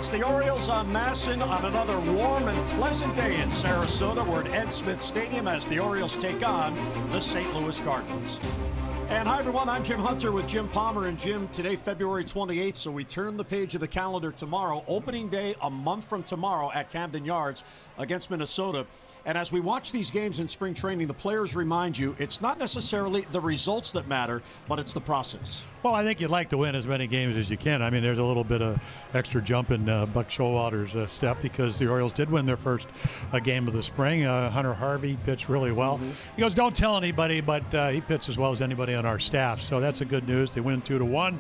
It's the Orioles en masse on another warm and pleasant day in Sarasota. We're at Ed Smith Stadium as the Orioles take on the St. Louis Cardinals. And hi, everyone. I'm Jim Hunter with Jim Palmer. And Jim, today, February 28th, so we turn the page of the calendar tomorrow. Opening day a month from tomorrow at Camden Yards against Minnesota. And as we watch these games in spring training, the players remind you it's not necessarily the results that matter, but it's the process. Well, I think you'd like to win as many games as you can. I mean, there's a little bit of extra jump in Buck Showalter's step because the Orioles did win their first game of the spring. Hunter Harvey pitched really well. He goes, don't tell anybody, but he pitched as well as anybody on our staff. So that's a good news. They win 2-1.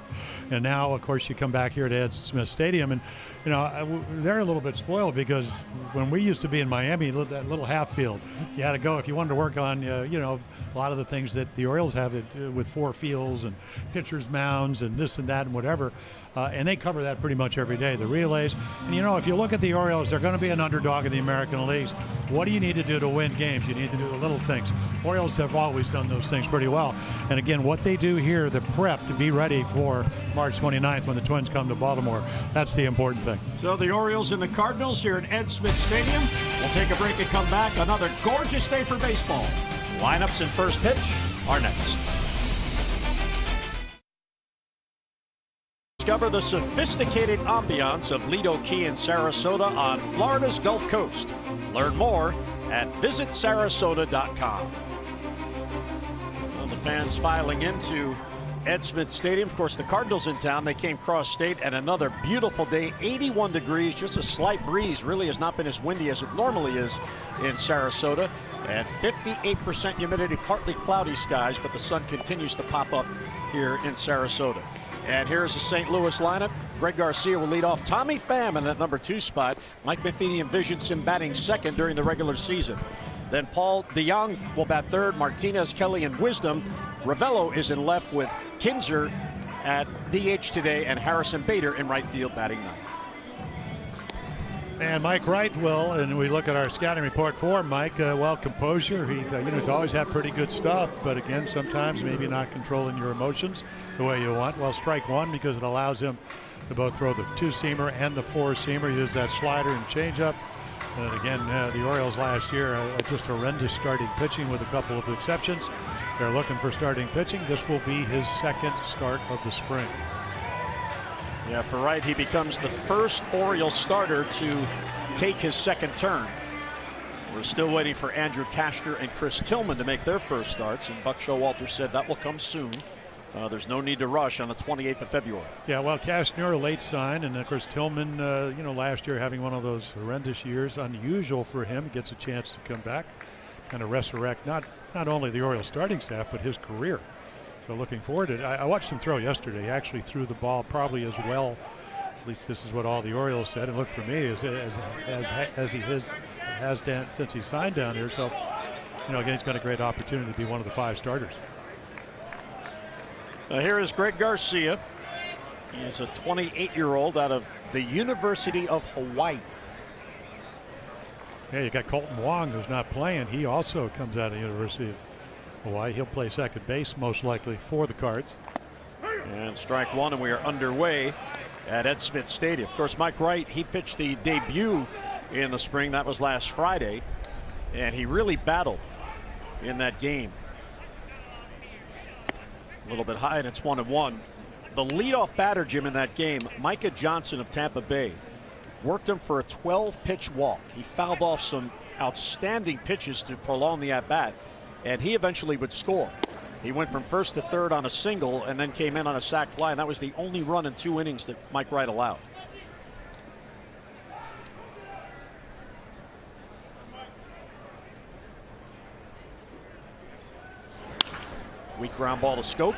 And now, of course, you come back here to Ed Smith Stadium. And, you know, they're a little bit spoiled because when we used to be in Miami, that little half field, you had to go if you wanted to work on, you know, a lot of the things that the Orioles have with 4 fields and pitchers' mounds and this and that and whatever. And they cover that pretty much every day, the relays. And, you know, if you look at the Orioles, they're going to be an underdog in the American Leagues. What do you need to do to win games? You need to do the little things. Orioles have always done those things pretty well. And, again, what they do here, the prep to be ready for March 29th when the Twins come to Baltimore, that's the important thing. So the Orioles and the Cardinals here at Ed Smith Stadium. We'll take a break and come back. Another gorgeous day for baseball. Lineups and first pitch are next. Discover the sophisticated ambiance of Lido Key in Sarasota on Florida's Gulf Coast. Learn more at visitsarasota.com. Well, the fans filing into Ed Smith Stadium. Of course, the Cardinals in town. They came cross-state, and another beautiful day. 81 degrees, just a slight breeze. Really has not been as windy as it normally is in Sarasota. And 58% humidity, partly cloudy skies, but the sun continues to pop up here in Sarasota. And here's the St. Louis lineup. Greg Garcia will lead off. Tommy Pham in that number 2 spot. Mike Matheny envisions him batting second during the regular season. Then Paul DeJong will bat third. Martinez, Kelly, and Wisdom. Ravello is in left with Kinzer at DH today, and Harrison Bader in right field batting ninth. And Mike Wright will, and we look at our scouting report for Mike, well, composure. He's, you know, he's always had pretty good stuff, but again, sometimes maybe not controlling your emotions the way you want. Well, strike one because it allows him to both throw the 2-seamer and the 4-seamer. He uses that slider and changeup. And again, the Orioles last year, just horrendous starting pitching with a couple of exceptions. They're looking for starting pitching. This will be his second start of the spring. Yeah, for Wright, he becomes the first Oriole starter to take his second turn. We're still waiting for Andrew Kashner and Chris Tillman to make their first starts, and Buck Showalter said that will come soon. There's no need to rush on the 28th of February. Yeah, well, Kashner, a late sign, and of course Tillman, you know, last year having one of those horrendous years, unusual for him. He gets a chance to come back, kind of resurrect not only the Orioles starting staff, but his career. So looking forward to it. I watched him throw yesterday. He actually threw the ball probably as well, at least this is what all the Orioles said, and look for me as he has done since he signed down here. So, you know, again, he's got a great opportunity to be one of the 5 starters. Here is Greg Garcia. He is a 28-year-old out of the University of Hawaii. Yeah, you got Colton Wong, who's not playing. He also comes out of the University of Hawaii. He'll play second base most likely for the Cards. And strike one, and we are underway at Ed Smith Stadium. Of course, Mike Wright, he pitched the debut in the spring. That was last Friday, and he really battled in that game. A little bit high, and it's 1-1. The leadoff batter, Jim, in that game, Micah Johnson of Tampa Bay, worked him for a 12-pitch walk. He fouled off some outstanding pitches to prolong the at-bat, and he eventually would score. He went from first to third on a single and then came in on a sac fly, and that was the only run in 2 innings that Mike Wright allowed. Weak ground ball to Scope.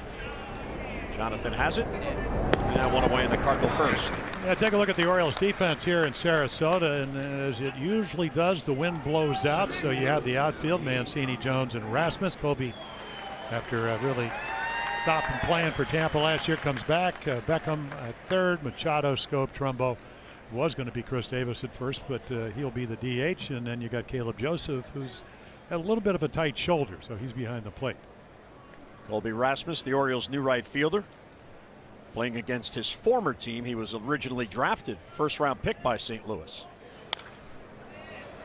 Jonathan has it. And one away in the Cardinal first. Yeah, take a look at the Orioles defense here in Sarasota, and as it usually does, the wind blows out, so you have the outfield, Mancini, Jones, and Rasmus. Colby, after really stopping playing for Tampa last year, comes back. Beckham at third, Machado, Scope, Trumbo. It was going to be Chris Davis at first, but he'll be the DH, and then you got Caleb Joseph, who's had a little bit of a tight shoulder, so he's behind the plate. Colby Rasmus, the Orioles' new right fielder. playing against his former team. He was originally drafted, first-round pick by St. Louis.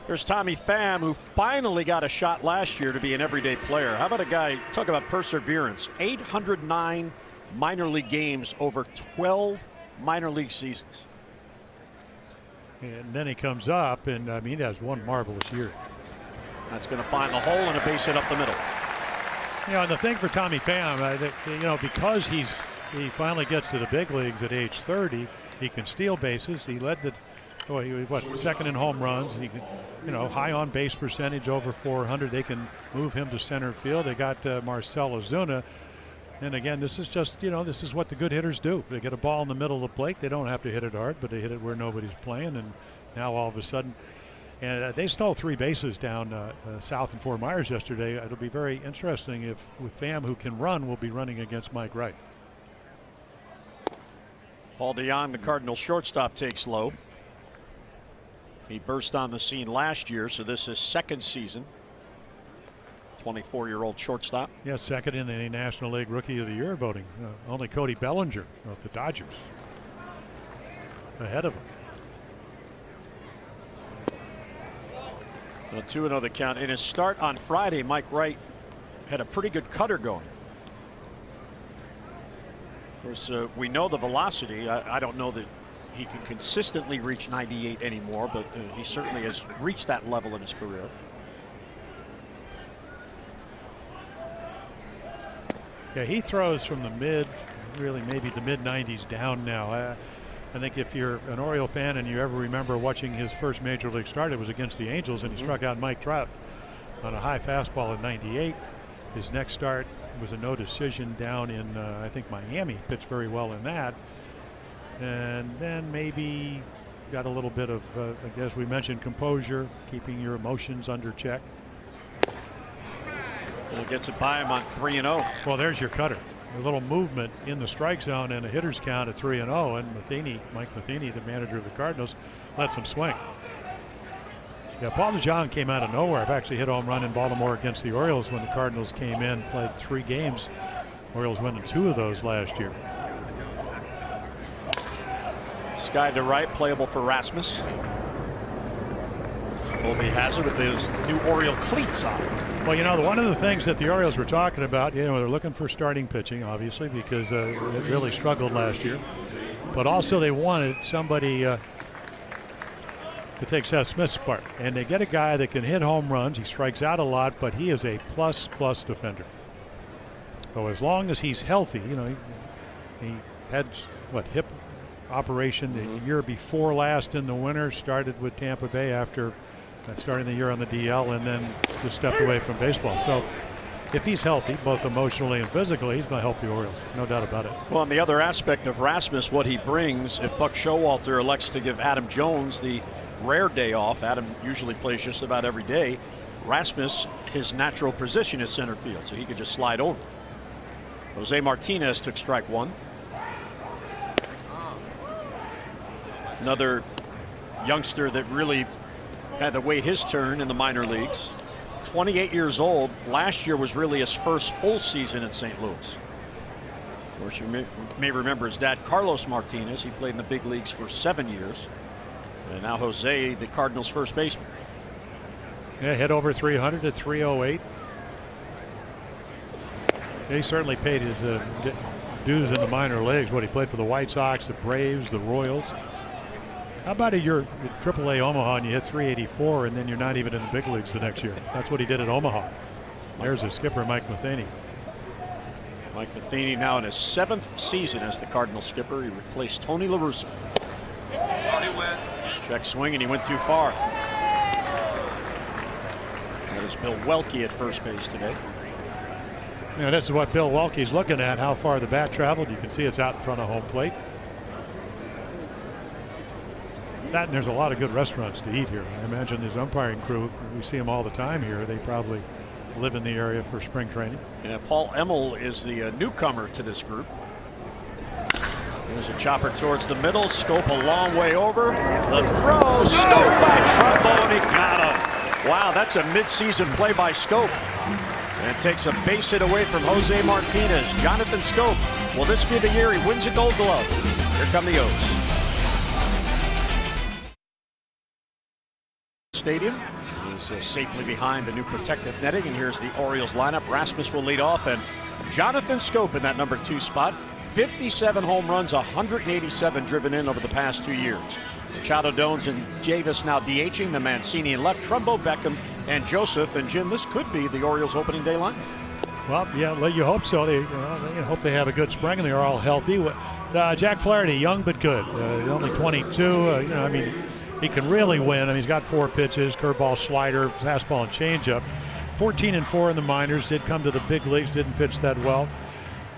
Here's Tommy Pham, who finally got a shot last year to be an everyday player. How about a guy, talk about perseverance, 809 minor league games over 12 minor league seasons. And then he comes up, and I mean, he has one marvelous year. That's going to find the hole and a base hit up the middle. You know, and the thing for Tommy Pham, you know, because he finally gets to the big leagues at age 30, he can steal bases. He led the second in home runs. He can, you know, high on base percentage, over 400. They can move him to center field. They got Marcell Ozuna. And again, this is just, you know, this is what the good hitters do. They get a ball in the middle of the plate. They don't have to hit it hard, but they hit it where nobody's playing. And now all of a sudden, and they stole 3 bases down south in Fort Myers yesterday. It'll be very interesting if, with Pham, who can run, will be running against Mike Wright. Paul DeJong, the Cardinals shortstop, takes low. He burst on the scene last year, so this is second season. 24-year-old shortstop. Yeah, second in the National League Rookie of the Year voting. Only Cody Bellinger of the Dodgers ahead of him. A 2-0 the count. In his start on Friday, Mike Wright had a pretty good cutter going. Of course, we know the velocity. I don't know that he can consistently reach 98 anymore, but he certainly has reached that level in his career. Yeah, he throws from the mid, really maybe the mid-90s down now. I think if you're an Oriole fan and you ever remember watching his first major league start, it was against the Angels, and he struck out Mike Trout on a high fastball in '98. His next start was a no decision down in I think Miami. Pitched very well in that, and then maybe got a little bit of I guess we mentioned composure, keeping your emotions under check. Well, it gets it by him on 3-0. Well, there's your cutter. A little movement in the strike zone and a hitter's count at 3-0, and Mike Matheny, the manager of the Cardinals, lets him swing. Yeah, Paul DeJong came out of nowhere. I've actually hit a home run in Baltimore against the Orioles when the Cardinals came in, played 3 games. Orioles winning 2 of those last year. Sky to right, playable for Rasmus. Colby has it with those new Oriole cleats on. Well, you know, one of the things that the Orioles were talking about, you know, they're looking for starting pitching, obviously, because it really struggled last year. But also they wanted somebody to take Seth Smith's part. And they get a guy that can hit home runs. He strikes out a lot, but he is a plus defender. So as long as he's healthy, you know, he had, hip operation the year before last in the winter, started with Tampa Bay after starting the year on the DL, and then just stepped away from baseball. So if he's healthy, both emotionally and physically, he's going to help the Orioles, no doubt about it. Well, on the other aspect of Rasmus, what he brings, if Buck Showalter elects to give Adam Jones the rare day off, Adam usually plays just about every day. Rasmus, his natural position is center field, so he could just slide over. Jose Martinez took strike 1. Another youngster that really had to wait his turn in the minor leagues. 28 years old. Last year was really his first full season in St. Louis. Of course, you may remember his dad, Carlos Martinez. He played in the big leagues for 7 years. And now Jose, the Cardinals' first baseman. Yeah, hit over 300 at 308. He certainly paid his dues in the minor leagues. He played for the White Sox, the Braves, the Royals. How about you're at AAA Omaha and you hit 384 and then you're not even in the big leagues the next year? That's what he did at Omaha. There's his skipper, Mike Matheny. Mike Matheny now in his 7th season as the Cardinals skipper. He replaced Tony La Russa. Check swing, and he went too far. That is Bill Welke at first base today. Yeah, this is what Bill Welke's looking at, how far the bat traveled. You can see it's out in front of home plate. That, and there's a lot of good restaurants to eat here. I imagine his umpiring crew, we see them all the time here. They probably live in the area for spring training. Yeah, Paul Emmel is the newcomer to this group. There's a chopper towards the middle. Scope a long way over. The throw. Scope by Trumbo, and he got him. Wow, that's a midseason play by Scope. And takes a base hit away from Jose Martinez. Jonathan Scope. Will this be the year he wins a Gold Glove? Here come the O's. Stadium is safely behind the new protective netting, and here's the Orioles lineup. Rasmus will lead off, and Jonathan Scope in that number 2 spot. 57 home runs, 187 driven in over the past 2 years. Machado, Dones, and Javis now DHing. The Mancini in left, Trumbo, Beckham, and Joseph. And Jim, this could be the Orioles opening day line. Well, yeah, you hope so. They hope they have a good spring and they're all healthy. Jack Flaherty, young but good. Only 22. I mean, he can really win. I mean, he's got 4 pitches: curveball, slider, fastball, and changeup. 14-4 in the minors. Did come to the big leagues. Didn't pitch that well.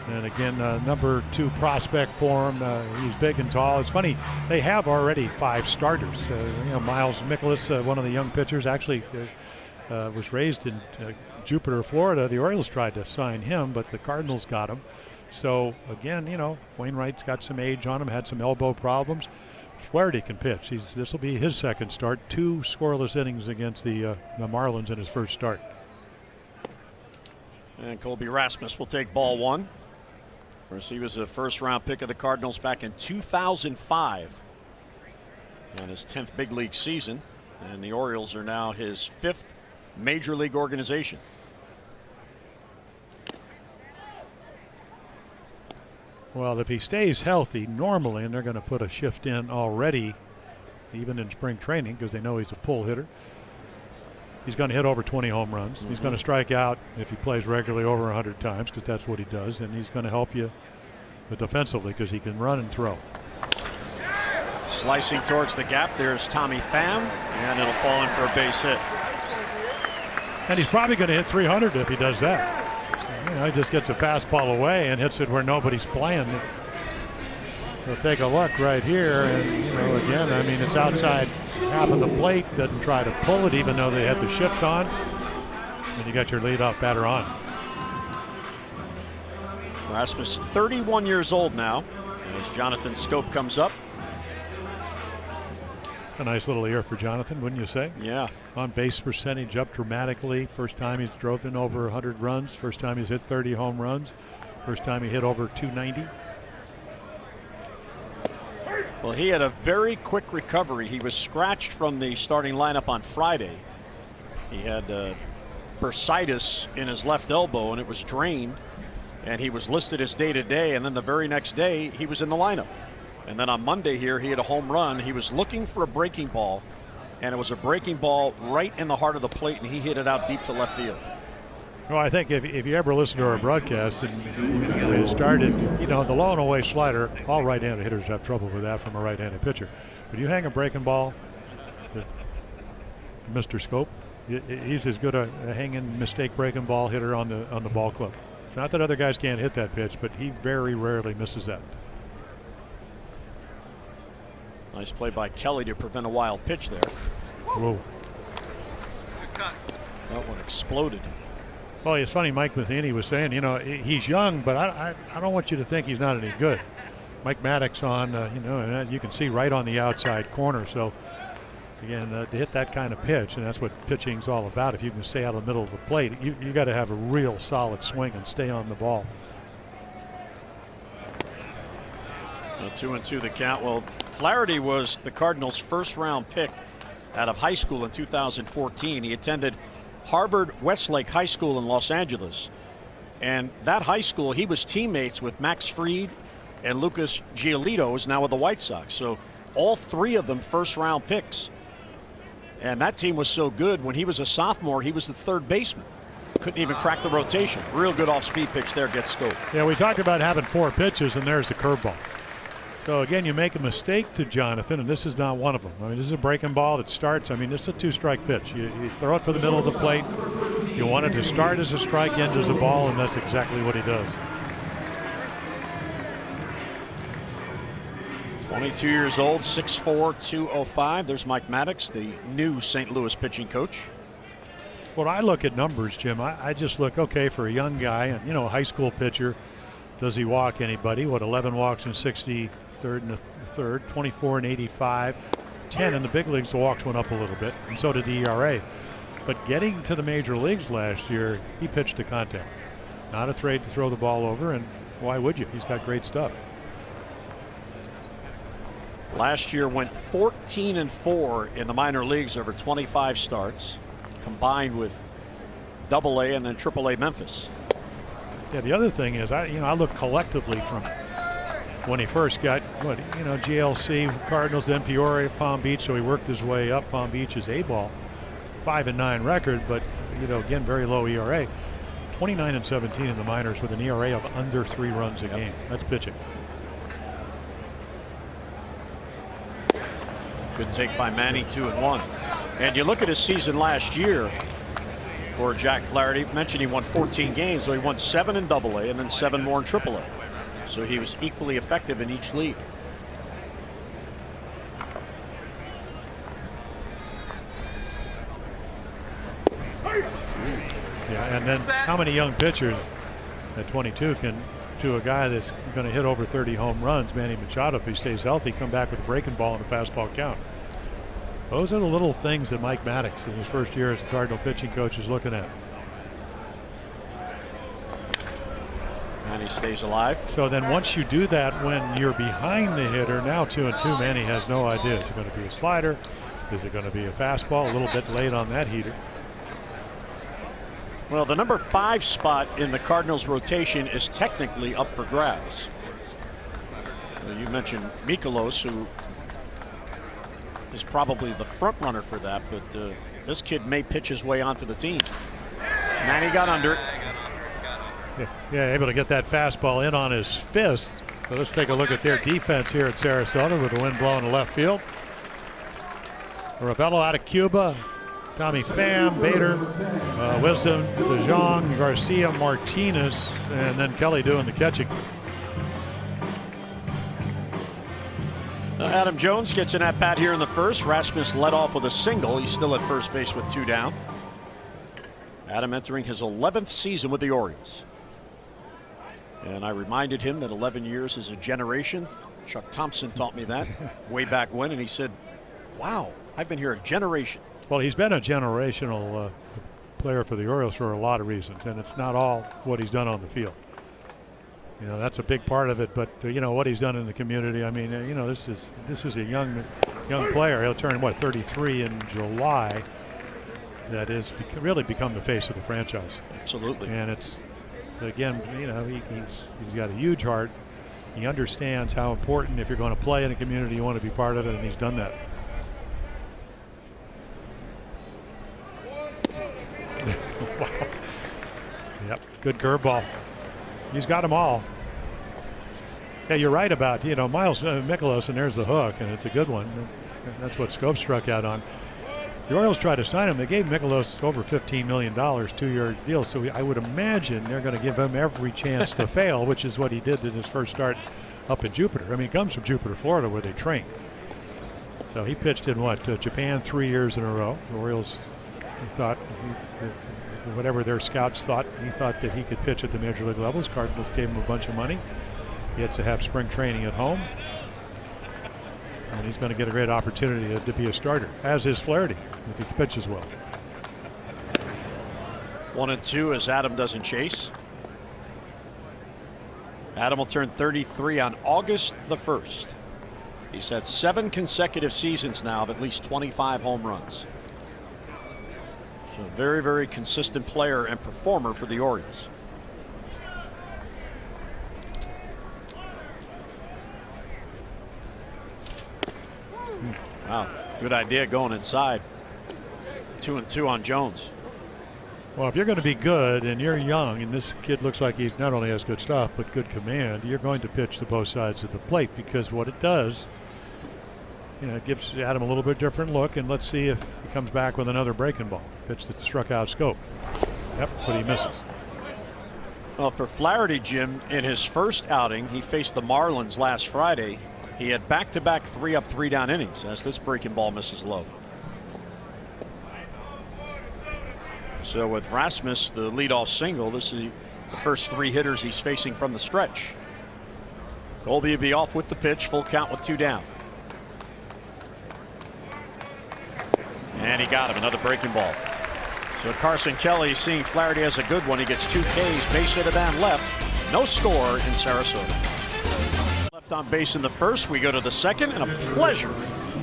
And again, number 2 prospect for him. He's big and tall. It's funny, they have already 5 starters. Miles Mikolas, one of the young pitchers, actually was raised in Jupiter, Florida. The Orioles tried to sign him, but the Cardinals got him. So again, Wainwright's got some age on him, had some elbow problems. Flaherty can pitch. This will be his second start. 2 scoreless innings against the Marlins in his first start. And Colby Rasmus will take ball 1. Of course, he was a first-round pick of the Cardinals back in 2005 on his 10th big league season, and the Orioles are now his 5th major league organization. Well, if he stays healthy normally, and they're going to put a shift in already, even in spring training, because they know he's a pull hitter, he's going to hit over 20 home runs. He's going to strike out if he plays regularly over 100 times, because that's what he does. And he's going to help you defensively because he can run and throw. Slicing towards the gap, there's Tommy Pham, and it'll fall in for a base hit. And he's probably going to hit 300 if he does that. He just gets a fastball away and hits it where nobody's playing. We'll take a look right here, and again, I mean, it's outside half of the plate. Doesn't try to pull it, even though they had the shift on. And you got your leadoff batter on. Rasmus, 31 years old now, as Jonathan Scope comes up. It's a nice little year for Jonathan, wouldn't you say? Yeah. On base percentage up dramatically. First time he's drove in over 100 runs. First time he's hit 30 home runs. First time he hit over 290. Well, he had a very quick recovery. He was scratched from the starting lineup on Friday. He had bursitis in his left elbow, and it was drained, and he was listed as day-to-day, and then the very next day he was in the lineup. And then on Monday here, he had a home run. He was looking for a breaking ball, and it was a breaking ball right in the heart of the plate, and he hit it out deep to left field. Well, I think if you ever listen to our broadcast, and when it started, the low and away slider, all right-handed hitters have trouble with that from a right-handed pitcher. But you hang a breaking ball to Mr. Scope, he's as good a hanging mistake breaking ball hitter on the ball club. It's not that other guys can't hit that pitch, but he very rarely misses that. Nice play by Kelly to prevent a wild pitch there. Whoa. That one exploded. Well, it's funny, Mike Matheny was saying, he's young, but I don't want you to think he's not any good. Mike Maddox on, and you can see right on the outside corner. So, again, to hit that kind of pitch, and that's what pitching's all about. If you can stay out of the middle of the plate, you got to have a real solid swing and stay on the ball. 2-2 the count. Well, Flaherty was the Cardinals' first-round pick out of high school in 2014. He attended Harvard Westlake High School in Los Angeles. And that high school, he was teammates with Max Fried and Lucas Giolito, who's now with the White Sox. So all 3 of them first-round picks. And that team was so good, when he was a sophomore, he was the third baseman. Couldn't even crack the rotation. Real good off-speed pitch there, gets Scope. Yeah, we talked about having 4 pitches, and there's the curveball. So, again, you make a mistake to Jonathan, and this is not one of them. I mean, this is a breaking ball that starts. I mean, this is a 2-strike pitch. You throw it for the middle of the plate. You want it to start as a strike, end as a ball, and that's exactly what he does. 22 years old, 6'4", 205. There's Mike Maddox, the new St. Louis pitching coach. When I look at numbers, Jim, I just look, okay, for a young guy, and, a high school pitcher, does he walk anybody? 11 walks in 63rd and a third, 24 and 85, 10 in the big leagues. The walks went up a little bit, and so did the ERA. But getting to the major leagues last year, he pitched to contact. Not afraid to throw the ball over, and why would you? He's got great stuff. Last year went 14-4 in the minor leagues over 25 starts, combined with Double-A and then Triple-A Memphis. Yeah, the other thing is, I look collectively from when he first got GLC, Cardinals, then Peoria, Palm Beach, so he worked his way up. Palm Beach's A-ball, 5-9 record, but again, very low ERA. 29-17 in the minors with an ERA of under 3 runs a game. That's pitching. Good take by Manny, 2-1. And you look at his season last year for Jack Flaherty. Mentioned he won 14 games, so he won 7 in Double-A and then 7 more in Triple-A. So he was equally effective in each league. Yeah, and then how many young pitchers at 22 can, to a guy that's going to hit over 30 home runs, Manny Machado, if he stays healthy, come back with a breaking ball and a fastball count. Those are the little things that Mike Maddox in his first year as the Cardinal pitching coach is looking at. And he stays alive. So then once you do that when you're behind the hitter, now 2-2, Manny has no idea. Is it going to be a slider? Is it going to be a fastball? A little bit late on that heater. Well, the number 5 spot in the Cardinals rotation is technically up for grabs. You mentioned Mikolas, who is probably the front runner for that, but this kid may pitch his way onto the team. Manny got under it. Yeah, able to get that fastball in on his fist. So let's take a look at their defense here at Sarasota with the wind blowing to left field. Ravello out of Cuba. Tommy Pham, Bader, Wisdom, DeJong, Garcia, Martinez, and then Kelly doing the catching. Adam Jones gets an at-bat here in the first. Rasmus led off with a single. He's still at first base with 2 down. Adam entering his 11th season with the Orioles. And I reminded him that 11 years is a generation. Chuck Thompson taught me that way back when, and he said, wow, I've been here a generation. Well, he's been a generational player for the Orioles for a lot of reasons, and it's not all what he's done on the field. That's a big part of it, but what he's done in the community. I mean, this is a young player. He'll turn 33 in July. That is really become the face of the franchise. Absolutely. And it's, again, he's got a huge heart. He understands how important, if you're going to play in a community, you want to be part of it, and he's done that. Wow. Yep, good curveball. He's got them all. Yeah, you're right about Miles Mikolas, and there's the hook, and it's a good one. That's what Scope struck out on. The Orioles tried to sign him. They gave Mikolas over $15 million, 2-year deal. So I would imagine they're going to give him every chance to fail, which is what he did in his first start up in Jupiter. I mean, he comes from Jupiter, Florida, where they train. So he pitched in Japan 3 years in a row. The Orioles thought, whatever their scouts thought, he thought that he could pitch at the major league levels. Cardinals gave him a bunch of money. He had to have spring training at home. And he's going to get a great opportunity to be a starter, as is Flaherty, if he pitches well. 1-2 as Adam doesn't chase. Adam will turn 33 on August the 1st. He's had 7 consecutive seasons now of at least 25 home runs. So a very, very consistent player and performer for the Orioles. Wow, good idea going inside. 2-2 on Jones. Well, if you're going to be good and you're young, and this kid looks like he not only has good stuff but good command, you're going to pitch to both sides of the plate, because what it does, it gives Adam a little bit different look. And let's see if he comes back with another breaking ball. Pitch that struck out Scope. Yep, but he misses. Well, for Flaherty, Jim, in his first outing, he faced the Marlins last Friday. He had back-to-back 3-up, 3-down innings as this breaking ball misses low. So with Rasmus, the leadoff single, this is the first 3 hitters he's facing from the stretch. Colby will be off with the pitch, full count with 2 down. And he got him, another breaking ball. So Carson Kelly seeing Flaherty as a good one. He gets 2 Ks, base hit and left. No score in Sarasota. Left on base in the first. We go to the second, and a pleasure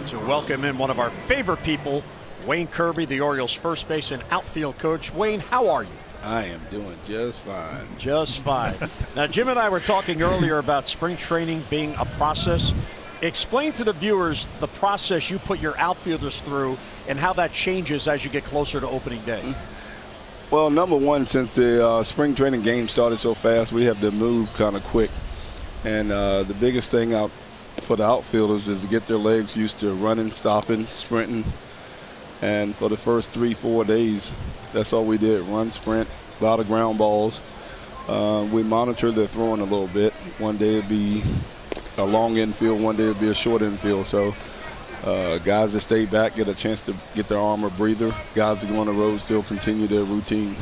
to welcome in one of our favorite people, Wayne Kirby, the Orioles first base and outfield coach. Wayne, how are you? I am doing just fine. Just fine. Now, Jim and I were talking earlier about spring training being a process. Explain to the viewers the process you put your outfielders through and how that changes as you get closer to opening day. Well, number one, since the spring training game started so fast, we have to move kind of quick. And the biggest thing out for the outfielders is to get their legs used to running, stopping, sprinting. And for the first 3-4 days, that's all we did, run, sprint, a lot of ground balls. We monitor their throwing a little bit. One day it'd be a long infield, one day it'd be a short infield. So guys that stay back get a chance to get their arm a breather. Guys that go on the road still continue their routine.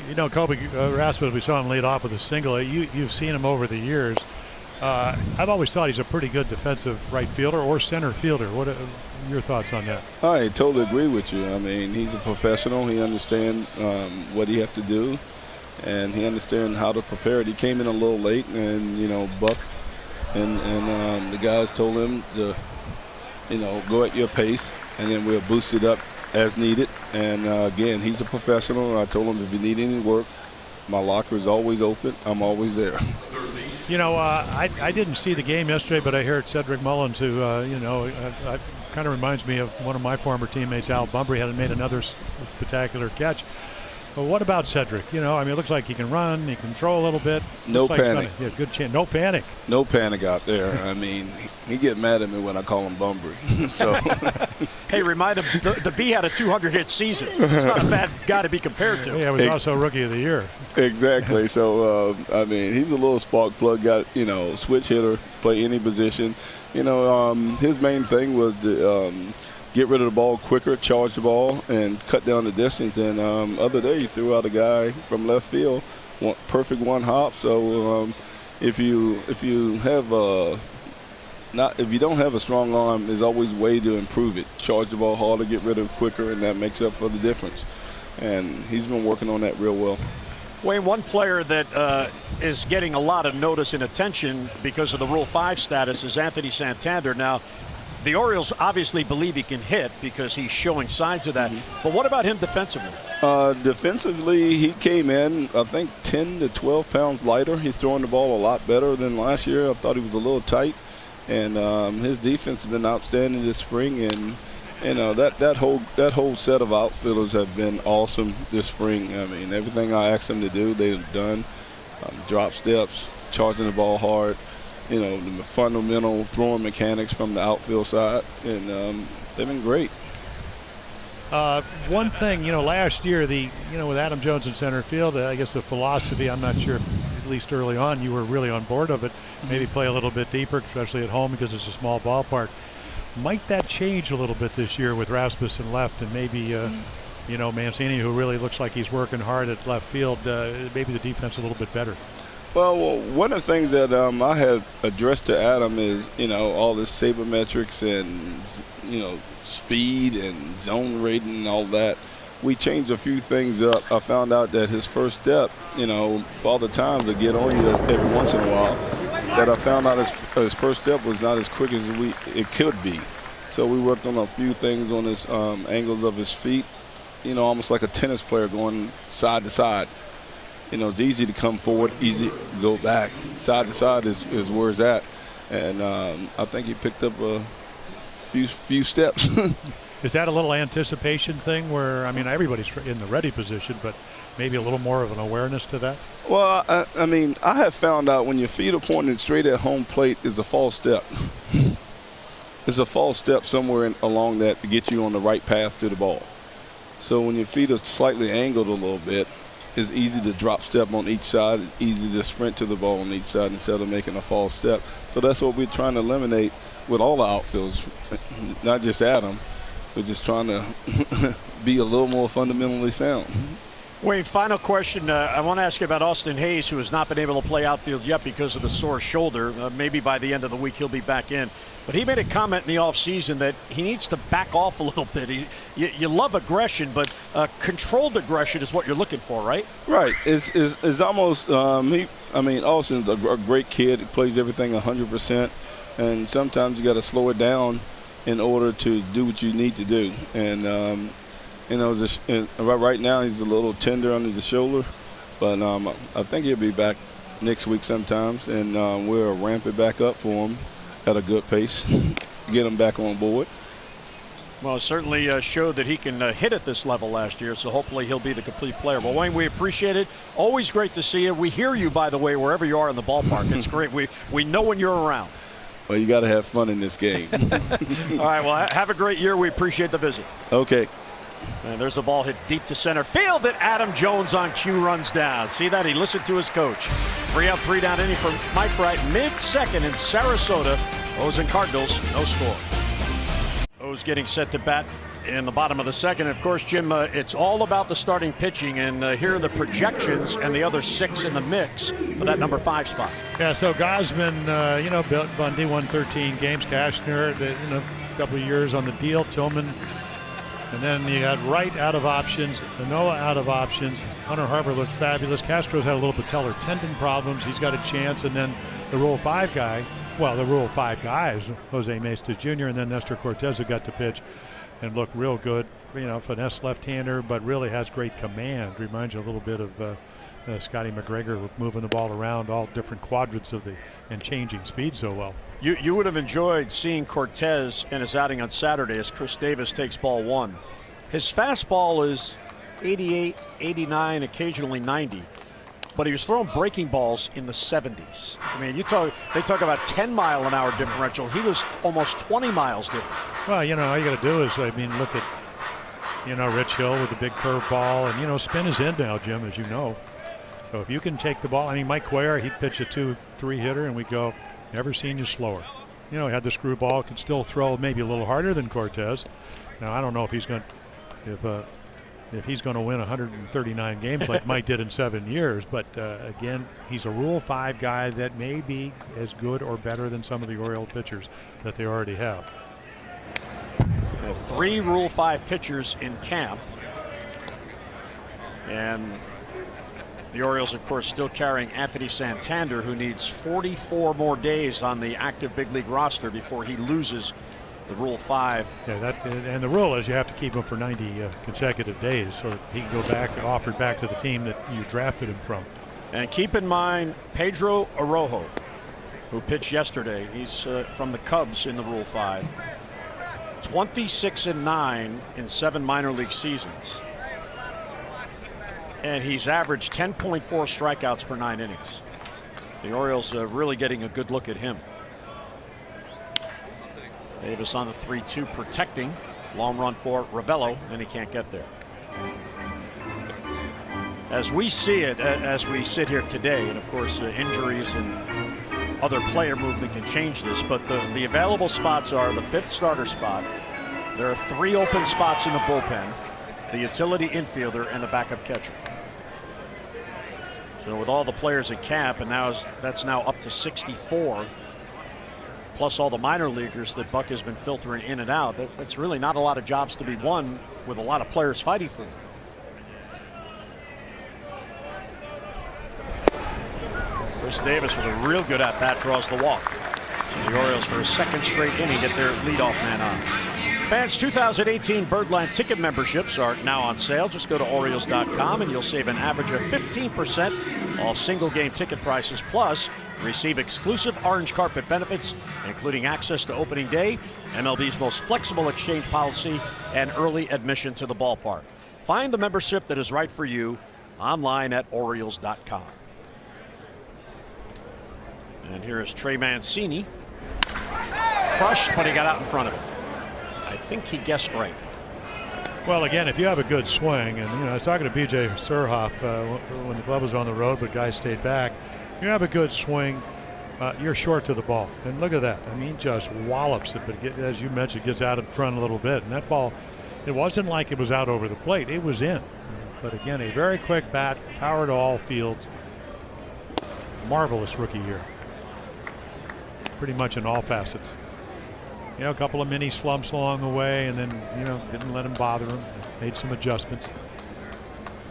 You know, Kobe Rasmus, we saw him lead off with a single. You've seen him over the years. I've always thought he's a pretty good defensive right fielder or center fielder. What are your thoughts on that? I totally agree with you. I mean, he's a professional. He understands what he has to do, and he understands how to prepare it. He came in a little late, and, you know, Buck and the guys told him to, you know, go at your pace, and then we'll boost it up as needed. And, again, he's a professional. I told him if you need any work, my locker is always open. I'm always there. You know, I didn't see the game yesterday, but I heard Cedric Mullins, who, you know, kind of reminds me of one of my former teammates, Al Bumbry, had made another spectacular catch. But what about Cedric? You know, I mean, it looks like he can run, he can throw a little bit. No panic. Yeah, good chance. No panic. No panic out there. I mean, he get mad at me when I call him Bumbry. So. Hey, remind him, the B had a 200-hit season. It's not a bad guy to be compared to. Yeah, he was also Rookie of the Year. Exactly. So, I mean, he's a little spark plug, got, you know, switch hitter, play any position. You know, his main thing was to get rid of the ball quicker, charge the ball, and cut down the distance. And other day, he threw out a guy from left field, perfect one hop. So if you have if you don't have a strong arm, there's always a way to improve it. Charge the ball harder, get rid of it quicker, and that makes up for the difference. And he's been working on that real well. Wayne, one player that is getting a lot of notice and attention because of the Rule 5 status is Anthony Santander. Now, the Orioles obviously believe he can hit because he's showing signs of that. Mm-hmm. But what about him defensively? Defensively, he came in, I think, 10 to 12 pounds lighter. He's throwing the ball a lot better than last year. I thought he was a little tight. And his defense has been outstanding this spring. And, you know, that whole set of outfielders have been awesome this spring. I mean, everything I asked them to do, they've done. Drop steps, charging the ball hard. You know, the fundamental throwing mechanics from the outfield side, and they've been great. One thing, you know, last year, with Adam Jones in center field, I guess the philosophy, I'm not sure if, at least early on, you were really on board of it. Maybe play a little bit deeper, especially at home because it's a small ballpark. Might that change a little bit this year with Rasmussen left and maybe, you know, Mancini, who really looks like he's working hard at left field, maybe the defense a little bit better? Well, one of the things that I have addressed to Adam is, you know, all this sabermetrics and, you know, speed and zone rating and all that. We changed a few things up. I found out that his first step, you know, Father Time to get on you every once in a while, that I found out his first step was not as quick as it could be. So we worked on a few things on his angles of his feet, you know, almost like a tennis player going side to side. You know, it's easy to come forward, easy to go back. Side to side is where it's at. And I think he picked up a few steps. Is that a little anticipation thing where, I mean, everybody's in the ready position, but maybe a little more of an awareness to that? Well, I mean, I have found out when your feet are pointed straight at home plate is a false step. It's a false step somewhere along that to get you on the right path to the ball. So when your feet are slightly angled a little bit, it's easy to drop step on each side. It's easy to sprint to the ball on each side instead of making a false step. So that's what we're trying to eliminate with all the outfields, not just Adam. We're just trying to be a little more fundamentally sound. Wayne, final question. I want to ask you about Austin Hayes, who has not been able to play outfield yet because of the sore shoulder. Maybe by the end of the week he'll be back in. But he made a comment in the offseason that he needs to back off a little bit. You love aggression, but controlled aggression is what you're looking for, right? Right. It's almost Austin's a great kid. He plays everything 100%, and sometimes you got to slow it down in order to do what you need to do. And right now he's a little tender under the shoulder, but I think he'll be back next week sometimes, and we'll ramp it back up for him at a good pace, get him back on board. Well, it certainly showed that he can hit at this level last year, so hopefully he'll be the complete player. Well, Wayne, we appreciate it. Always great to see you. We hear you, by the way, wherever you are in the ballpark. It's great. We know when you're around. Well, you got to have fun in this game. All right, well, have a great year. We appreciate the visit. Okay. And there's a ball hit deep to center field that Adam Jones on cue runs down. See that? He listened to his coach. 3 out, 3 down inning for Mike Bright. Mid-second in Sarasota. O's and Cardinals, no score. O's getting set to bat in the bottom of the second. Of course, Jim, it's all about the starting pitching, and here are the projections and the other 6 in the mix for that number 5 spot. Yeah, so Gosman, Bundy won 13 games. Cashner, a couple of years on the deal. Tillman. And then you had Wright out of options, Noah out of options. Hunter Harper looks fabulous. Castro's had a little patellar tendon problems. He's got a chance. And then the Rule 5 guy, the Rule 5 guys, Jose Maestas Jr. and then Nestor Cortez, who got to pitch and look real good. Finesse left-hander, but really has great command. Reminds you a little bit of Scotty McGregor moving the ball around all different quadrants and changing speed so well. You would have enjoyed seeing Cortez in his outing on Saturday as Chris Davis takes ball 1. His fastball is 88, 89, occasionally 90. But he was throwing breaking balls in the 70s. I mean, they talk about 10-mile-an-hour differential. He was almost 20 miles different. Well, all you got to do is, look at, Rich Hill with the big curveball. And, spin is in now, Jim, as you know. So if you can take the ball, Mike Cuellar, he'd pitch a 2-3 hitter, and we'd go, never seen you slower. He had the screwball, could still throw maybe a little harder than Cortez. Now, I don't know if he's going to win 139 games like Mike did in 7 years, but again, he's a Rule 5 guy that may be as good or better than some of the Orioles pitchers that they already have. 3 Rule 5 pitchers in camp, and the Orioles, of course, still carrying Anthony Santander, who needs 44 more days on the active big league roster before he loses the Rule 5. Yeah, and the rule is you have to keep him for 90 consecutive days so that he can go back and offered back to the team that you drafted him from. And keep in mind Pedro Arrojo, who pitched yesterday. He's from the Cubs in the Rule 5. 26-9 in 7 minor league seasons. And he's averaged 10.4 strikeouts per 9 innings. The Orioles are really getting a good look at him. Davis on the 3-2 protecting. Long run for Ravello, and he can't get there. As we see it, as we sit here today, and of course injuries and other player movement can change this, but the available spots are the 5th starter spot. There are 3 open spots in the bullpen, the utility infielder, and the backup catcher. So with all the players at camp, and that's now up to 64, plus all the minor leaguers that Buck has been filtering in and out, that's really not a lot of jobs to be won with a lot of players fighting for them. Chris Davis with a real good at-bat draws the walk. So the Orioles, for a 2nd straight inning, get their leadoff man on. Fans, 2018 Birdland ticket memberships are now on sale. Just go to Orioles.com and you'll save an average of 15% off single game ticket prices. Plus, receive exclusive orange carpet benefits, including access to opening day, MLB's most flexible exchange policy, and early admission to the ballpark. Find the membership that is right for you online at Orioles.com. And here is Trey Mancini. Crushed, but he got out in front of it. I think he guessed right. Well, again, if you have a good swing, and I was talking to B.J. Surhoff when the club was on the road, but guys stayed back. You have a good swing, you're short to the ball, and look at that. Just wallops it, but as you mentioned, gets out in front a little bit, and that ball, it wasn't like it was out over the plate; it was in. But again, a very quick bat, power to all fields. Marvelous rookie year. Pretty much in all facets. You know, a couple of mini slumps along the way, and then, you know, didn't let him bother him. Made some adjustments.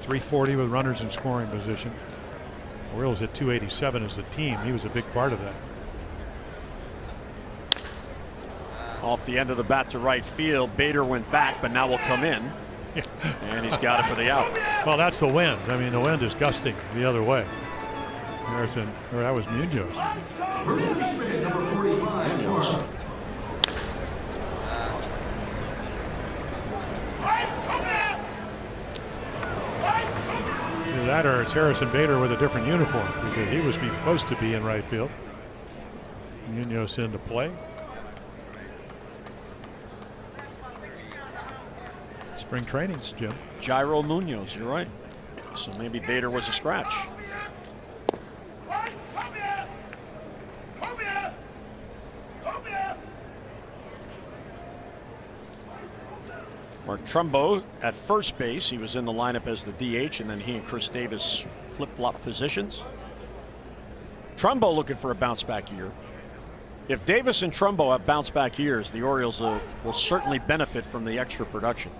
340 with runners in scoring position. Orioles at 287 as a team. He was a big part of that. Off the end of the bat to right field. Bader went back, but now will come in. And he's got it for the out. Well, that's the wind. I mean, the wind is gusting the other way. Harrison, or that was Munoz. Munoz. Either that or it's Harrison Bader with a different uniform, because he was supposed to be in right field. Munoz into play. Spring trainings, Jim. Gyro Munoz, you're right. So maybe Bader was a scratch. Mark Trumbo at first base. He was in the lineup as the DH, and then he and Chris Davis flip-flop positions. Trumbo looking for a bounce-back year. If Davis and Trumbo have bounce-back years, the Orioles will certainly benefit from the extra production.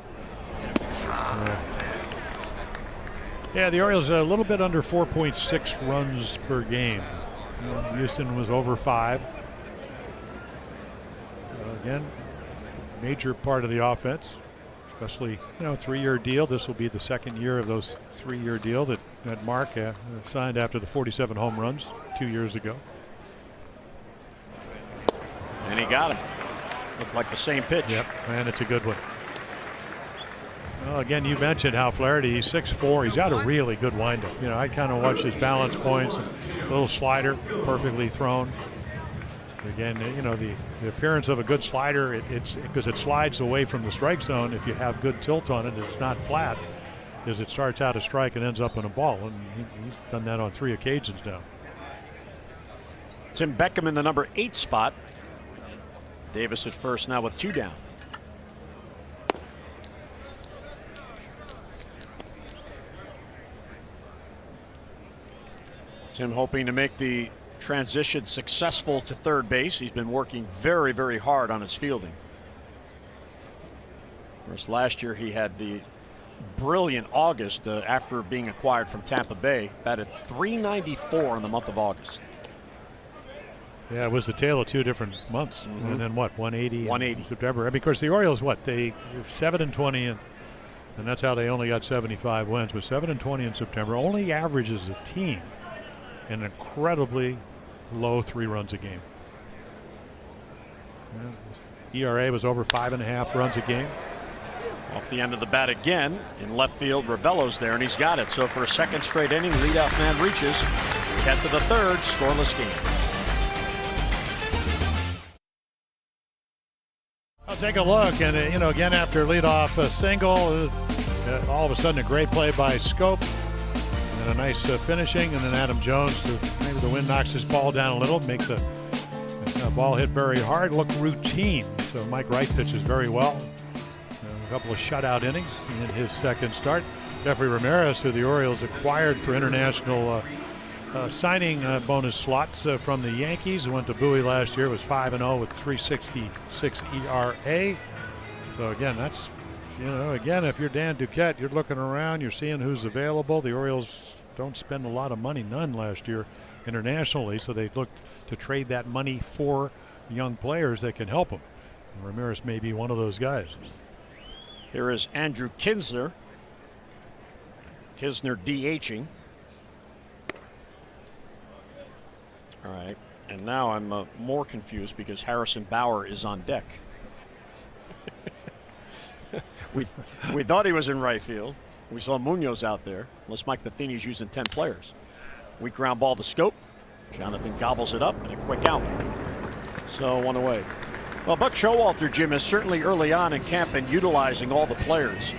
Yeah, the Orioles are a little bit under 4.6 runs per game. Houston was over 5. Again, major part of the offense, especially, you know, 3-year deal. This will be the second year of those 3-year deal that Mark signed after the 47 home runs 2 years ago. And he got him. Looked like the same pitch. Yep, and it's a good one. Well, again, you mentioned how Flaherty, he's 6'4". He's got a really good windup. You know, I kind of watched his balance points, and little slider, perfectly thrown. Again, you know, the appearance of a good slider, it's because it slides away from the strike zone. If you have good tilt on it, it's not flat, as it starts out a strike and ends up in a ball. And he's done that on 3 occasions now. Tim Beckham in the number 8 spot. Davis at first now with 2 down. Tim hoping to make the transition successful to third base. He's been working very, very hard on his fielding. Of course, last year he had the brilliant August after being acquired from Tampa Bay. Batted .394 in the month of August. Yeah, it was the tale of 2 different months. And then what, 180 180 in September. Because the Orioles, what, they 7-20, and that's how they only got 75 wins. But 7-20 in September only averages a team an incredibly low 3 runs a game. ERA was over 5.5 runs a game. Off the end of the bat again in left field. Ravello's there, and he's got it. So for a second straight inning, leadoff man reaches. We head to the third, scoreless game. I'll take a look, and you know, again after leadoff single, all of a sudden a great play by Scope. A nice finishing, and then Adam Jones, maybe the wind knocks his ball down a little, makes a ball hit very hard, look routine. So Mike Wright pitches very well. A couple of shutout innings in his second start. Jeffrey Ramirez, who the Orioles acquired for international signing bonus slots from the Yankees, who went to Bowie last year, was 5-0 with 3.66 ERA. So again, that's, you know, again, if you're Dan Duquette, you're looking around, you're seeing who's available. The Orioles don't spend a lot of money, none last year internationally, so they looked to trade that money for young players that can help them. And Ramirez may be one of those guys. Here is Andrew Kinsler. Kisner DHing. All right, and now I'm more confused because Harrison Bauer is on deck. We thought he was in right field. We saw Munoz out there, unless Mike Matheny's using 10 players. Weak ground ball to Scope. Jonathan gobbles it up, and a quick out. So 1 away. Well, Buck Showalter, Jim, is certainly early on in camp and utilizing all the players.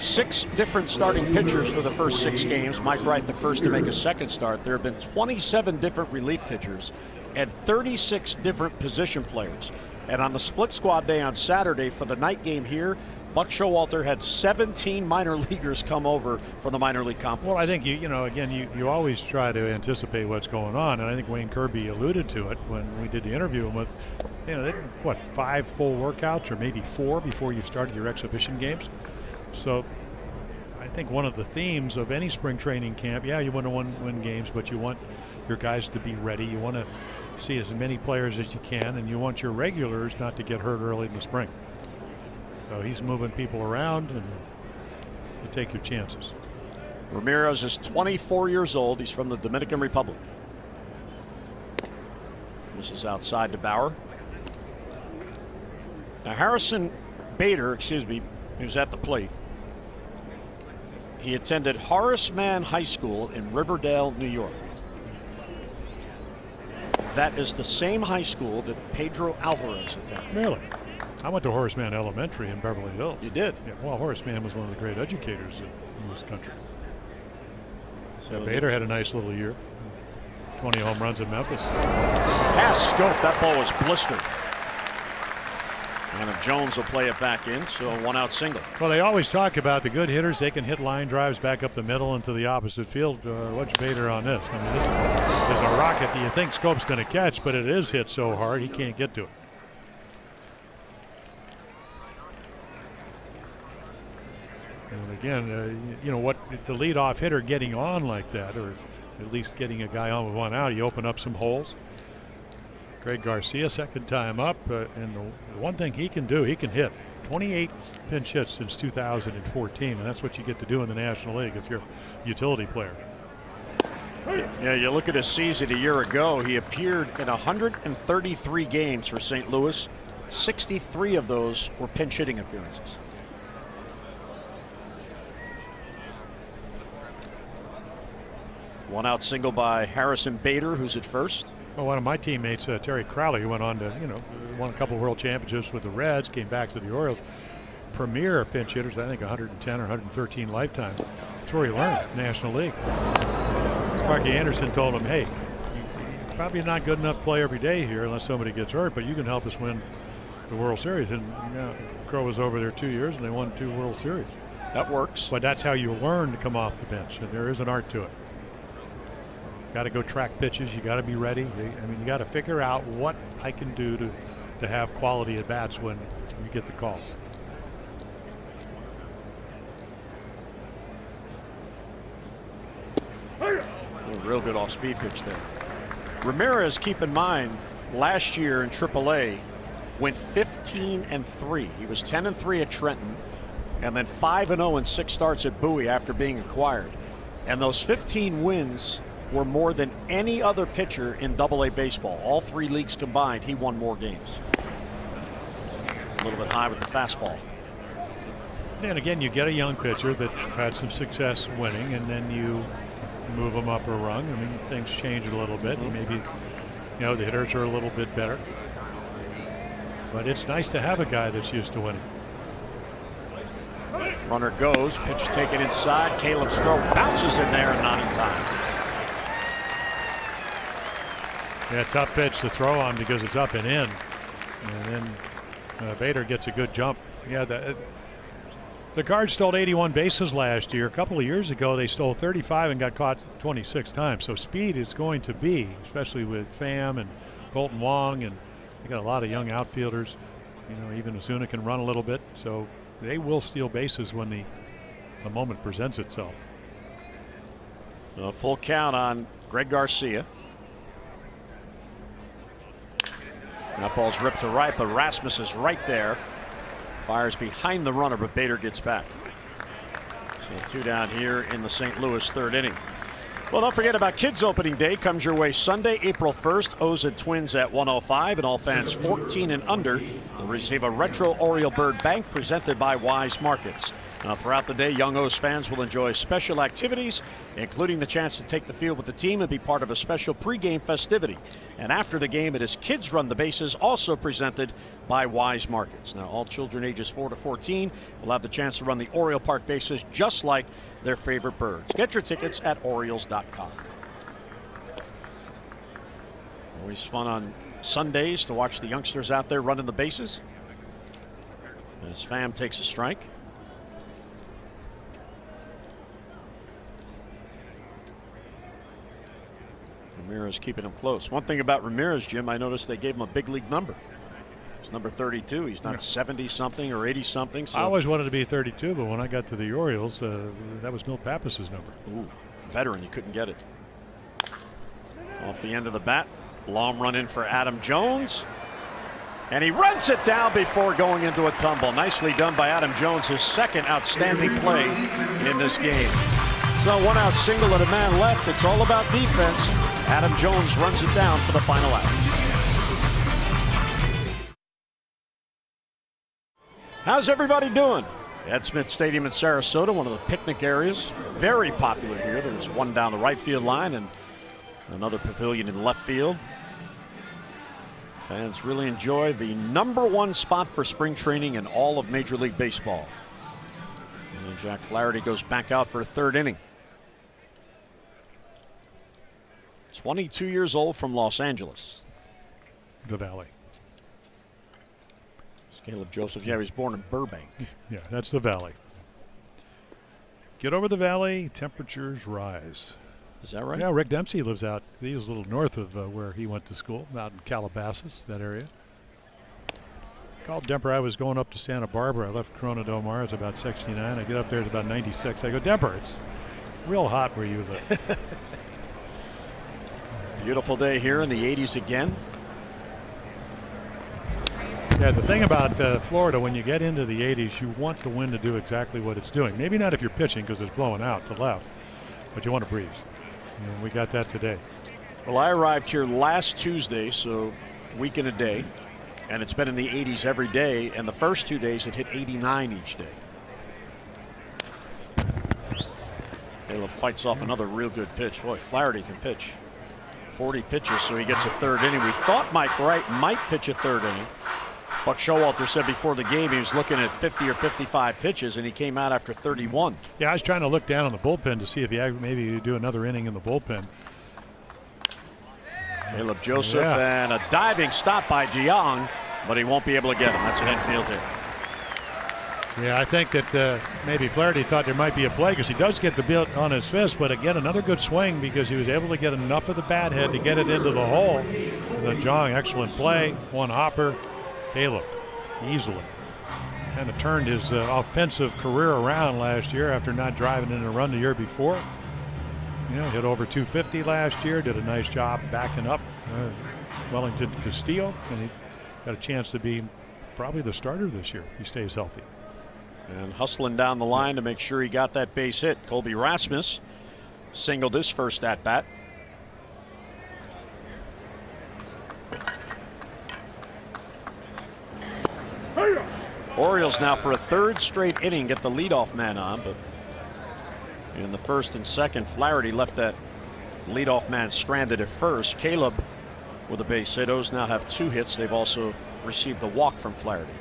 6 different starting pitchers for the first 6 games. Mike Wright the first to make a second start. There have been 27 different relief pitchers and 36 different position players. And on the split squad day on Saturday for the night game here, Buck Showalter had 17 minor leaguers come over from the minor league complex. Well, I think you always try to anticipate what's going on, and I think Wayne Kirby alluded to it when we did the interview with, they did 5 full workouts or maybe 4 before you started your exhibition games. So I think one of the themes of any spring training camp, you want to win games, but you want your guys to be ready. You want to see as many players as you can, and you want your regulars not to get hurt early in the spring. So he's moving people around, and you take your chances. Ramirez is 24 years old. He's from the Dominican Republic. This is outside to Bauer. Now Harrison Bader, who's at the plate. He attended Horace Mann High School in Riverdale, New York. That is the same high school that Pedro Alvarez attended. Really? I went to Horace Mann Elementary in Beverly Hills. You did? Yeah, well, Horace Mann was one of the great educators in this country. So Bader had a nice little year. 20 home runs in Memphis. Pass scope. That ball was blistered. And if Jones will play it back in, so a 1-out single. Well, they always talk about the good hitters. They can hit line drives back up the middle into the opposite field. Watch Bader on this. I mean, this is a rocket that you think Scope's going to catch, but it is hit so hard he can't get to it. And again, what the leadoff hitter getting on like that, or at least getting a guy on with 1 out, you open up some holes. Greg Garcia, second time up, and the one thing he can do, he can hit. 28 pinch hits since 2014, and that's what you get to do in the National League if you're a utility player. Yeah, you look at his season a year ago, he appeared in 133 games for St. Louis. 63 of those were pinch hitting appearances. One-out single by Harrison Bader, who's at first. Well, one of my teammates, Terry Crowley, who went on to, won a couple of world championships with the Reds, came back to the Orioles. Premier pinch hitters, I think 110 or 113 lifetime. That's where he learned, National League. Sparky Anderson told him, hey, you're probably not good enough to play every day here unless somebody gets hurt, but you can help us win the World Series. And Crow was over there 2 years, and they won 2 World Series. That works. But that's how you learn to come off the bench, and there is an art to it. Got to go track pitches. You got to be ready. You got to figure out what I can do to have quality at bats when you get the call. A real good off-speed pitch there. Ramirez, keep in mind, last year in AAA went 15-3. He was 10-3 at Trenton, and then 5-0 in 6 starts at Bowie after being acquired. And those 15 wins were more than any other pitcher in AA baseball. All 3 leagues combined, he won more games. A little bit high with the fastball. And again, you get a young pitcher that's had some success winning, and then you move them up a rung. I mean, things change a little bit. And maybe, the hitters are a little bit better. But it's nice to have a guy that's used to winning. Runner goes, pitch taken inside. Caleb's throw bounces in there and not in time. Yeah, tough pitch to throw on because it's up and in. And then Bader gets a good jump. Yeah, the Cards stole 81 bases last year. A couple of years ago, they stole 35 and got caught 26 times. So speed is going to be, especially with Pham and Colton Wong, and they got a lot of young outfielders. Even Ozuna can run a little bit. So they will steal bases when the moment presents itself. A full count on Greg Garcia. That ball's ripped to right, but Rasmus is right there. Fires behind the runner, but Bader gets back. So 2 down here in the St. Louis 3rd inning. Well, don't forget about Kids Opening Day. Comes your way Sunday, April 1st. Oza Twins at 1:05, and all fans 14 and under will receive a retro Oriole Bird Bank presented by Wise Markets. Now, throughout the day, young O's fans will enjoy special activities, including the chance to take the field with the team and be part of a special pregame festivity. And after the game, it is Kids Run the Bases, also presented by Wise Markets. Now, all children ages 4 to 14 will have the chance to run the Oriole Park bases just like their favorite birds. Get your tickets at Orioles.com. Always fun on Sundays to watch the youngsters out there running the bases. As Pham takes a strike. Ramirez keeping him close. One thing about Ramirez, Jim, I noticed they gave him a big league number. It's number 32. He's not 70-something or 80-something. So. I always wanted to be 32, but when I got to the Orioles, that was Milt Pappas's number. Ooh, veteran, you couldn't get it. Off the end of the bat, long run in for Adam Jones. And he runs it down before going into a tumble. Nicely done by Adam Jones, his second outstanding play in this game. So 1-out single and a man left. It's all about defense. Adam Jones runs it down for the final out. How's everybody doing? Ed Smith Stadium in Sarasota, one of the picnic areas. Very popular here. There's one down the right field line and another pavilion in left field. Fans really enjoy the #1 spot for spring training in all of Major League Baseball. And Jack Flaherty goes back out for a third inning. 22 years old from Los Angeles. The Valley. Caleb Joseph, yeah, he was born in Burbank. Yeah, that's the Valley. Get over the Valley, temperatures rise. Is that right? Yeah, Rick Dempsey lives out. He was a little north of where he went to school, out in Calabasas, that area. Called Demper. I was going up to Santa Barbara. I left Corona Del Mar. It's about 69. I get up there, it's about 96. I go, Demper, it's real hot where you live. Beautiful day here in the 80s again. Yeah, the thing about Florida, when you get into the 80s, you want the wind to do exactly what it's doing. Maybe not if you're pitching because it's blowing out to left, but you want to breeze. And we got that today. Well, I arrived here last Tuesday, so week and a day, and it's been in the 80s every day, and the first 2 days it hit 89 each day. Caleb fights off another real good pitch. Boy, Flaherty can pitch. 40 pitches, so he gets a third inning. We thought Mike Wright might pitch a third inning. Buck Showalter said before the game he was looking at 50 or 55 pitches, and he came out after 31. Yeah, I was trying to look down on the bullpen to see if he maybe do another inning in the bullpen. Caleb Joseph and a diving stop by DeYoung, but he won't be able to get him. That's an infield hit. Yeah, I think that maybe Flaherty thought there might be a play because he does get the bit on his fist, but again, another good swing because he was able to get enough of the bat head to get it into the hole. And then DeYoung, excellent play, one hopper. Caleb easily kind of turned his offensive career around last year after not driving in a run the year before. You know, hit over 250 last year, did a nice job backing up Wellington Castillo, and he got a chance to be probably the starter this year if he stays healthy. And hustling down the line to make sure he got that base hit. Colby Rasmus singled his first at bat. Orioles now for a third straight inning get the leadoff man on, but in the first and second, Flaherty left that leadoff man stranded at first. Caleb with a base hit. O's now have 2 hits. They've also received the walk from Flaherty.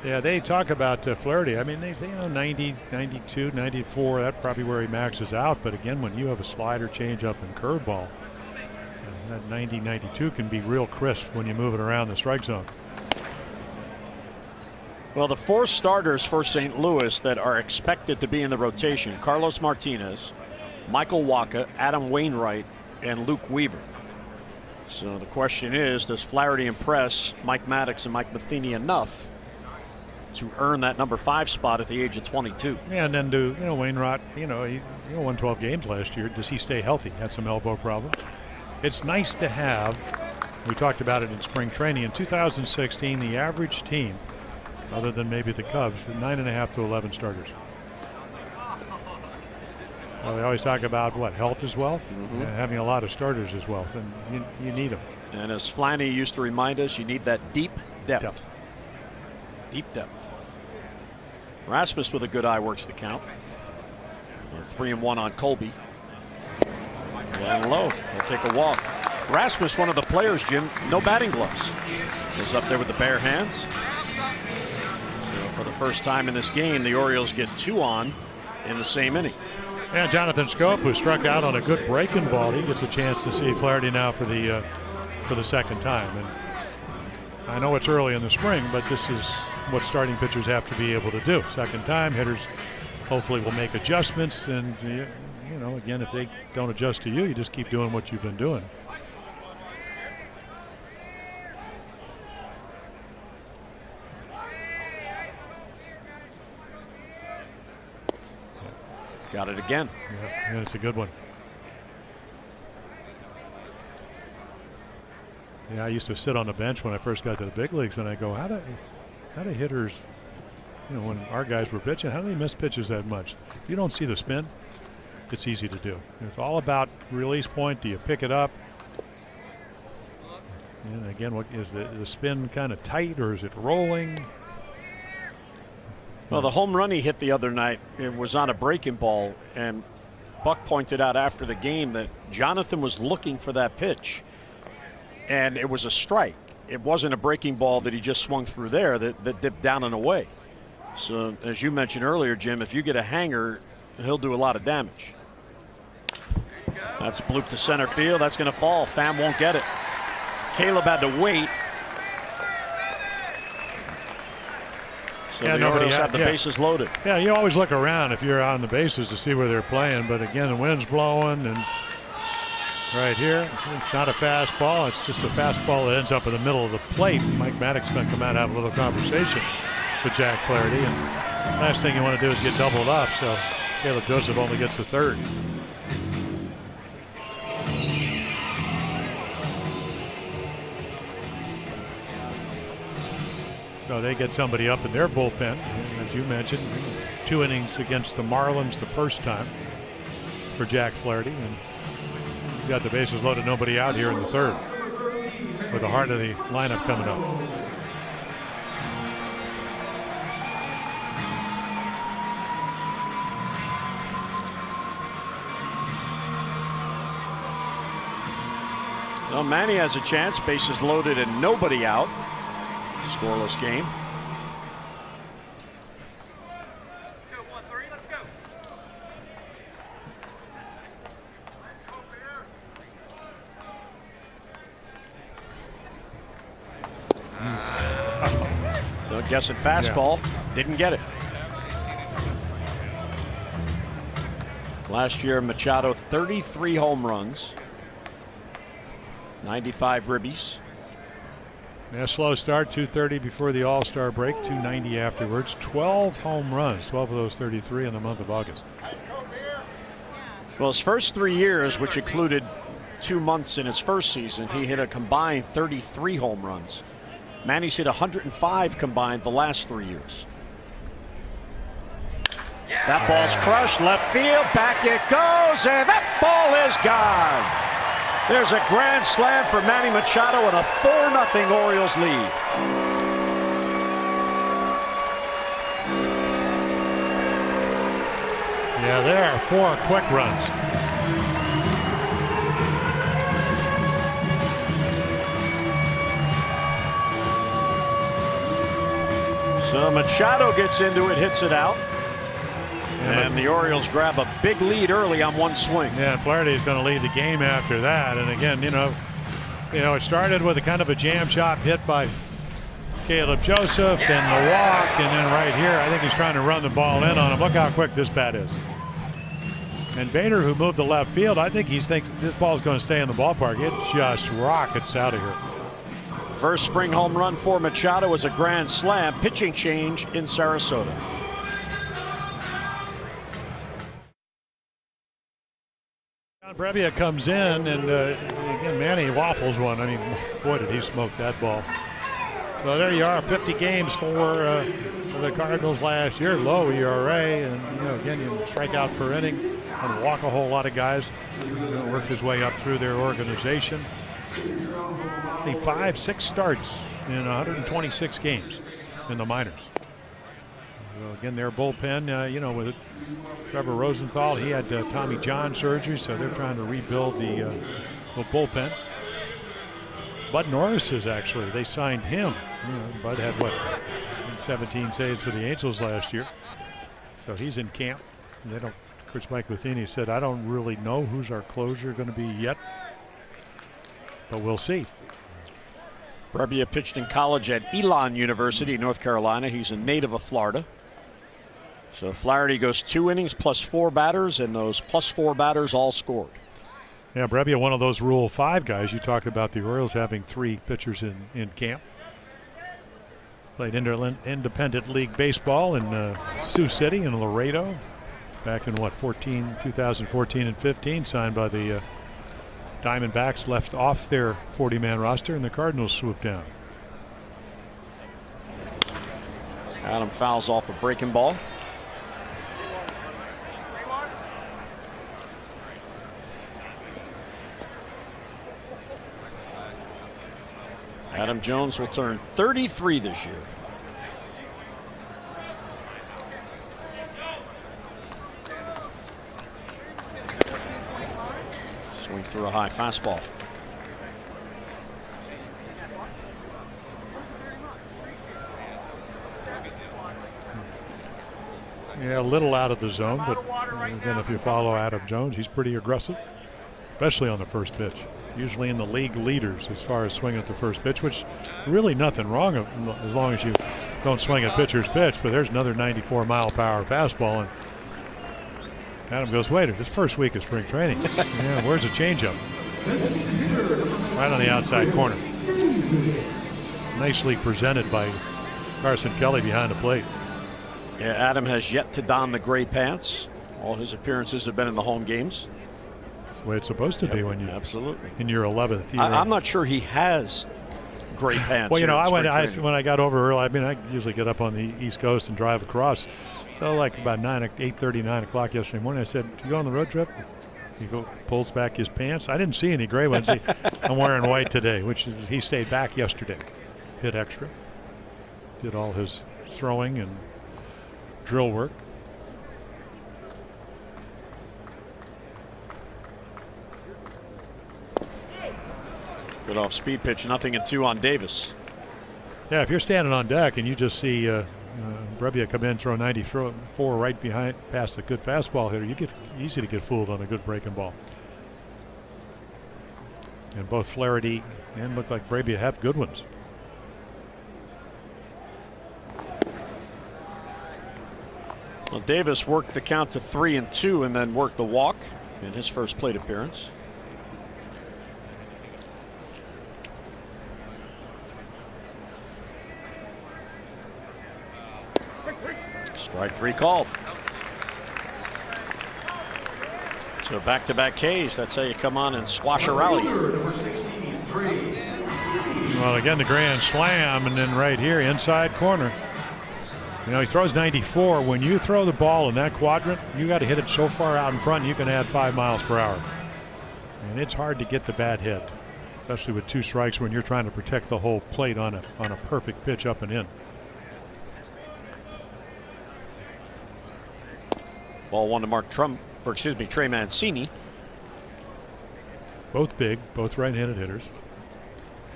Yeah, they talk about Flaherty. I mean, they say, 90, 92, 94, that's probably where he maxes out. But again, when you have a slider, changeup, and curveball, that 90, 92 can be real crisp when you move it around the strike zone. Well, the 4 starters for St. Louis that are expected to be in the rotation: Carlos Martinez, Michael Wacha, Adam Wainwright, and Luke Weaver. So the question is, does Flaherty impress Mike Maddox and Mike Matheny enough to earn that number 5 spot at the age of 22? Yeah, and then do, Wainwright, he won 12 games last year. Does he stay healthy? Had some elbow problems. It's nice to have, we talked about it in spring training, in 2016, the average team, other than maybe the Cubs, 9.5 to 11 starters. Well, they always talk about health is wealth. Mm-hmm. Having a lot of starters is wealth, and you need them. And as Flanny used to remind us, you need that deep depth. Deep depth. Rasmus with a good eye works the count. 3-1 on Colby. And low. He'll take a walk. Rasmus, one of the players, Jim, no batting gloves. Goes up there with the bare hands. So for the first time in this game, the Orioles get 2 on in the same inning. And Jonathan Scope, who struck out on a good breaking ball, he gets a chance to see Flaherty now for the second time. And I know it's early in the spring, but this is what starting pitchers have to be able to do. Second time, hitters hopefully will make adjustments, and you know, again, if they don't adjust to you, you just keep doing what you've been doing. Got it again. Yeah, and it's a good one. Yeah, I used to sit on the bench when I first got to the big leagues, and I go, how do hitters, you know, when our guys were pitching, how do they miss pitches that much? If you don't see the spin, it's easy to do. It's all about release point. Do you pick it up? And again, what is the spin kind of tight, or is it rolling? Well, the home run he hit the other night, it was on a breaking ball, and Buck pointed out after the game that Jonathan was looking for that pitch, and it was a strike. It wasn't a breaking ball that he just swung through there that dipped down and away. So, as you mentioned earlier, Jim, if you get a hanger, he'll do a lot of damage. That's blooped to center field. That's going to fall. Pham won't get it. Caleb had to wait. So yeah, the Orioles have the bases loaded. Yeah, you always look around if you're on the bases to see where they're playing. But again, the wind's blowing, and right here, it's not a fastball. It's just a fastball that ends up in the middle of the plate. Mike Maddox going to come out and have a little conversation with Jack Flaherty. And last thing you want to do is get doubled up. So Caleb Joseph only gets the third. So they get somebody up in their bullpen. And as you mentioned, 2 innings against the Marlins the first time for Jack Flaherty. And he's got the bases loaded, nobody out here in the third, with the heart of the lineup coming up. Well, Manny has a chance, bases loaded and nobody out. Scoreless game. So guessing fastball, didn't get it. Last year, Machado 33 home runs, 95 ribbies. Yeah, slow start, 230 before the All-Star break, 290 afterwards. 12 home runs, 12 of those 33 in the month of August. Well, his first 3 years, which included 2 months in his first season, he hit a combined 33 home runs. Manny's hit 105 combined the last 3 years. That ball's crushed, left field, back it goes, and that ball is gone. There's a grand slam for Manny Machado and a 4-0 Orioles lead. Yeah, there are 4 quick runs. So Machado gets into it, hits it out. And the Orioles grab a big lead early on 1 swing. Yeah, Flaherty is going to lead the game after that. And again, you know, it started with a kind of a jam chop hit by Caleb Joseph, then the walk, and then right here, I think he's trying to run the ball in on him. Look how quick this bat is. And Bader, who moved to left field, I think he thinks this ball is going to stay in the ballpark. It just rockets out of here. First spring home run for Machado was a grand slam. Pitching change in Sarasota. Brevia comes in, and again, Manny waffles one. I mean, boy, did he smoke that ball. Well, there you are, 50 games for the Cardinals last year. Low ERA, and again, you strike out per inning and walk a whole lot of guys. Worked his way up through their organization. 5-6 starts in 126 games in the minors. So again, their bullpen, with Trevor Rosenthal, he had Tommy John surgery, so they're trying to rebuild the bullpen. Bud Norris is actually. They signed him. Bud had, what, 17 saves for the Angels last year. So he's in camp. And they don't. Coach Mike Matheny said, I don't really know who's our closer going to be yet, but we'll see. Brebbia pitched in college at Elon University, North Carolina. He's a native of Florida. So Flaherty goes 2 innings plus 4 batters, and those plus 4 batters all scored. Yeah, Brebbia, one of those Rule 5 guys. You talked about the Orioles having 3 pitchers in camp. Played independent league baseball in Sioux City and Laredo back in, 2014 and 15. Signed by the Diamondbacks, left off their 40-man roster, and the Cardinals swooped down. Adam fouls off a breaking ball. Adam Jones will turn 33 this year. Swing through a high fastball. Yeah, a little out of the zone, but again, if you follow Adam Jones, he's pretty aggressive, especially on the first pitch. Usually in the league leaders as far as swing at the first pitch, which really nothing wrong as long as you don't swing at pitcher's pitch. But there's another 94-mile-per-hour fastball, and Adam goes, wait, it's first week of spring training. Yeah, where's the changeup? Right on the outside corner. Nicely presented by Carson Kelly behind the plate. Yeah, Adam has yet to don the gray pants. All his appearances have been in the home games. That's the way it's supposed to be when you absolutely in your 11th year. I'm not sure he has gray pants. Well, when I got over early, I usually get up on the East Coast and drive across. So like about 8:30, 9 o'clock yesterday morning, I said, "Do you go on the road trip?" He pulls back his pants. I didn't see any gray ones. I'm wearing white today, which is, he stayed back yesterday. Hit extra. Did all his throwing and drill work. Good off-speed pitch, 0-2 on Davis. Yeah, if you're standing on deck and you just see Brebbia come in, throw 94 right behind, past a good fastball hitter, you get easy to get fooled on a good breaking ball. And both Flaherty and looked like Brebbia have good ones. Well, Davis worked the count to 3-2 and then worked the walk in his first plate appearance. Strike 3 called. So back-to-back Ks. That's how you come on and squash a rally. Well, again, the grand slam, and then right here, inside corner. You know, he throws 94. When you throw the ball in that quadrant, you got to hit it so far out in front, you can add 5 miles per hour. And it's hard to get the bad hit, especially with 2 strikes when you're trying to protect the whole plate on a perfect pitch up and in. Ball 1 to Trey Mancini. Both big, both right-handed hitters.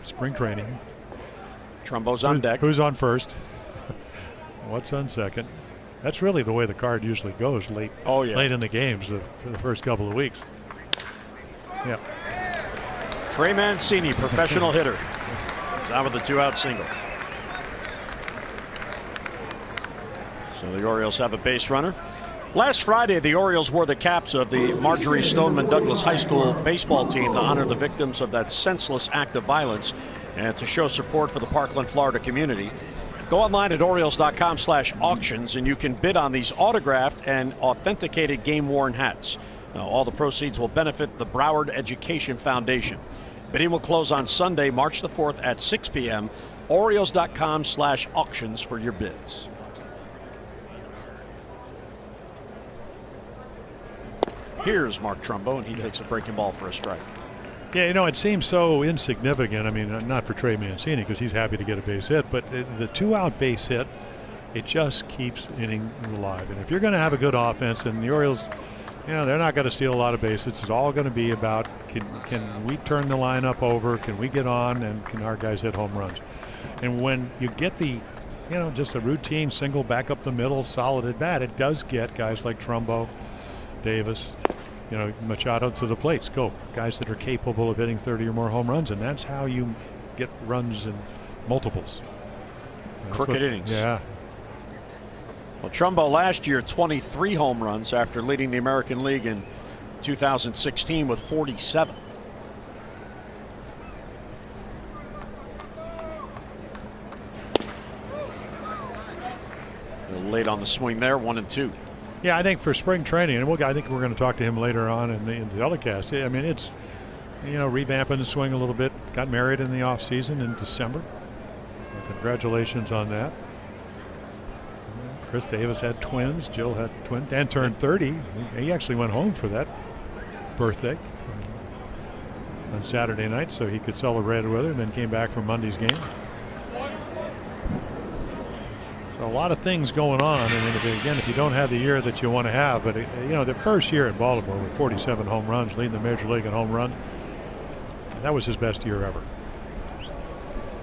Spring training. Trumbo's on deck. Who's on first? What's on second? That's really the way the card usually goes late. Oh, yeah. Late in the games for the first couple of weeks. Yeah. Trey Mancini, professional hitter. He's out with a 2-out single. So the Orioles have a base runner. Last Friday, the Orioles wore the caps of the Marjorie Stoneman Douglas High School baseball team to honor the victims of that senseless act of violence and to show support for the Parkland, Florida community. Go online at Orioles.com/auctions and you can bid on these autographed and authenticated game-worn hats. Now, all the proceeds will benefit the Broward Education Foundation. Bidding will close on Sunday, March the 4th at 6 p.m. Orioles.com/auctions for your bids. Here's Mark Trumbo, and he takes a breaking ball for a strike. Yeah, you know, it seems so insignificant. I mean, not for Trey Mancini because he's happy to get a base hit, but the 2-out base hit, it just keeps inning alive. And if you're going to have a good offense, and the Orioles, they're not going to steal a lot of bases. It's all going to be about can we turn the lineup over? Can we get on? And can our guys hit home runs? And when you get the, just a routine single back up the middle, solid at bat, it does get guys like Trumbo, Davis, Machado to the plates. Go. Guys that are capable of hitting 30 or more home runs. And that's how you get runs in multiples. Crooked innings. Yeah. Well, Trumbo last year 23 home runs after leading the American League in 2016 with 47. Late on the swing there, 1-2. Yeah, I think for spring training, and I think we're going to talk to him later on in the telecast. I mean, it's revamping the swing a little bit. Got married in the offseason in December. Congratulations on that. Chris Davis had twins. Jill had twins. Dan turned 30. He actually went home for that birthday on Saturday night so he could celebrate it with her, and then came back for Monday's game. So a lot of things going on, and if you don't have the year that you want to have, but the first year in Baltimore with 47 home runs, leading the major league in home run, that was his best year ever.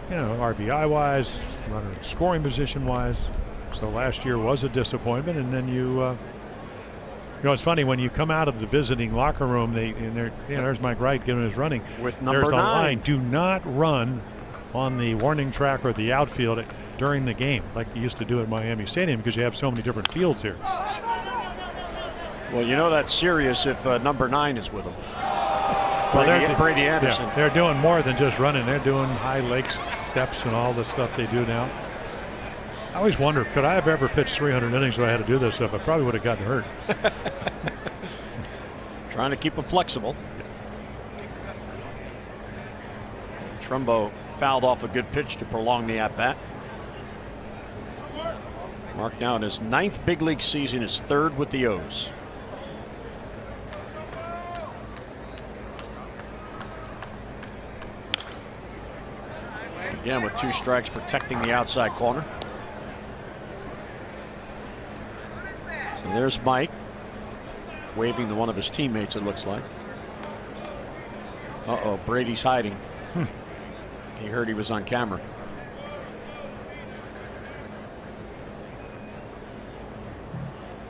RBI wise, runner in scoring position wise. So last year was a disappointment, and then it's funny when you come out of the visiting locker room. There's Mike Wright giving his running with number there's 9. A line: do not run on the warning track or the outfield during the game, like you used to do at Miami Stadium, because you have so many different fields here. Well, that's serious if number 9 is with him. Brady Anderson. Yeah, they're doing more than just running. They're doing high leg steps and all the stuff they do now. I always wonder, could I have ever pitched 300 innings if I had to do this stuff? I probably would have gotten hurt. Trying to keep them flexible. Trumbo fouled off a good pitch to prolong the at-bat. Mark now in his 9th big league season, his 3rd with the O's. Again with 2 strikes, protecting the outside corner. So there's Mike waving to one of his teammates, it looks like. Brady's hiding. He heard he was on camera.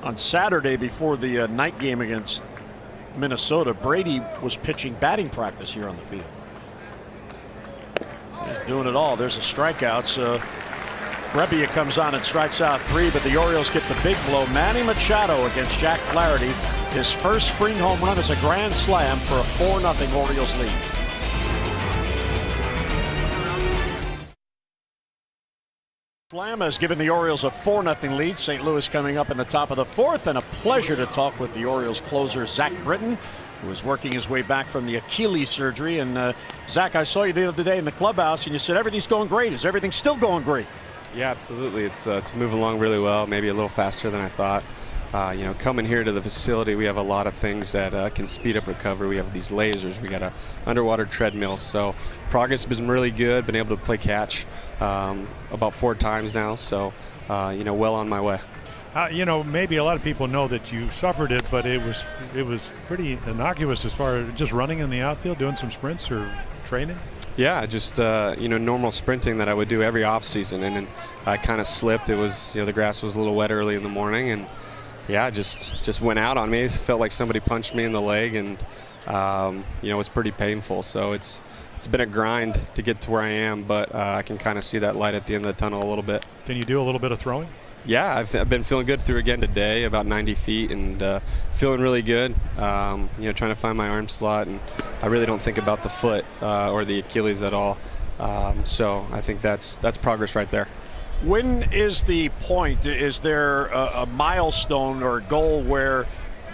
On Saturday before the night game against Minnesota, Brady was pitching batting practice here on the field. He's doing it all. There's a strikeout. So Rebbia comes on and strikes out 3, but the Orioles get the big blow. Manny Machado against Jack Flaherty. His first spring home run is a grand slam for a 4-0 Orioles lead. Slam has given the Orioles a 4-0 lead. St. Louis coming up in the top of the 4th, and a pleasure to talk with the Orioles closer Zach Britton, who is working his way back from the Achilles surgery. And Zach, I saw you the other day in the clubhouse, and you said everything's going great. Is everything still going great? Yeah, absolutely. It's moving along really well, maybe a little faster than I thought. Coming here to the facility, we have a lot of things that can speed up recovery. We have these lasers. We got a underwater treadmill. So progress has been really good. Been able to play catch about 4 times now. So, well on my way. Maybe a lot of people know that you suffered it, but it was pretty innocuous as far as just running in the outfield, doing some sprints or training. Yeah, just normal sprinting that I would do every off season, and then I kind of slipped. It was the grass was a little wet early in the morning, and yeah, just went out on me. It felt like somebody punched me in the leg, and it was pretty painful. So it's been a grind to get to where I am, but I can kind of see that light at the end of the tunnel a little bit. Can you do a little bit of throwing? Yeah, I've been feeling good through again today, about 90 feet, and feeling really good. Trying to find my arm slot, and I really don't think about the foot or the Achilles at all. So I think that's progress right there. When is the point? Is there a milestone or a goal where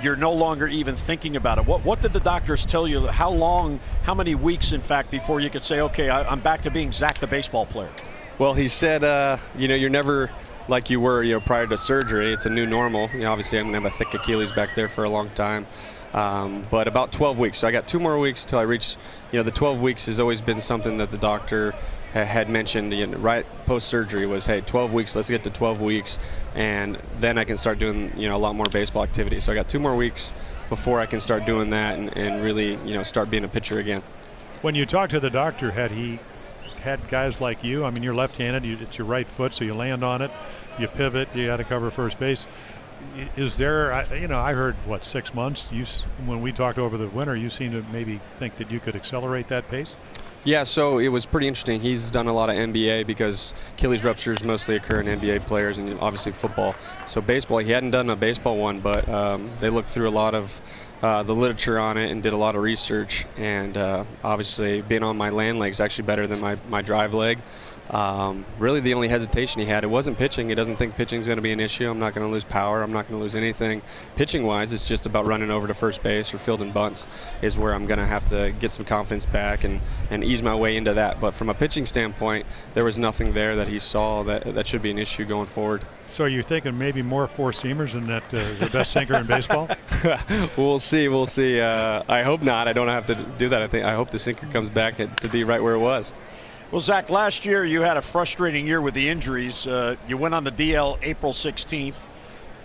you're no longer even thinking about it? What did the doctors tell you? How long, how many weeks, in fact, before you could say, okay, I'm back to being Zach the baseball player? Well, he said, you're never like you were, prior to surgery. It's a new normal. Obviously I'm going to have a thick Achilles back there for a long time. But about 12 weeks. So I got 2 more weeks till I reach, the 12 weeks has always been something that the doctor had mentioned right post-surgery was, hey, 12 weeks, let's get to 12 weeks, and then I can start doing, a lot more baseball activity. So I got 2 more weeks before I can start doing that and really, start being a pitcher again. When you talk to the doctor, had he had guys like you? I mean, you're left-handed. It's your right foot, so you land on it, you pivot, you got to cover first base. Is there, I heard, 6 months? When we talked over the winter, you seem to maybe think that you could accelerate that pace? Yeah, so it was pretty interesting. He's done a lot of NBA because Achilles ruptures mostly occur in NBA players and obviously football. So baseball, he hadn't done a baseball one, but they looked through a lot of the literature on it and did a lot of research. And obviously being on my land leg is actually better than my drive leg. Really the only hesitation he had, it wasn't pitching. He doesn't think pitching is going to be an issue. I'm not going to lose power. I'm not going to lose anything. Pitching-wise, it's just about running over to first base or fielding bunts is where I'm going to have to get some confidence back and ease my way into that. But from a pitching standpoint, there was nothing there that he saw that should be an issue going forward. So you're thinking maybe more four-seamers and that the best sinker in baseball? We'll see. I hope not. I don't have to do that. I hope the sinker comes back to be right where it was. Well, Zach, last year you had a frustrating year with the injuries. You went on the DL April 16th,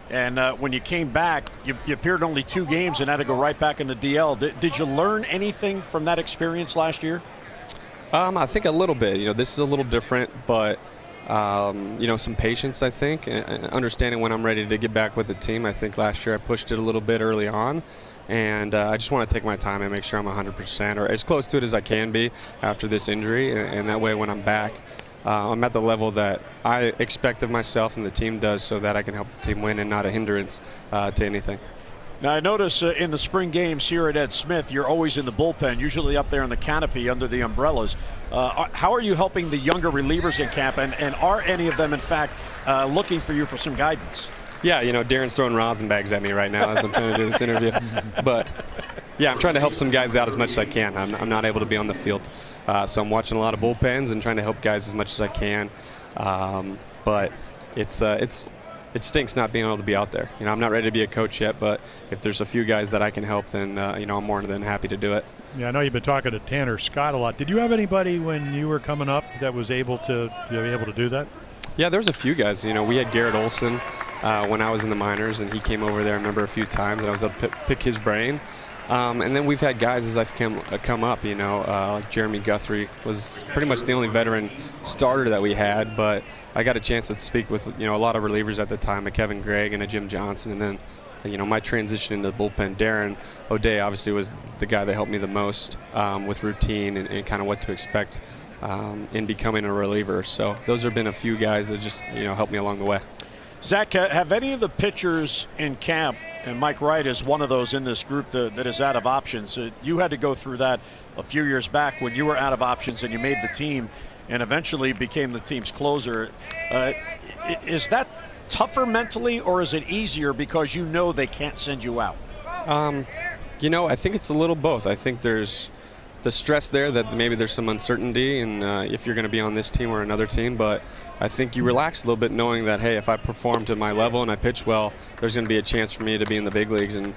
and when you came back, you appeared only 2 games and had to go right back in the DL. Did you learn anything from that experience last year? I think a little bit. This is a little different, but some patience, I think, and understanding when I'm ready to get back with the team. I think last year I pushed it a little bit early on. And I just want to take my time and make sure I'm 100% or as close to it as I can be after this injury. And that way when I'm back, I'm at the level that I expect of myself and the team does so that I can help the team win and not a hindrance to anything. Now, I notice in the spring games here at Ed Smith, you're always in the bullpen, usually up there in the canopy under the umbrellas. How are you helping the younger relievers in camp? And are any of them, in fact, looking for you for some guidance? Yeah, Darren's throwing rosin bags at me right now as I'm trying to do this interview. But, yeah, I'm trying to help some guys out as much as I can. I'm not able to be on the field. So I'm watching a lot of bullpens and trying to help guys as much as I can. But it stinks not being able to be out there. I'm not ready to be a coach yet, but if there's a few guys that I can help, then, I'm more than happy to do it. Yeah, I know you've been talking to Tanner Scott a lot. Did you have anybody when you were coming up that was able to be able to do that? Yeah, there's a few guys. We had Garrett Olson when I was in the minors, and he came over there, I remember, a few times, and I was able to pick his brain. And then we've had guys as I've come up, like Jeremy Guthrie was pretty much the only veteran starter that we had, but I got a chance to speak with, a lot of relievers at the time, a Kevin Gregg and a Jim Johnson, and then, my transition into the bullpen. Darren O'Day obviously was the guy that helped me the most with routine and kind of what to expect in becoming a reliever. So those have been a few guys that just, helped me along the way. Zach, have any of the pitchers in camp, and Mike Wright is one of those in this group that is out of options. You had to go through that a few years back when you were out of options and you made the team and eventually became the team's closer. Is that tougher mentally, or is it easier because they can't send you out? I think it's a little both. I think there's the stress there that maybe there's some uncertainty and if you're going to be on this team or another team, but I think you relax a little bit knowing that, hey, if I perform to my level and I pitch well, there's going to be a chance for me to be in the big leagues. And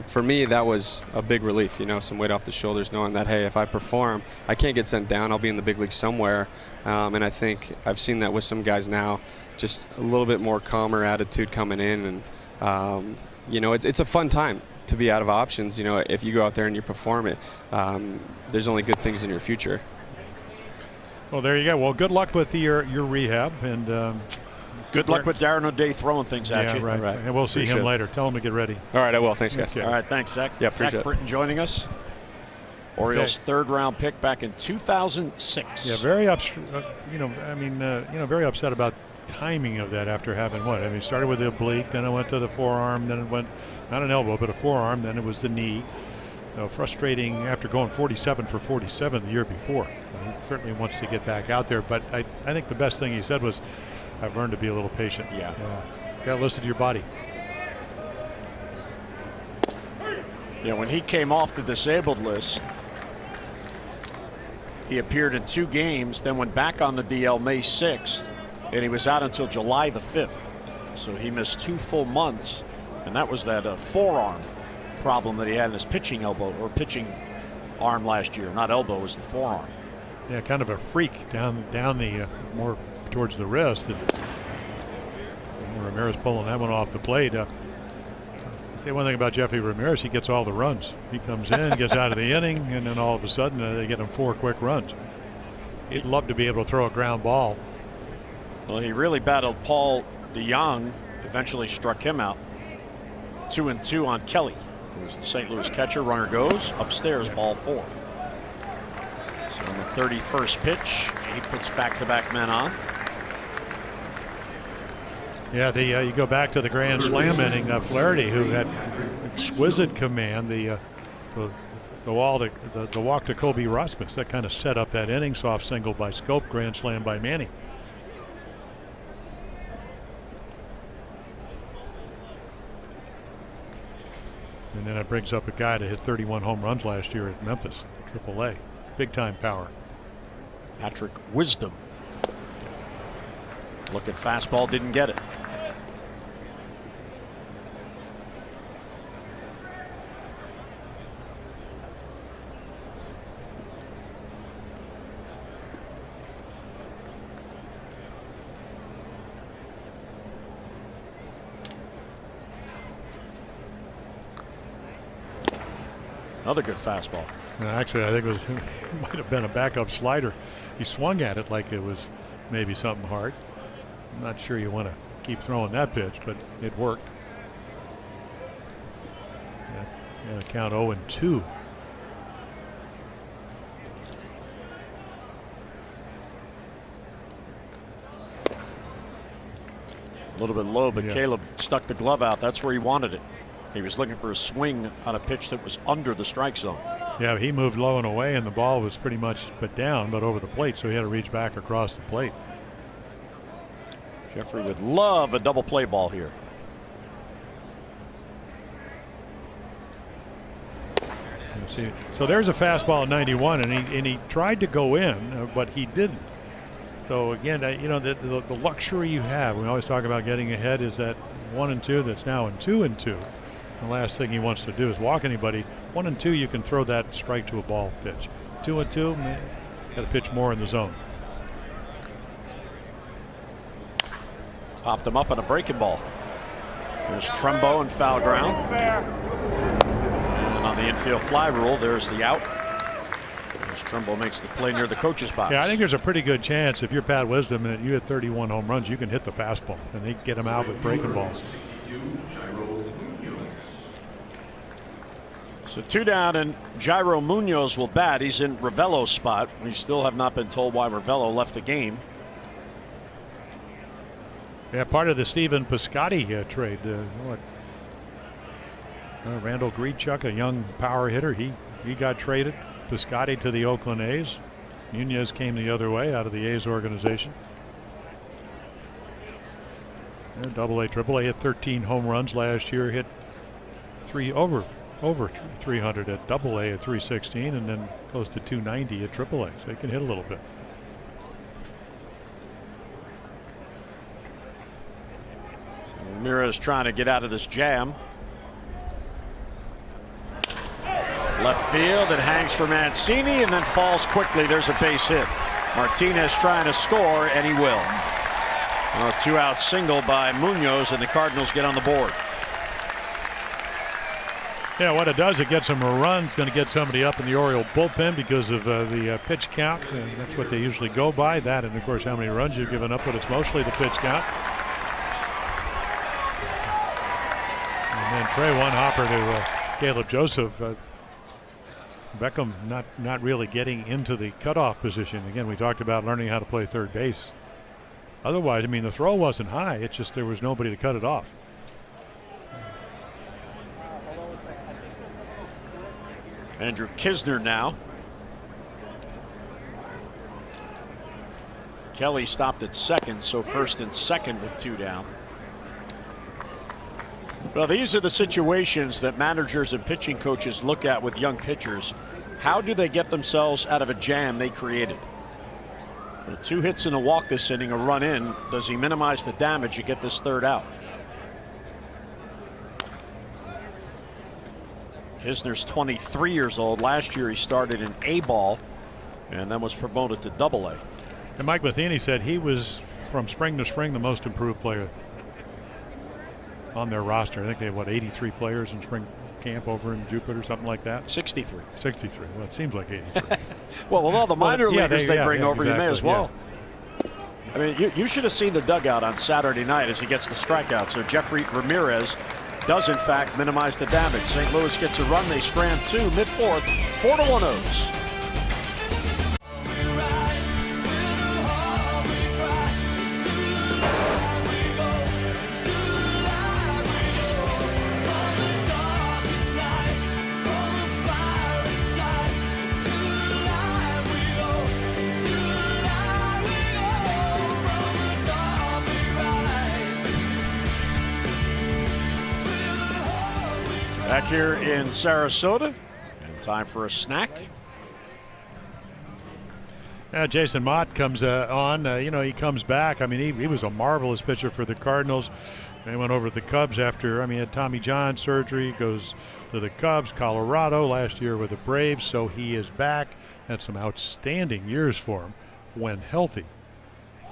for me, that was a big relief, some weight off the shoulders, knowing that, hey, if I perform, I can't get sent down. I'll be in the big leagues somewhere. And I think I've seen that with some guys now, just a little bit more calmer attitude coming in. And, it's a fun time to be out of options. If you go out there and you perform it, there's only good things in your future. Well, there you go. Well, good luck with your rehab, and good luck with Darren O'Day throwing things at you. Right. And we'll see him later. Tell him to get ready. All right, I will. Thanks, guys. Okay. All right, thanks, Zach. Yeah, Zach Britton joining us. Orioles third-round pick back in 2006. Yeah, very upset. Very upset about timing of that after having what? It started with the oblique, then it went to the forearm, then it went not an elbow, but a forearm, then it was the knee. So frustrating after going 47 for 47 the year before. He certainly wants to get back out there, but I think the best thing he said was, I've learned to be a little patient. Yeah. Got to listen to your body. Yeah, when he came off the disabled list, he appeared in 2 games, then went back on the DL May 6th, and he was out until July the 5th. So he missed 2 full months, and that was that forearm problem that he had in his pitching elbow or pitching arm last year. Not elbow, it was the forearm. Yeah, kind of a freak down the more towards the wrist. And Ramirez pulling that one off the plate. I say one thing about Jeffrey Ramirez, he gets all the runs. He comes in, gets out of the inning, and then all of a sudden they get him 4 quick runs. He'd love to be able to throw a ground ball. Well, he really battled Paul DeYoung, eventually struck him out. 2-2 on Kelly, who was the St. Louis catcher. Runner goes upstairs, ball 4. So on the 31st pitch, he puts back-to-back men on. Yeah, you go back to the Grand Slam inning, Flaherty, who had exquisite command. The walk to Kobe Rasmus, that kind of set up that inning. Soft single by Scope, grand slam by Manny. And then it brings up a guy that hit 31 home runs last year at Memphis, AAA. Big time power. Patrick Wisdom. Look at fastball, didn't get it. Another good fastball. Actually, I think it might have been a backup slider. He swung at it like it was maybe something hard. I'm not sure you want to keep throwing that pitch, but it worked. Yeah, count 0-2. A little bit low, but Caleb stuck the glove out. That's where he wanted it. He was looking for a swing on a pitch that was under the strike zone. Yeah, he moved low and away, and the ball was pretty much down, but over the plate, so he had to reach back across the plate. Jeffrey would love a double play ball here. See, so there's a fastball at 91, and he tried to go in, but he didn't. So again, the luxury you have, we always talk about getting ahead, is that 1-2 that's now in 2-2. The last thing he wants to do is walk anybody. 1-2, you can throw that strike to a ball pitch. 2-2, got to pitch more in the zone. Popped him up on a breaking ball. There's Trumbo and foul ground. And on the infield fly rule, there's the out. As Trumbo makes the play near the coach's box. Yeah, I think there's a pretty good chance if you're Pat Wisdom and you hit 31 home runs, you can hit the fastball, and they get him out with breaking balls. So 2 down, and Jairo Munoz will bat. He's in Ravello's spot. We still have not been told why Ravello left the game. Yeah, part of the Stephen Piscotty trade. Randall Grichuk, a young power hitter, he got traded. Piscotty to the Oakland A's. Munoz came the other way out of the A's organization. Double-A, Triple-A, hit 13 home runs last year. Hit over 300 at Double-A at 316, and then close to 290 at Triple-A. So he can hit a little bit. Ramirez trying to get out of this jam. Left field, it hangs for Mancini and then falls quickly. There's a base hit. Martinez trying to score, and he will. A 2-out single by Munoz, and the Cardinals get on the board. Yeah, what it does, it gets them a run. It's going to get somebody up in the Oriole bullpen because of the pitch count. That's what they usually go by. That, and of course, how many runs you've given up, but it's mostly the pitch count. And then Trey one hopper to Caleb Joseph. Beckham not really getting into the cutoff position. Again, we talked about learning how to play third base. Otherwise, I mean, the throw wasn't high. It's just there was nobody to cut it off. Andrew Kisner now. Kelly stopped at second, so first and second with 2 down. Well, these are the situations that managers and pitching coaches look at with young pitchers. How do they get themselves out of a jam they created? 2 hits and a walk this inning, a run in. Does he minimize the damage to get this 3rd out? Kisner's 23 years old. Last year he started in A-ball and then was promoted to Double-A. And Mike Matheny said he was, from spring to spring, the most improved player. on their roster. I think they have, 83 players in spring camp over in Jupiter, something like that? 63. 63. Well, it seems like 83. Well, with all the minor leaguers they bring over, exactly, you may as well. Yeah. I mean, you should have seen the dugout on Saturday night as he gets the strikeout. So Jeffrey Ramirez does, in fact, minimize the damage. St. Louis gets a run. They strand 2 mid-4th, 4-1 O's. Back here in Sarasota, and time for a snack. Jason Mott comes on. He comes back. I mean, he was a marvelous pitcher for the Cardinals. He went over to the Cubs after, he had Tommy John surgery. Goes to the Cubs, Colorado, last year with the Braves. So he is back. Had some outstanding years for him when healthy.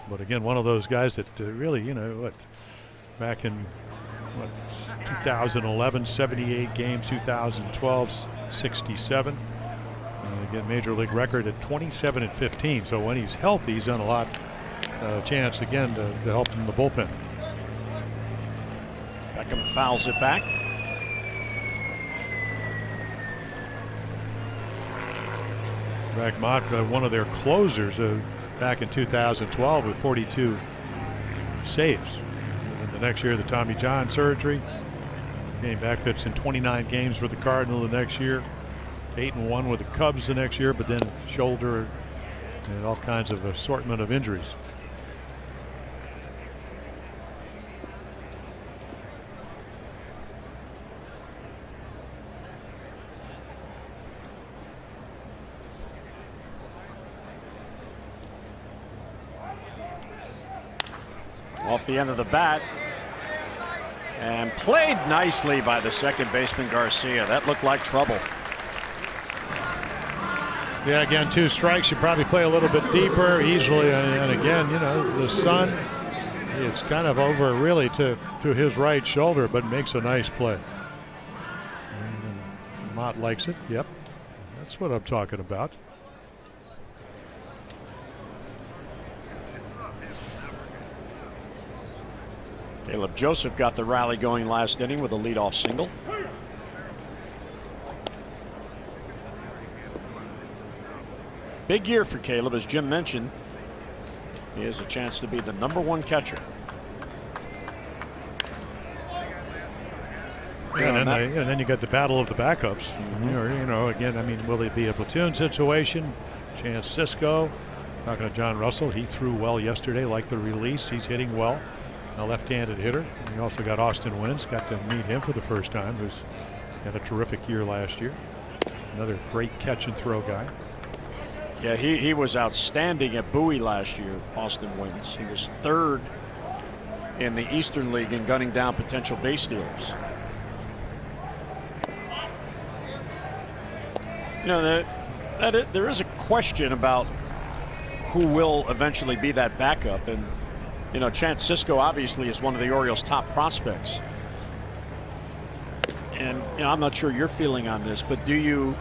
But again, one of those guys that really, back in 2011, 78 games, 2012, 67. Again, major league record at 27-15. So when he's healthy, he's done a lot chance again to help him in the bullpen. Beckham fouls it back. Greg Mott, one of their closers back in 2012 with 42 saves. The next year, the Tommy John surgery. Came back, pitched in 29 games for the Cardinals the next year. 8-1 with the Cubs the next year, but then shoulder and all kinds of assortment of injuries. Off the end of the bat. And played nicely by the second baseman Garcia. That looked like trouble. Yeah, again, 2 strikes. You probably play a little bit deeper easily. And again, the sun, it's kind of over really to his right shoulder, but makes a nice play. And Mott likes it. Yep. That's what I'm talking about. Caleb Joseph got the rally going last inning with a leadoff single. Big year for Caleb, as Jim mentioned. He has a chance to be the #1 catcher. Yeah, and then you got the battle of the backups. Again, will it be a platoon situation? Chance Cisco, talking to John Russell, he threw well yesterday, like the release. He's hitting well. A left-handed hitter. And you also got Austin Wynns. Got to meet him for the first time. Who's had a terrific year last year. Another great catch and throw guy. Yeah, he was outstanding at Bowie last year, Austin Wynns. He was 3rd in the Eastern League in gunning down potential base stealers. There is a question about who will eventually be that backup, and Chance Cisco obviously is one of the Orioles' top prospects. And I'm not sure your feeling on this, but do you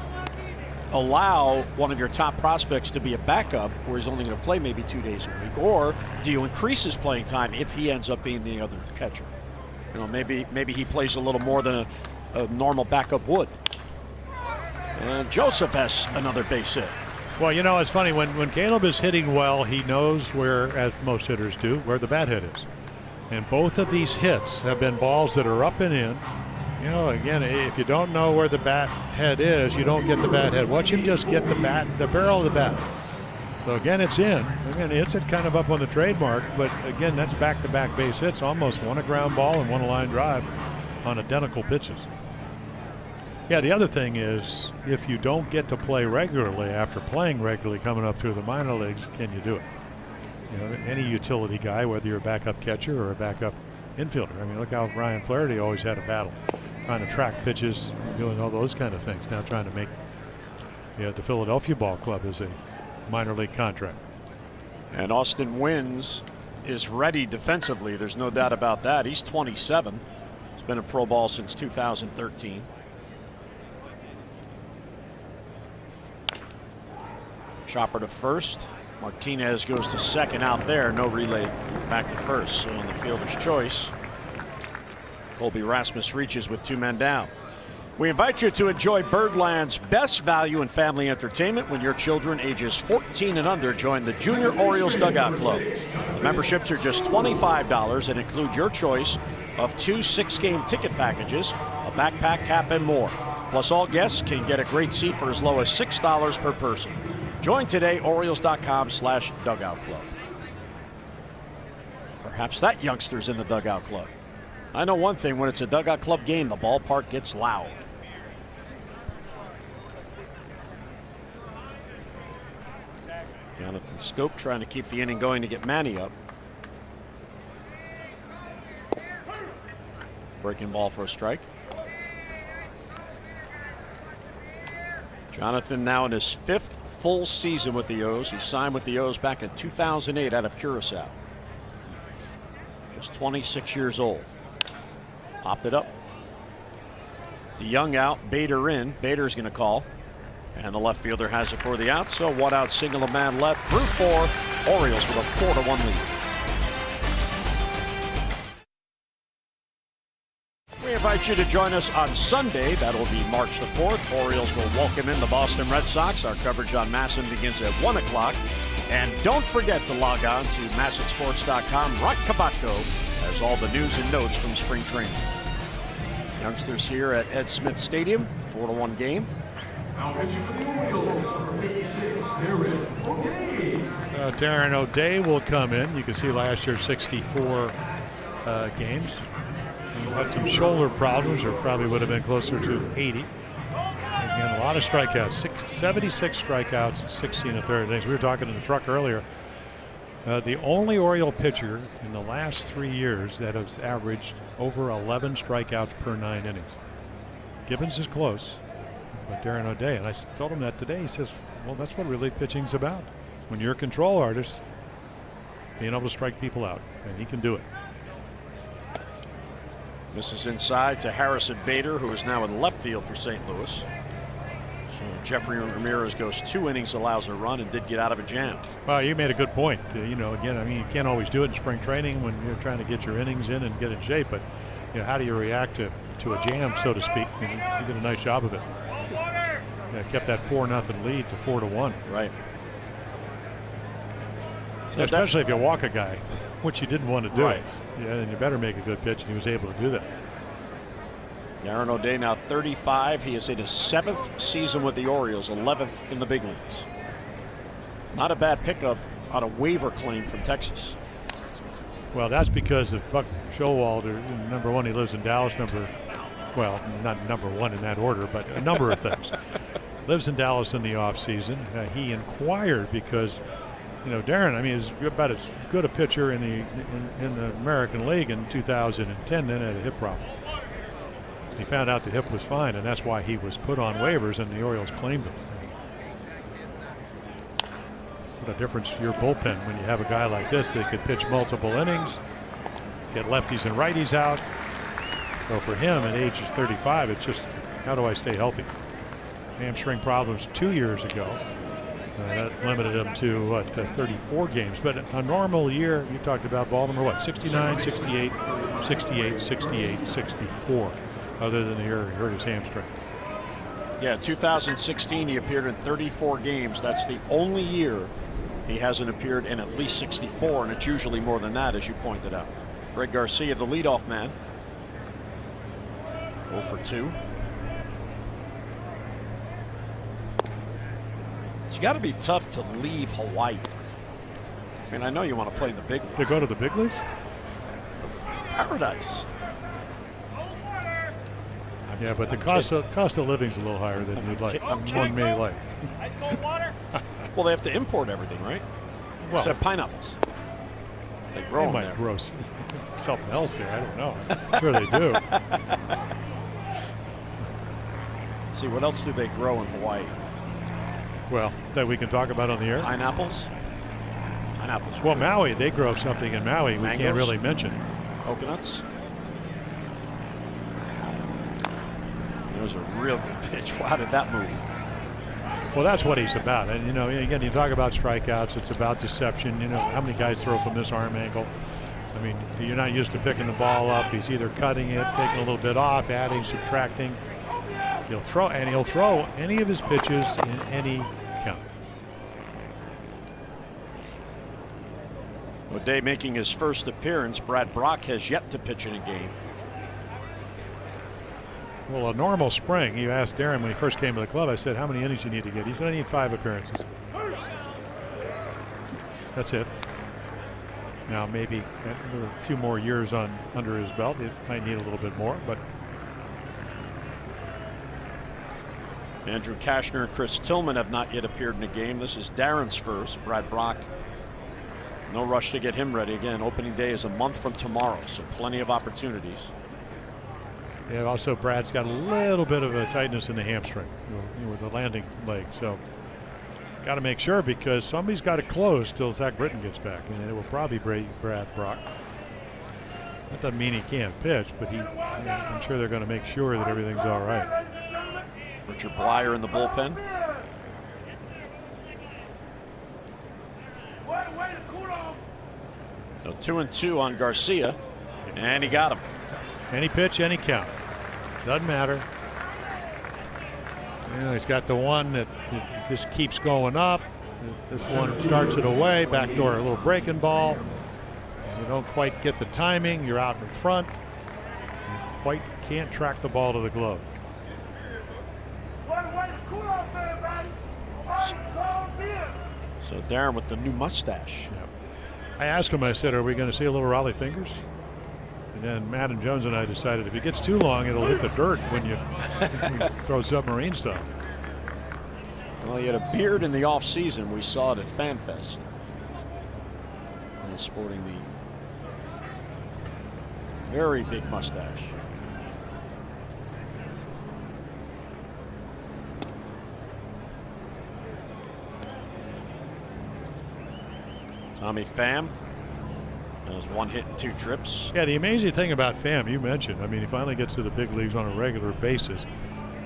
allow one of your top prospects to be a backup where he's only going to play maybe 2 days a week, or do you increase his playing time if he ends up being the other catcher? Maybe he plays a little more than a normal backup would. And Joseph has another base hit. Well, it's funny, when Caleb is hitting well, he knows where, as most hitters do, where the bat head is. And both of these hits have been balls that are up and in. Again, if you don't know where the bat head is, you don't get the bat head. Watch him just get the barrel of the bat. So again, it's in. Again, he hits it kind of up on the trademark, but again, that's back-to-back base hits, almost one a ground ball and one a line drive on identical pitches. Yeah, the other thing is, if you don't get to play regularly after playing regularly coming up through the minor leagues, can you do it? Any utility guy, whether you're a backup catcher or a backup infielder. Look how Ryan Flaherty always had a battle trying to track pitches, doing all those kind of things. Now trying to make the Philadelphia Ball Club as a minor league contract. And Austin Wynns is ready defensively. There's no doubt about that. He's 27. been a pro ball since 2013. Chopper to first. Martinez goes to second out there. No relay back to first. So on the fielder's choice, Colby Rasmus reaches with 2 men down. We invite you to enjoy Birdland's best value in family entertainment when your children ages 14 and under join the Junior Orioles Dugout Club. The memberships are just $25 and include your choice of 2 6-game ticket packages, a backpack, cap, and more. Plus, all guests can get a great seat for as low as $6 per person. Join today, Orioles.com/dugout club. Perhaps that youngster's in the dugout club. I know one thing, when it's a dugout club game, the ballpark gets loud. Jonathan Scope trying to keep the inning going to get Manny up. Breaking ball for a strike. Jonathan now in his 5th full season with the O's. He signed with the O's back in 2008 out of Curacao. He's 26 years old. Popped it up. DeYoung out, Bader in. Bader's going to call. And the left fielder has it for the out. So 1 out, single, a man left through 4. Orioles with a 4-1 lead. We invite you to join us on Sunday. That'll be March the 4th. Orioles will welcome in the Boston Red Sox. Our coverage on MASN begins at 1 o'clock. And don't forget to log on to MASNsports.com. Rock Cabatco has all the news and notes from spring training. Youngsters here at Ed Smith Stadium, 4-1 game. Darren O'Day will come in. You can see last year 64 games. He had some shoulder problems, or probably would have been closer to 80. Again, a lot of strikeouts, 76 strikeouts in 16 1/3 innings. We were talking in the truck earlier. The only Oriole pitcher in the last 3 years that has averaged over 11 strikeouts per 9 innings. Gibbons is close, but Darren O'Day, and I told him that today. He says, well, that's what relief pitching's about. When you're a control artist, being able to strike people out, and he can do it. This is inside to Harrison Bader, who is now in left field for St. Louis. So Jeffrey Ramirez goes 2 innings, allows a run, and did get out of a jam. Well, you made a good point. You know, again, I mean, you can't always do it in spring training when you're trying to get your innings in and get in shape. But you know, how do you react to a jam, so to speak? You know, he did a nice job of it. Yeah, kept that 4-0 lead to 4-1. Right. So especially if you walk a guy, which you didn't want to do. Right. Yeah, then you better make a good pitch, and he was able to do that. Darren O'Day now 35. He is in his 7th season with the Orioles, 11th in the big leagues. Not a bad pickup on a waiver claim from Texas. Well, that's because of Buck Showalter. Number one, he lives in Dallas. Well, not number one in that order, but a number of things. Lives in Dallas in the offseason. He inquired because, you know, Darren, I mean, is about as good a pitcher in the American League in 2010, then had a hip problem. He found out the hip was fine, and that's why he was put on waivers, and the Orioles claimed him. What a difference to your bullpen when you have a guy like this that could pitch multiple innings, get lefties and righties out. So for him at age 35, it's just, how do I stay healthy? Hamstring problems 2 years ago. That limited him to what, 34 games. But a normal year, you talked about Baltimore, what, 69, 68, 68, 68, 64. Other than the year he hurt his hamstring. Yeah, 2016 he appeared in 34 games. That's the only year he hasn't appeared in at least 64, and it's usually more than that, as you pointed out. Greg Garcia, the leadoff man. 0 for 2. It's got to be tough to leave Hawaii. I mean, I know you want to play in the big leagues. To go to the big leagues? Paradise. Yeah, but the cost of living is a little higher than you'd like. One may like. Well, they have to import everything, right? Well, except pineapples. They grow them might there. grow something else there. I don't know. I'm sure they do. Let's see, what else do they grow in Hawaii? Well, that we can talk about on the air. Pineapples. Pineapples. Well, Maui, they grow something in Maui we can't Mangoes? really mention. Coconuts? Coconuts. Well, Maui, they grow something in Maui we can't really mention. was a real good pitch. How did that move? Well, that's what he's about. And, you know, again, you talk about strikeouts. It's about deception. You know, how many guys throw from this arm angle? I mean, you're not used to picking the ball up. He's either cutting it, taking a little bit off, adding, subtracting. He'll throw any of his pitches in any count. O'Day making his first appearance. Brad Brock has yet to pitch in a game. Well, a normal spring, you asked Darren when he first came to the club, I said, how many innings you need to get? He said, I need 5 appearances. That's it. Now, maybe a few more years under his belt. It might need a little bit more, but. Andrew Kashner and Chris Tillman have not yet appeared in a game. This is Darren's first. Brad Brock, no rush to get him ready. Again, opening day is a month from tomorrow, so plenty of opportunities. Yeah, also Brad's got a little bit of a tightness in the hamstring with the landing leg, so got to make sure because somebody's got to close till Zach Britton gets back, and it will probably be Brad Brock. That doesn't mean he can't pitch, but I'm sure they're going to make sure that everything's all right. Richard Blyer in the bullpen. So 2-2 on Garcia, and he got him. Any pitch, any count. Doesn't matter. You know, he's got the one that just keeps going up. This one starts it away. Backdoor, a little breaking ball. You don't quite get the timing. You're out in front. You quite can't track the ball to the glove. So Darren with the new mustache. Yep. I asked him, I said, are we going to see a little Raleigh fingers? And then Madden Jones and I decided if it gets too long, it'll hit the dirt when you throw submarine stuff. Well, he had a beard in the offseason. We saw it at FanFest. And sporting the very big mustache. Tommy Pham. That was 1 hit and 2 trips. Yeah, the amazing thing about Pham, you mentioned, I mean, he finally gets to the big leagues on a regular basis.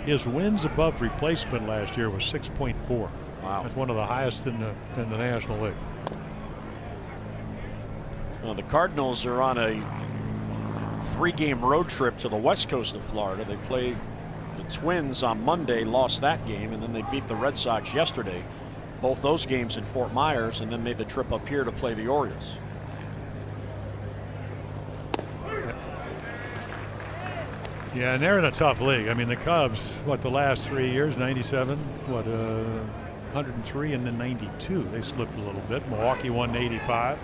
His wins above replacement last year was 6.4. Wow. That's one of the highest in the National League. Well, the Cardinals are on a 3-game road trip to the west coast of Florida. They played the Twins on Monday, lost that game, and then they beat the Red Sox yesterday. Both those games in Fort Myers, and then made the trip up here to play the Orioles. Yeah, and they're in a tough league. I mean, the Cubs, what, the last 3 years, 97, what, 103, and then 92. They slipped a little bit. Milwaukee won 85.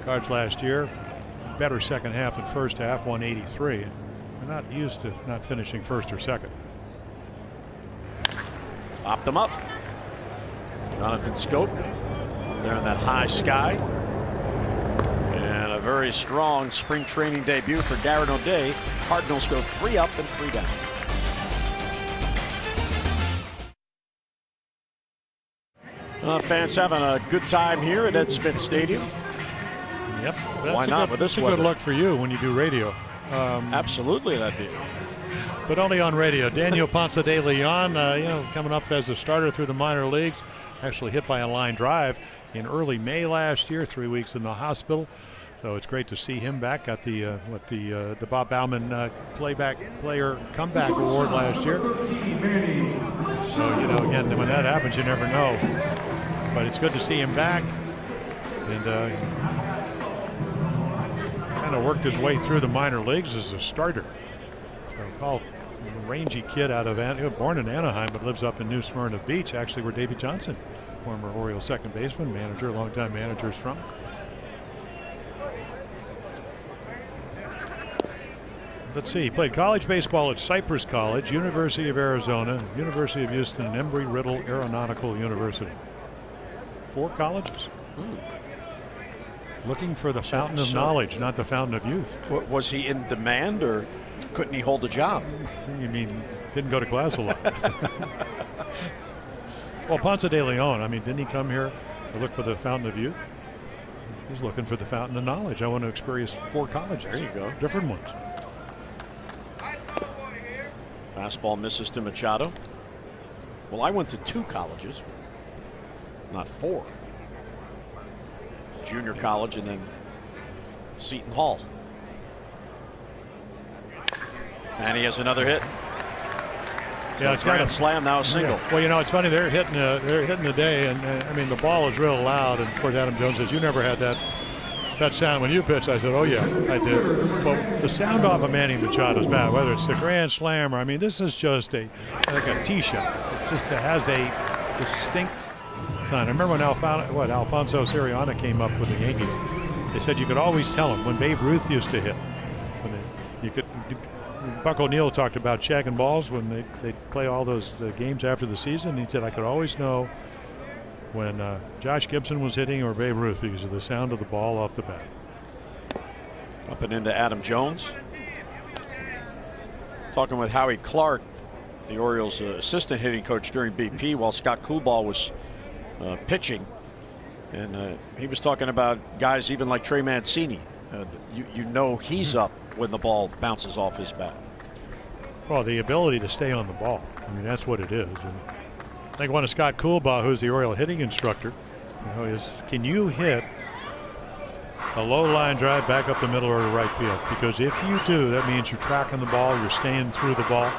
Cards last year, better second half than first half, won 83. They're not used to not finishing first or second. Popped them up. Jonathan Scope there in that high sky. And a very strong spring training debut for Darren O'Day. Cardinals go 3 up and 3 down. Fans having a good time here at Ed Smith Stadium. Yep. Why not with this weather? Good luck for you when you do radio. Absolutely, that'd be. But only on radio. Daniel Ponce de Leon, coming up as a starter through the minor leagues, actually hit by a line drive in early May last year, 3 weeks in the hospital. So it's great to see him back. Got the Bob Bauman player comeback award last year. So again, when that happens, you never know. But it's good to see him back, and kind of worked his way through the minor leagues as a starter. So rangy kid out of born in Anaheim but lives up in New Smyrna Beach, actually where Davey Johnson, former Orioles second baseman, manager, longtime manager, is from. Let's see, he played college baseball at Cypress College, University of Arizona, University of Houston, and Embry-Riddle Aeronautical University. 4 colleges. Looking for the fountain of knowledge, not the fountain of youth. Was he in demand, or couldn't he hold a job? You mean didn't go to class a lot? Well, Ponce de Leon, I mean, didn't he come here to look for the fountain of youth? He's looking for the fountain of knowledge. I want to experience 4 colleges. There you go. Different ones. Fastball misses to Machado. Well, I went to 2 colleges, not 4. Junior college and then Seton Hall. And he has another hit. Yeah, it's grand slam, now a single. Yeah. Well, you know, it's funny, they're hitting the day, and I mean, the ball is real loud, and of course Adam Jones says, you never had that sound when you pitched. I said, oh yeah, I did. Well, the sound off of Manny Machado's bat, whether it's the grand slam or, I mean, this is just like a tee shot. It has a distinct sound. I remember when Alfonso Sirianni came up with the Yankees. They said you could always tell him when Babe Ruth used to hit. Buck O'Neill talked about shagging balls when they play all those games after the season. He said I could always know when Josh Gibson was hitting or Babe Ruth because of the sound of the ball off the bat. Up and into Adam Jones. Talking with Howie Clark, the Orioles assistant hitting coach during BP, while Scott Coolbaugh was pitching. And he was talking about guys even like Trey Mancini. You know he's up when the ball bounces off his bat. Well, the ability to stay on the ball. I mean, that's what it is. And I think one of Scott Coolbaugh, who's the Oriole hitting instructor, is can you hit a low line drive back up the middle or to right field? Because if you do, that means you're tracking the ball, you're staying through the ball.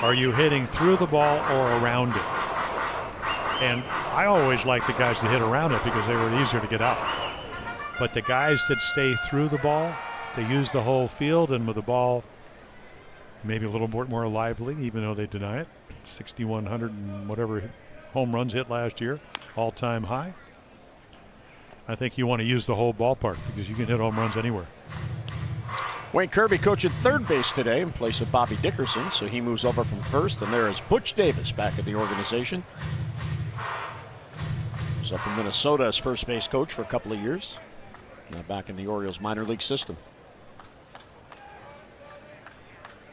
Are you hitting through the ball or around it? And I always like the guys that hit around it because they were easier to get out. But the guys that stay through the ball, they use the whole field, and with the ball maybe a little more lively, even though they deny it. 6,100 and whatever home runs hit last year, all-time high. I think you want to use the whole ballpark because you can hit home runs anywhere. Wayne Kirby coaching third base today in place of Bobby Dickerson, so he moves over from first, and there is Butch Davis back in the organization. He was up in Minnesota as first base coach for a couple of years. Now back in the Orioles minor league system.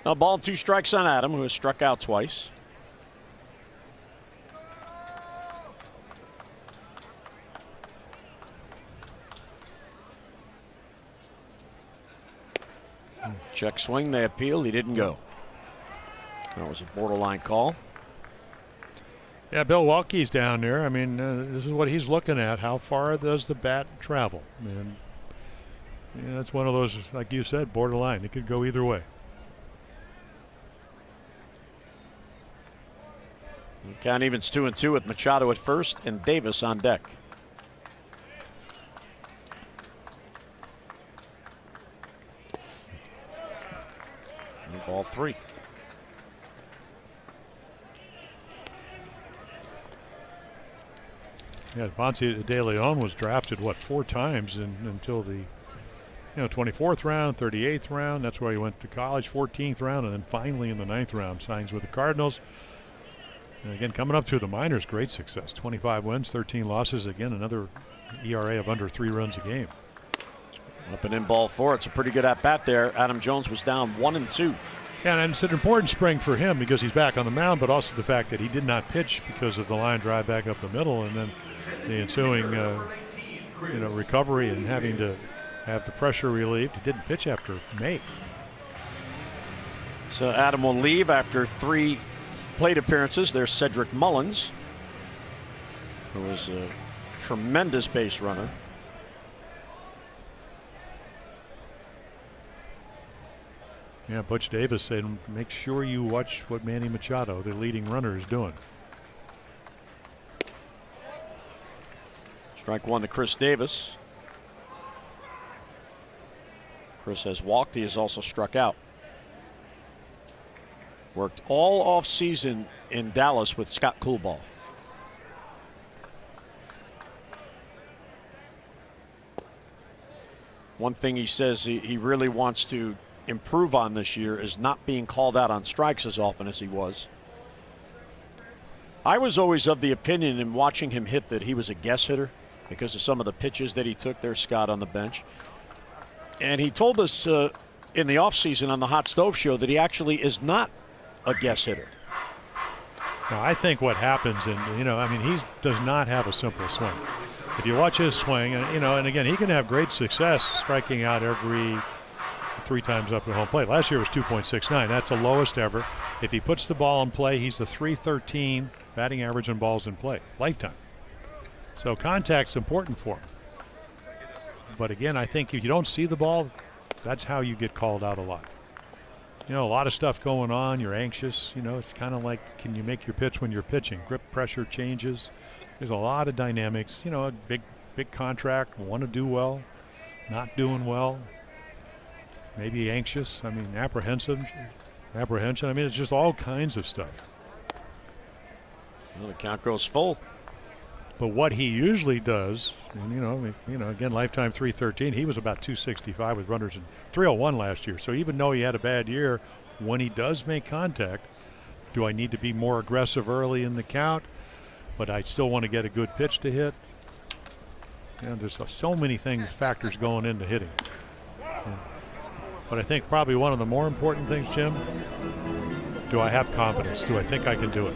Now 2 strikes on Adam, who has struck out twice. Check swing, they appealed, he didn't go. That was a borderline call. Yeah, Bill Walke's down there. I mean, this is what he's looking at. How far does the bat travel? And yeah, that's one of those, like you said, borderline. It could go either way. Count evens 2-2 with Machado at first and Davis on deck. And ball 3. Yeah, Ponce de Leon was drafted 4 times until the 24th round, 38th round. That's where he went to college. 14th round, and then finally in the 9th round signs with the Cardinals. And again, coming up through the minors, great success. 25 wins, 13 losses. Again, another ERA of under 3 runs a game. Up and in ball 4. It's a pretty good at bat there. Adam Jones was down 1-2. Yeah, and it's an important spring for him because he's back on the mound, but also the fact that he did not pitch because of the line drive back up the middle, and then the ensuing recovery and having to have the pressure relieved. He didn't pitch after May. So Adam will leave after 3 plate appearances. There's Cedric Mullins, who was a tremendous base runner. Yeah, Butch Davis said, make sure you watch what Manny Machado, the leading runner, is doing. Strike 1 to Chris Davis. Chris has walked. He has also struck out. Worked all off season in Dallas with Scott Coolbaugh. One thing he says he really wants to improve on this year is not being called out on strikes as often as he was. I was always of the opinion in watching him hit that he was a guess hitter because of some of the pitches that he took. There's Scott on the bench. And he told us in the offseason on the Hot Stove Show that he actually is not a guess hitter. Now, I think what happens, and he does not have a simple swing. If you watch his swing, and again, he can have great success striking out every 3 times up at home plate. Last year was 2.69. That's the lowest ever. If he puts the ball in play, he's the .313 batting average on balls in play, lifetime. So contact's important for him. But again, I think if you don't see the ball, that's how you get called out a lot. You know, a lot of stuff going on. You're anxious. You know, it's kind of like, can you make your pitch when you're pitching? Grip pressure changes. There's a lot of dynamics. You know, a big contract, want to do well, not doing well, maybe anxious. I mean, apprehension. I mean, it's just all kinds of stuff. Well, the count goes full. But what he usually does, and you know, again, lifetime .313. He was about 265 with runners in 301 last year. So even though he had a bad year, when he does make contact, do I need to be more aggressive early in the count? But I still want to get a good pitch to hit. You know, there's so many factors going into hitting. But I think probably one of the more important things, Jim, do I have confidence? Do I think I can do it?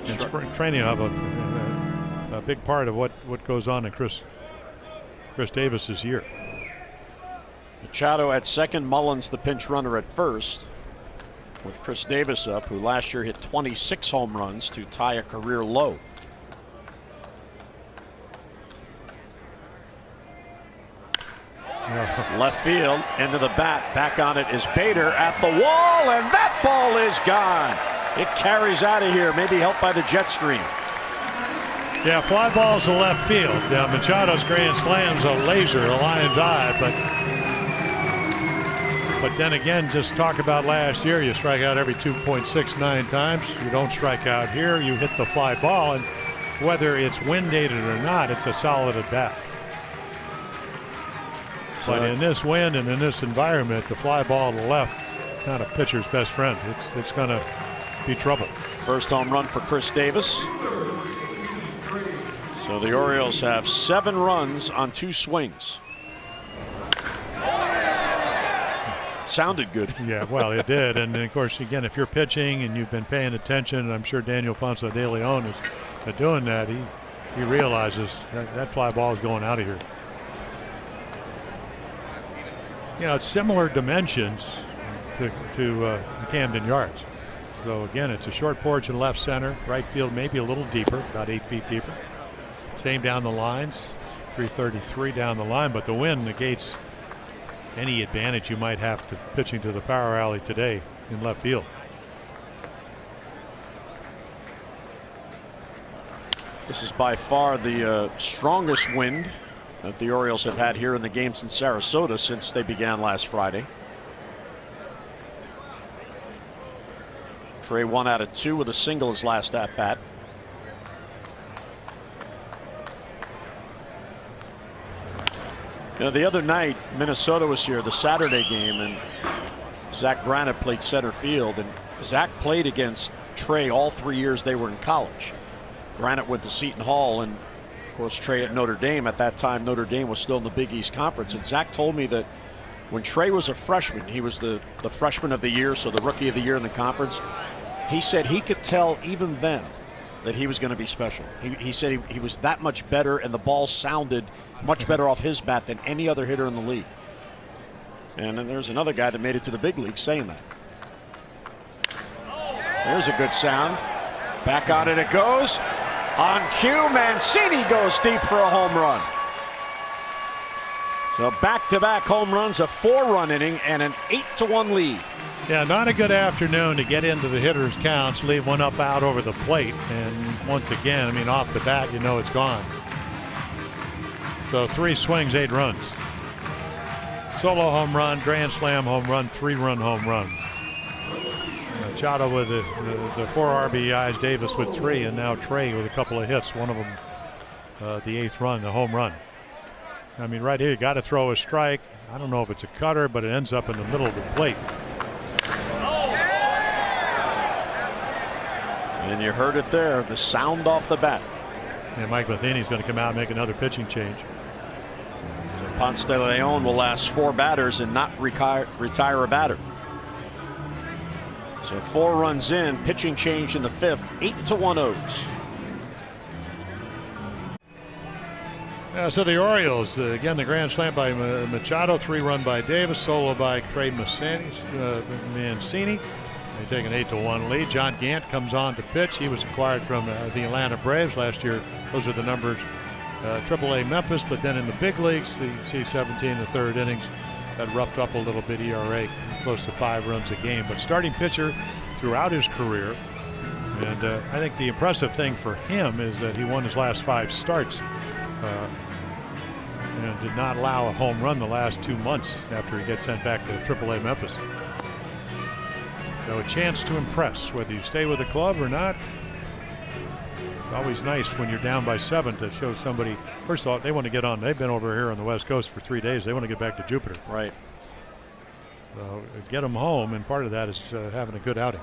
And spring training, I have a big part of what goes on in Chris Davis's year. Machado at second, Mullins the pinch runner at first, with Chris Davis up, who last year hit 26 home runs to tie a career low. Left field, into the bat, back on it is Bader at the wall, and that ball is gone. It carries out of here, maybe helped by the jet stream. Yeah, fly balls to left field. Yeah, Machado's grand slam's a laser, a line drive, but then again, just talk about last year, you strike out every 2.69 times. You don't strike out here, you hit the fly ball, and whether it's wind dated or not, it's a solid at bat. But in this wind and in this environment, the fly ball to left, not a pitcher's best friend. It's going to be trouble. First home run for Chris Davis. So the Orioles have 7 runs on 2 swings. Sounded good. Yeah, well, it did. And of course, again, if you're pitching and you've been paying attention, and I'm sure Daniel Ponce de Leon is doing that, he realizes that fly ball is going out of here. You know, it's similar dimensions to Camden Yards. So again, it's a short porch in left center, right field maybe a little deeper, about 8 feet deeper. Same down the lines, 333 down the line, but the wind negates any advantage you might have to pitching to the power alley today in left field. This is by far the strongest wind that the Orioles have had here in the games in Sarasota since they began last Friday. Trey 1 out of 2 with a single his last at bat. You know, the other night Minnesota was here, the Saturday game, and Zach Granite played center field, and Zach played against Trey all 3 years they were in college. Granite went to Seton Hall, and of course Trey at Notre Dame. At that time Notre Dame was still in the Big East Conference, and Zach told me that when Trey was a freshman, he was the freshman of the year, so the rookie of the year in the conference. He said he could tell even then that he was going to be special. He said he was that much better, and the ball sounded much better off his bat than any other hitter in the league. And then there's another guy that made it to the big league saying that. There's a good sound. Back on it goes. On cue, Mancini goes deep for a home run. So back-to-back home runs, a 4-run inning, and an 8-1 lead. Yeah, not a good afternoon to get into the hitter's counts, leave one up out over the plate, and once again, I mean, off the bat, you know it's gone. So 3 swings, 8 runs. Solo home run, grand slam home run, 3-run home run. Machado with the 4 RBIs, Davis with 3, and now Trey with a couple of hits. One of them, the 8th run, the home run. I mean, right here, you got to throw a strike. I don't know if it's a cutter, but it ends up in the middle of the plate. And you heard it there, the sound off the bat. And Mike Matheny's going to come out and make another pitching change. So Ponce de Leon will last 4 batters and not retire a batter. So 4 runs in, pitching change in the 5th, 8-1 O's. So the Orioles, again, the grand slam by Machado, 3-run by Davis, solo by Trey Mancini. They take an 8-1 lead. John Gant comes on to pitch. He was acquired from the Atlanta Braves last year. Those are the numbers. AAA Memphis, but then in the big leagues, the C-17 in the third innings, that roughed up a little bit. ERA close to 5 runs a game. But starting pitcher throughout his career. And I think the impressive thing for him is that he won his last 5 starts and did not allow a home run the last 2 months after he gets sent back to AAA Memphis. So a chance to impress, whether you stay with the club or not. It's always nice when you're down by 7 to show somebody. First of all, they want to get on. They've been over here on the West Coast for 3 days. They want to get back to Jupiter. Right. So get them home, and part of that is having a good outing.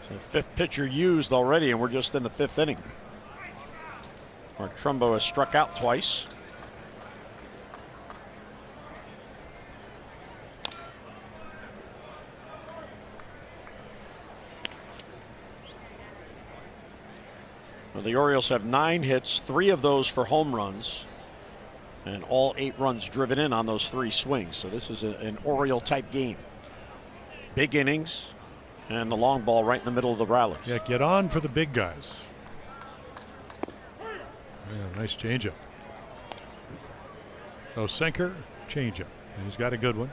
So 5th pitcher used already, and we're just in the 5th inning. Mark Trumbo has struck out twice. Well, the Orioles have 9 hits, 3 of those for home runs, and all 8 runs driven in on those 3 swings. So this is an Oriole type game. Big innings, and the long ball right in the middle of the rallies. Yeah, get on for the big guys. Yeah, nice changeup. So sinker, changeup. And he's got a good one.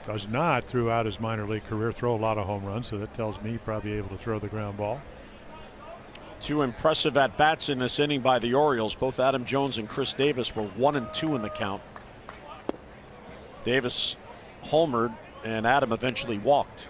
Does not, throughout his minor league career, throw a lot of home runs, so that tells me he's probably able to throw the ground ball. 2 impressive at-bats in this inning by the Orioles. Both Adam Jones and Chris Davis were 1 and 2 in the count. Davis homered, and Adam eventually walked.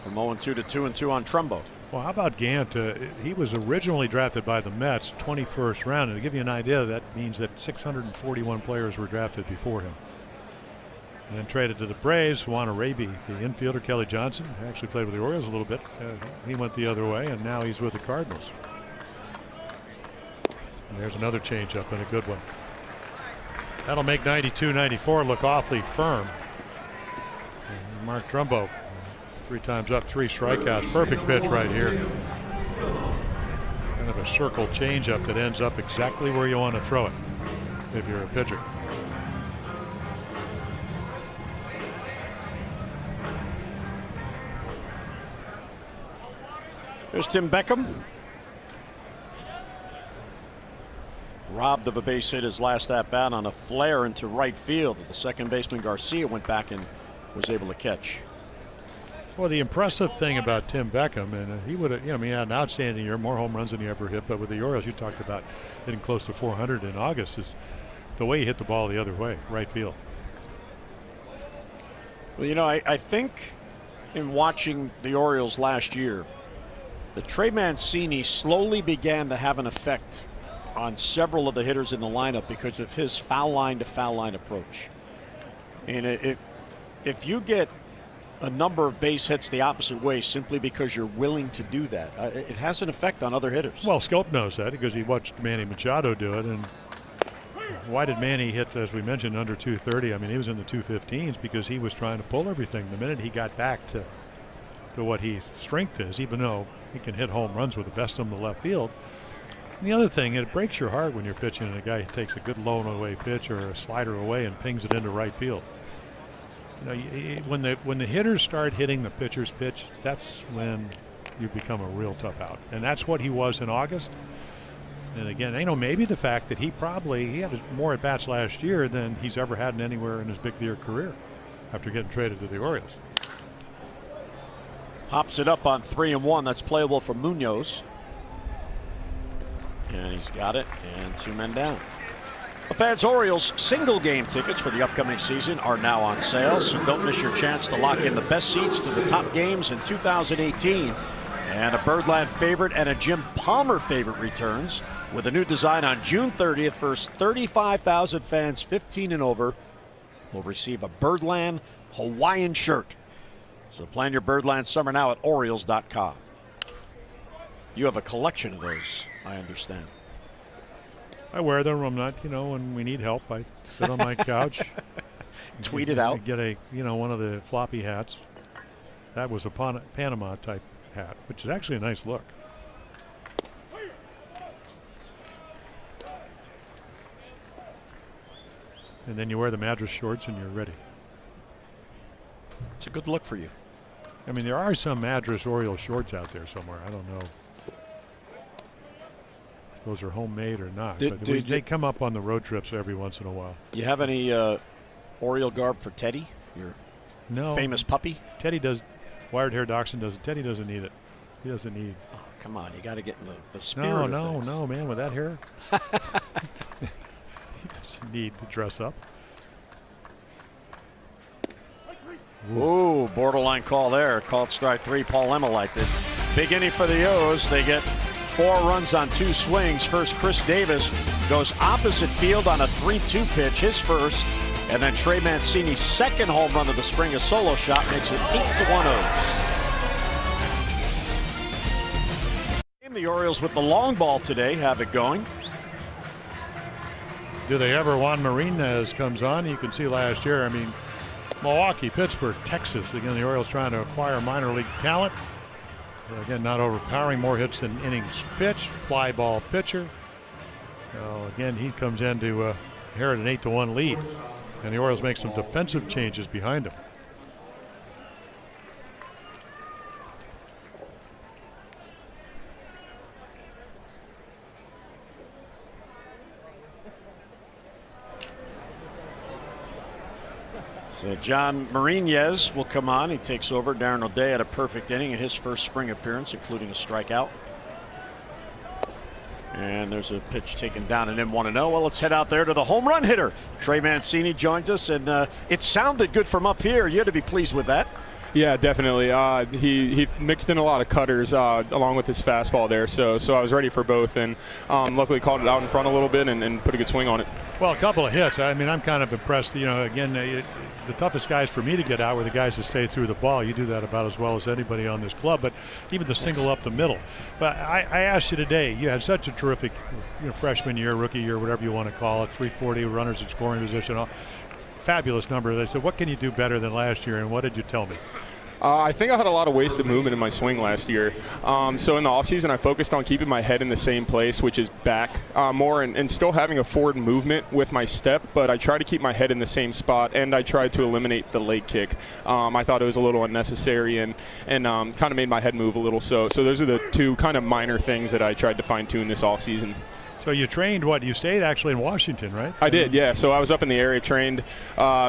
From 0-2 to 2-2 on Trumbo. Well, how about Gant? He was originally drafted by the Mets, 21st round. And to give you an idea, that means that 641 players were drafted before him. And then traded to the Braves. Juan Arabi, the infielder. Kelly Johnson actually played with the Orioles a little bit. He went the other way, and now he's with the Cardinals. And there's another changeup, and a good one. That'll make 92-94 look awfully firm. And Mark Trumbo, 3 times up, 3 strikeouts. Perfect pitch right here. Kind of a circle changeup that ends up exactly where you want to throw it if you're a pitcher. There's Tim Beckham. Robbed of a base hit his last at bat on a flare into right field that the second baseman Garcia went back and was able to catch. Well, the impressive thing about Tim Beckham, and he would have, he had an outstanding year, more home runs than he ever hit. But with the Orioles, you talked about hitting close to 400 in August, is the way he hit the ball the other way, right field. Well, I think in watching the Orioles last year, the Trey Mancini slowly began to have an effect on several of the hitters in the lineup because of his foul line to foul line approach. And if you get a number of base hits the opposite way simply because you're willing to do that, it has an effect on other hitters. Well, Scope knows that because he watched Manny Machado do it. And why did Manny hit, as we mentioned, under 230? I mean, he was in the 215s because he was trying to pull everything. The minute he got back to what his strength is, even though he can hit home runs with the best of them to left field. And the other thing, it breaks your heart when you're pitching and a guy takes a good low and away pitch or a slider away and pings it into right field. When the hitters start hitting the pitcher's pitch, that's when you become a real tough out. And that's what he was in August. And again, maybe the fact that he had more at bats last year than he's ever had anywhere in his big year career after getting traded to the Orioles. Hops it up on 3-1. That's playable for Munoz. And he's got it, and 2 men down. The fans' Orioles single game tickets for the upcoming season are now on sale, so don't miss your chance to lock in the best seats to the top games in 2018. And a Birdland favorite and a Jim Palmer favorite returns with a new design on June 30th. First 35,000 fans 15 and over will receive a Birdland Hawaiian shirt. So plan your Birdland summer now at Orioles.com. You have a collection of those, I understand. I wear them. I'm not, when we need help, I sit on my couch. Tweet it out. Get a, one of the floppy hats. That was a Panama type hat, which is actually a nice look. And then you wear the Madras shorts and you're ready. It's a good look for you. I mean, there are some Madras Orioles shorts out there somewhere. I don't know if those are homemade or not. But they come up on the road trips every once in a while. You have any Oriole garb for Teddy, your famous puppy? Teddy does. Wired Hair Dachshund doesn't. Teddy doesn't need it. He doesn't need. Oh, come on. You got to get in the spirit of things. No, man. With that hair. He doesn't need to dress up. Ooh, borderline call there. Called strike 3. Paul Emmelite did. Big inning for the O's. They get 4 runs on 2 swings. First, Chris Davis goes opposite field on a 3-2 pitch, his first. And then Trey Mancini's second home run of the spring, a solo shot, makes it 8-1 O's. The Orioles with the long ball today have it going. Do they ever? Juan Marinez comes on. You can see last year, I mean, Milwaukee, Pittsburgh, Texas. Again, the Orioles trying to acquire minor league talent. Again, not overpowering, more hits than innings pitched. Fly ball pitcher. Again, he comes in to inherit an 8-1 lead. And the Orioles make some defensive changes behind him. So John Marinez will come on. He takes over. Darren O'Day had a perfect inning in his first spring appearance, including a strikeout. And there's a pitch taken down and in 1-0. Well, let's head out there to the home run hitter. Trey Mancini joins us, and it sounded good from up here. You had to be pleased with that. Yeah, definitely. He mixed in a lot of cutters along with his fastball there, so I was ready for both, and luckily called it out in front a little bit and put a good swing on it. Well, a couple of hits. I mean, I'm kind of impressed. Again, the toughest guys for me to get out were the guys that stay through the ball. You do that about as well as anybody on this club, but even the single up the middle. But I asked you today, you had such a terrific freshman year, rookie year, whatever you want to call it, 340 runners in scoring position, fabulous numbers. I said, what can you do better than last year, and what did you tell me? I think I had a lot of wasted movement in my swing last year. So in the offseason, I focused on keeping my head in the same place, which is back more, and still having a forward movement with my step, but I try to keep my head in the same spot, and I tried to eliminate the leg kick. I thought it was a little unnecessary and kind of made my head move a little. So those are the 2 kind of minor things that I tried to fine-tune this offseason. So you trained You stayed actually in Washington, right? I did, yeah. So I was up in the area, trained,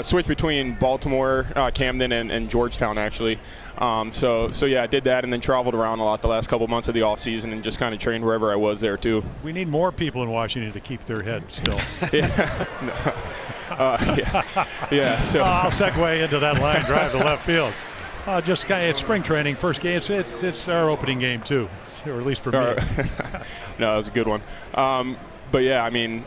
switched between Baltimore, Camden, and Georgetown, actually. So yeah, I did that and then traveled around a lot the last couple of months of the off season and just kind of trained wherever I was there, too. We need more people in Washington to keep their head still. Yeah. So I'll segue into that line drive to left field. Just kind of, it's spring training, first game. It's our opening game too, or at least for me. No, that was a good one. But yeah, I mean,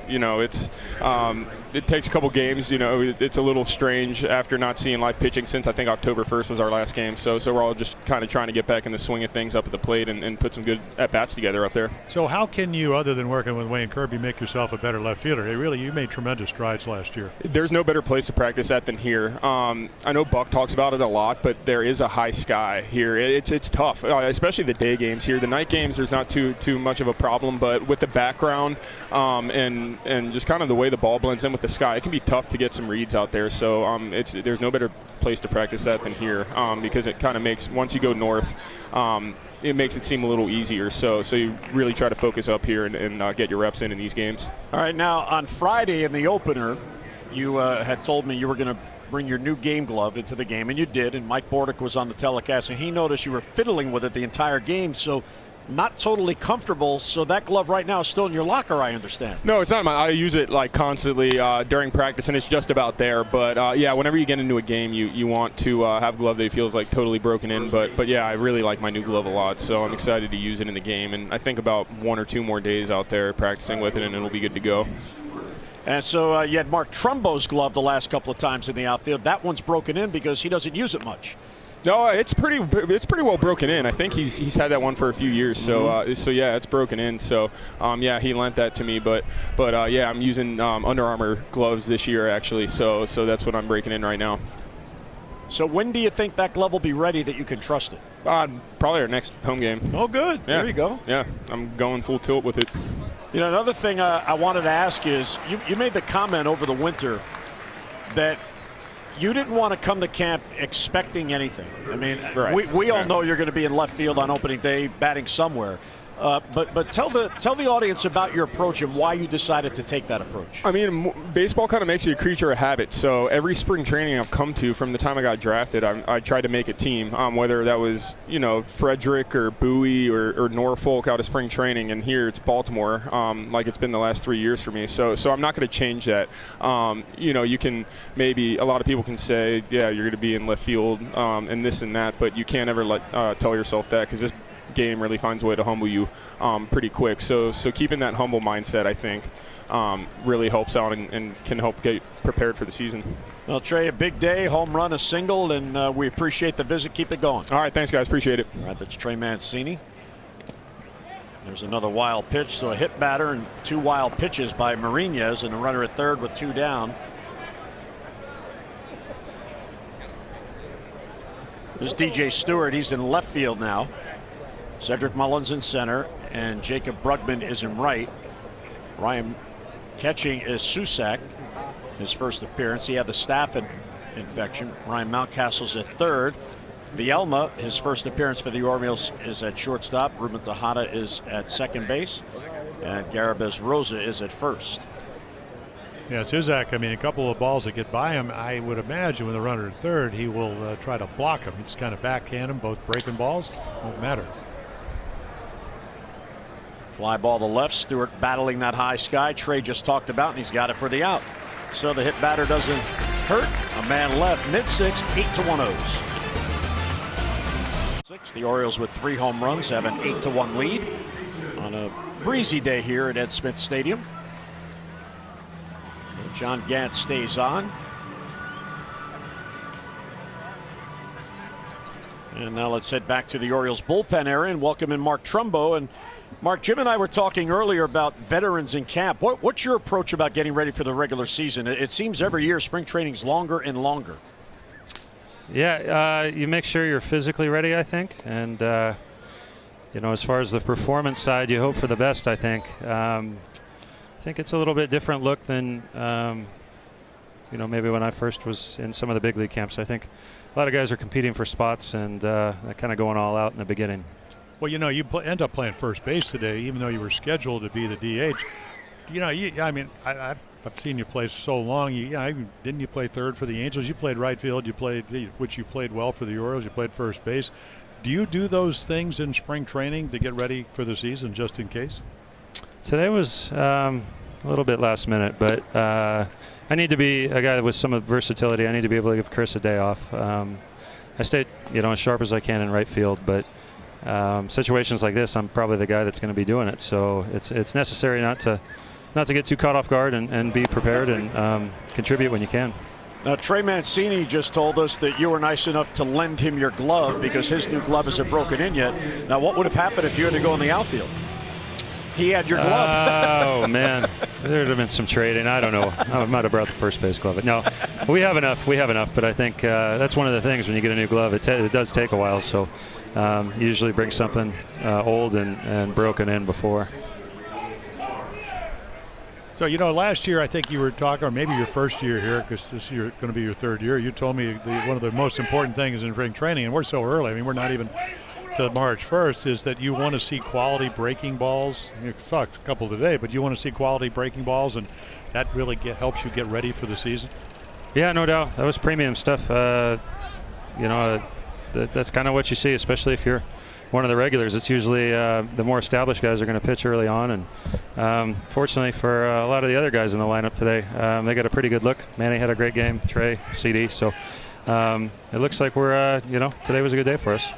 it takes a couple games. It's a little strange after not seeing live pitching since I think October 1st was our last game. So we're all just kind of trying to get back in the swing of things up at the plate and put some good at-bats together up there. So how can you, other than working with Wayne Kirby, make yourself a better left fielder? You made tremendous strides last year. There's no better place to practice at than here. I know Buck talks about it a lot, but there is a high sky here. It's tough, especially the day games here. The night games, there's not too much of a problem, but with the background and just kind of the way the ball blends in with the sky, it can be tough to get some reads out there. So there's no better place to practice that than here because it kind of makes, once you go north, it makes it seem a little easier. So you really try to focus up here and get your reps in these games. All right, now on Friday in the opener, you had told me you were going to bring your new game glove into the game, and you did, and Mike Bordick was on the telecast, and he noticed you were fiddling with it the entire game, so not totally comfortable. So that glove right now is still in your locker, I understand. No, it's not. I use it like constantly during practice, and it's just about there. But yeah, whenever you get into a game, you want to have a glove that feels like totally broken in. But yeah, I really like my new glove a lot, so I'm excited to use it in the game. And I think about 1 or 2 more days out there practicing with it, and it'll be good to go. And so you had Mark Trumbo's glove the last couple of times in the outfield. That one's broken in because he doesn't use it much. No, it's pretty well broken in. I think he's had that one for a few years. So yeah, it's broken in. So yeah, he lent that to me. But yeah, I'm using Under Armour gloves this year actually. So that's what I'm breaking in right now. So when do you think that glove will be ready that you can trust it? Probably our next home game. Oh, good. Yeah. There you go. Yeah, I'm going full tilt with it. You know, another thing I wanted to ask is you made the comment over the winter that you didn't want to come to camp expecting anything. I mean, right. we all know you're going to be in left field on opening day batting somewhere. But tell the audience about your approach and why you decided to take that approach. I mean, baseball kind of makes you a creature of habit. So every spring training I've come to from the time I got drafted, I tried to make a team, whether that was, Frederick or Bowie or Norfolk out of spring training. And here it's Baltimore, like it's been the last 3 years for me. So I'm not going to change that. You can maybe, a lot of people can say, yeah, you're going to be in left field and this and that, but you can't ever tell yourself that, because this game really finds a way to humble you pretty quick. So keeping that humble mindset, I think, really helps out and can help get prepared for the season. Well, Trey, a big day, home run, a single, and we appreciate the visit. Keep it going. All right, thanks, guys. Appreciate it. All right, that's Trey Mancini. There's another wild pitch, so a hit batter and 2 wild pitches by Mariñez, and a runner at third with 2 down. There's DJ Stewart. He's in left field now. Cedric Mullins in center, and Jacob Brugman is in right. Ryan catching is Susac, his first appearance. He had the staph infection. Ryan Mountcastle's at third. Bielma, his first appearance for the Orioles, is at shortstop. Ruben Tejada is at second base, and Garabez Rosa is at first. Yeah, Susac, I mean, a couple of balls that get by him, I would imagine with a runner at third, he will try to block him. Just kind of backhand him, both breaking balls. Won't matter. Fly ball to left. Stewart battling that high sky Trey just talked about, and he's got it for the out. So the hit batter doesn't hurt. A man left, mid-sixth, 8-1 O's. The Orioles with 3 home runs have an 8-1 lead on a breezy day here at Ed Smith Stadium. John Gant stays on. And now let's head back to the Orioles bullpen area and welcome in Mark Trumbo. And Mark, Jim and I were talking earlier about veterans in camp. What's your approach about getting ready for the regular season? It seems every year spring training's longer and longer. Yeah, you make sure you're physically ready, I think. And, as far as the performance side, you hope for the best, I think. I think it's a little bit different look than, maybe when I first was in some of the big league camps. I think a lot of guys are competing for spots and kind of going all out in the beginning. Well, you end up playing first base today, even though you were scheduled to be the DH. I've seen you play so long. Didn't you play third for the Angels? You played right field. You played well for the Orioles. You played first base. Do you do those things in spring training to get ready for the season, just in case? Today was a little bit last minute, but I need to be a guy with some versatility. I need to be able to give Chris a day off. I stay, as sharp as I can in right field, but situations like this, I'm probably the guy that's going to be doing it. So it's necessary not to get too caught off guard and be prepared and contribute when you can. Now, Trey Mancini just told us that you were nice enough to lend him your glove because his new glove isn't broken in yet. Now, what would have happened if you had to go in the outfield? He had your glove. Oh, man. There would have been some trading. I don't know. I might have brought the first base glove. No, we have enough. But I think that's one of the things when you get a new glove. It does take a while. So you usually bring something old and broken in before. So, last year I think you were talking, or maybe your first year here, because this year going to be your third year, you told me one of the most important things in spring training, and we're so early, we're not even to March 1st, is that you want to see quality breaking balls. You saw a couple today, but you want to see quality breaking balls, and that really helps you get ready for the season? Yeah, no doubt. That was premium stuff. That's kind of what you see, especially if you're one of the regulars. It's usually the more established guys are going to pitch early on, and fortunately for a lot of the other guys in the lineup today, they got a pretty good look. Manny had a great game, Trey, CD, so it looks like we're today was a good day for us.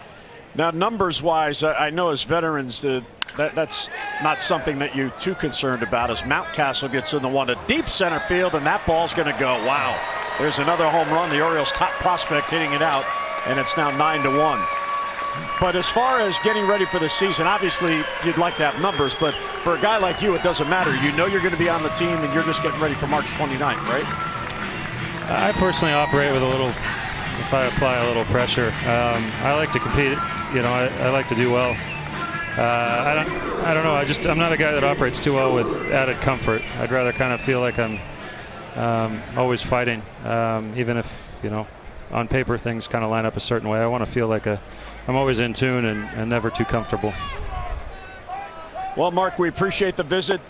Now, numbers-wise, I know as veterans that's not something that you're too concerned about, as Mountcastle gets in the one to deep center field, and that ball's going to go. Wow, there's another home run. The Orioles' top prospect hitting it out. and it's now 9-1. But as far as getting ready for the season, obviously you'd like to have numbers, but for a guy like you, it doesn't matter. You know you're going to be on the team, and you're just getting ready for March 29th, right? I personally operate with if I apply a little pressure. I like to compete. I like to do well. I don't know. I'm not a guy that operates too well with added comfort. I'd rather kind of feel like I'm always fighting, even if, on paper things kind of line up a certain way. I want to feel like I'm always in tune and never too comfortable. Well, Mark, we appreciate the visit.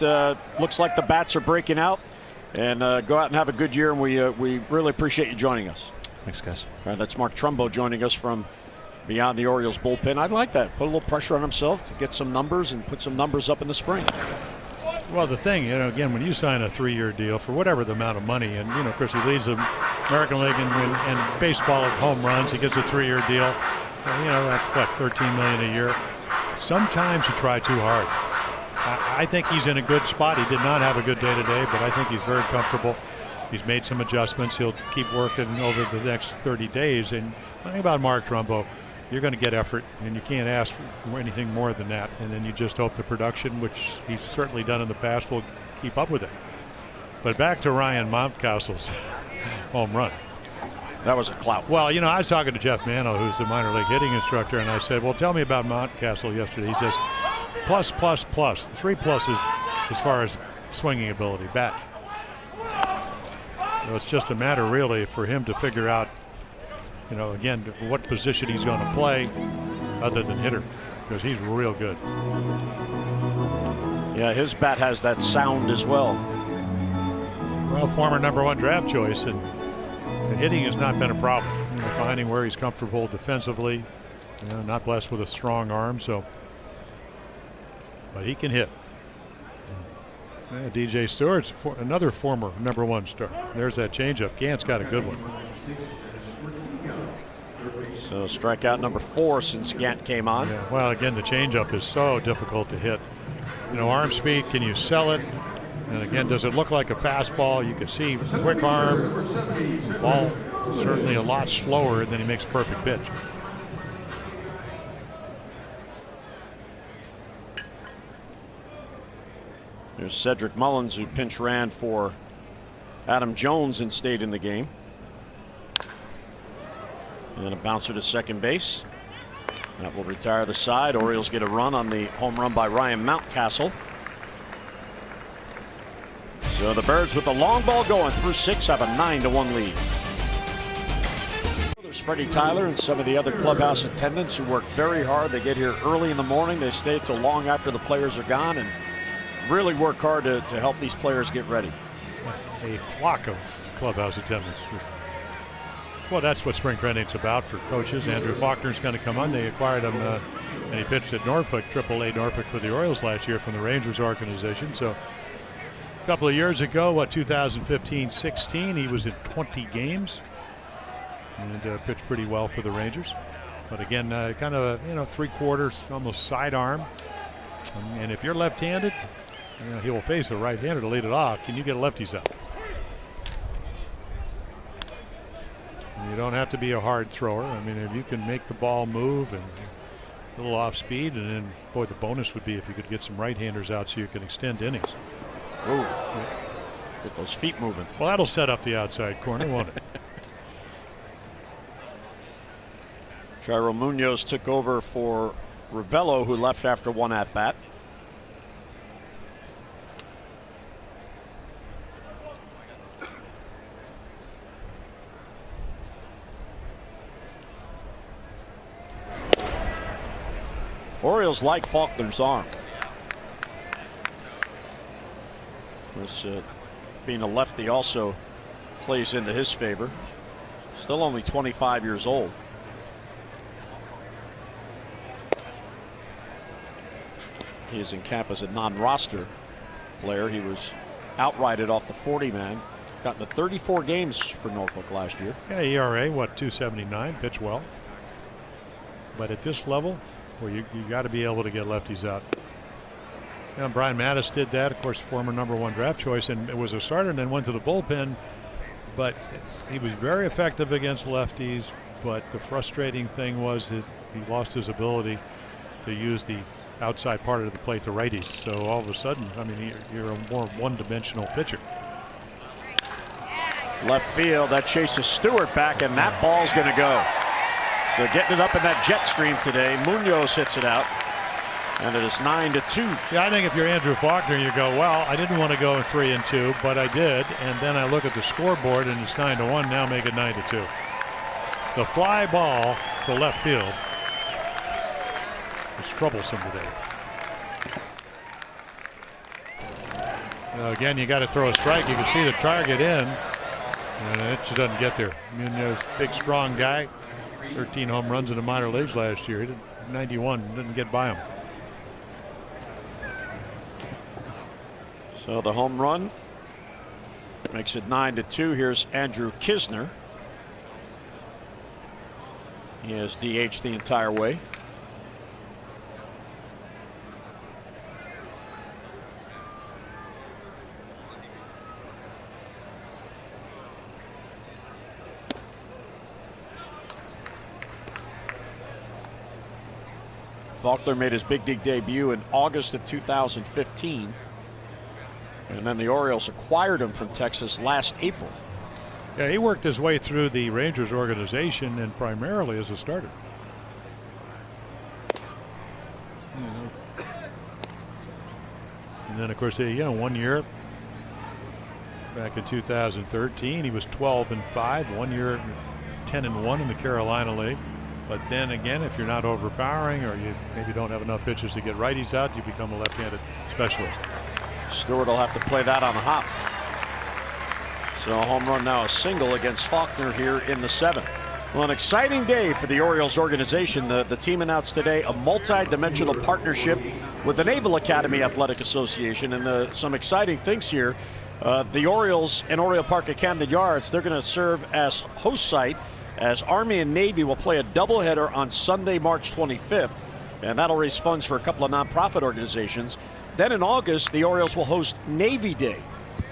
Looks like the bats are breaking out. And go out and have a good year, and we really appreciate you joining us. Thanks, guys. All right, that's Mark Trumbo joining us from Beyond the Orioles bullpen. I'd like that. Put a little pressure on himself to get some numbers and put some numbers up in the spring. Well, the thing, again, when you sign a 3-year deal for whatever the amount of money, and, of course, he leads the American League in baseball at home runs. He gets a 3-year deal. That's what, $13 million a year. Sometimes you try too hard. I think he's in a good spot. He did not have a good day today, but I think he's very comfortable. He's made some adjustments. He'll keep working over the next 30 days. And the thing about Mark Trumbo, you're going to get effort, and you can't ask for anything more than that. And then you just hope the production, which he's certainly done in the past, will keep up with it. But back to Ryan Mountcastle's home run. That was a clout. Well, I was talking to Jeff Mano, who's the minor league hitting instructor, and I said, well, tell me about Mountcastle yesterday. He says, plus, 3 pluses as far as swinging ability, bat. So it's just a matter really for him to figure out, again, what position he's going to play other than hitter, because he's real good. Yeah, his bat has that sound as well. Well, former #1 draft choice, and the hitting has not been a problem. Finding where he's comfortable defensively, not blessed with a strong arm, but he can hit. DJ Stewart's another former #1 star. There's that changeup. Gant's got a good one. So strikeout number 4 since Gant came on. Yeah, well, again, the changeup is so difficult to hit. Arm speed, can you sell it? And again, does it look like a fastball? You can see quick arm, ball certainly a lot slower, than he makes a perfect pitch. There's Cedric Mullins, who pinch ran for Adam Jones and stayed in the game. And a bouncer to second base. That will retire the side. Orioles get a run on the home run by Ryan Mountcastle. So the Birds, with the long ball going through 6, have a 9-1 lead. There's Freddie Tyler and some of the other clubhouse attendants who work very hard. They get here early in the morning. They stay till long after the players are gone and really work hard to help these players get ready. A flock of clubhouse attendants. Well, that's what spring training's about for coaches. Andrew Faulkner's going to come on. They acquired him, and he pitched at Norfolk, AAA Norfolk for the Orioles last year from the Rangers organization. So a couple of years ago, 2015-16, he was in 20 games and pitched pretty well for the Rangers. But again, kind of a 3/4, almost sidearm. And if you're left-handed, he will face a right-hander to lead it off. Can you get lefties out? You don't have to be a hard thrower. I mean, if you can make the ball move and a little off speed, and then, boy, the bonus would be if you could get some right-handers out so you can extend innings. Ooh, get those feet moving. Well, that'll set up the outside corner, won't it? Jairo Munoz took over for Ravello, who left after 1 at-bat. Orioles like Faulkner's arm. This, being a lefty also plays into his favor. Still only 25 years old. He is in camp as a non-roster player. He was outrighted off the 40-man. Got into 34 games for Norfolk last year. Yeah, ERA, 279, pitched well. But at this level, well, you got to be able to get lefties out. Brian Mattis did that, of course, former #1 draft choice, and it was a starter and then went to the bullpen. But he was very effective against lefties, but the frustrating thing was he lost his ability to use the outside part of the plate to righties. So all of a sudden, I mean, you're a more one-dimensional pitcher. Left field, that chases Stewart back, and that ball's going to go. So getting it up in that jet stream today, Munoz hits it out, and it is 9-2. Yeah, I think if you're Andrew Faulkner, you go, well, I didn't want to go 3-2, but I did, and then I look at the scoreboard, and it's 9-1. Now make it 9-2. The fly ball to left field is troublesome today. Again, you got to throw a strike. You can see the target in, and it just doesn't get there. Munoz, big, strong guy, 13 home runs in the minor leagues last year. He did 91, didn't get by him. So the home run makes it 9-2. Here's Andrew Kisner. He has DH the entire way. Faulkner made his big league debut in August of 2015. And then the Orioles acquired him from Texas last April. Yeah, he worked his way through the Rangers organization and primarily as a starter. And then, of course, 1 year back in 2013, he was 12-5. 1 year, 10-1 in the Carolina League. But then again, if you're not overpowering or you maybe don't have enough pitches to get righties out, you become a left-handed specialist. Stewart will have to play that on the hop. So a home run now, a single against Faulkner here in the 7th. Well, an exciting day for the Orioles organization. The team announced today a multi-dimensional partnership with the Naval Academy Athletic Association, and some exciting things here. The Orioles and Oriole Park at Camden Yards, they're going to serve as host site, as Army and Navy will play a doubleheader on Sunday, March 25th, and that'll raise funds for a couple of nonprofit organizations. Then in August, the Orioles will host Navy Day.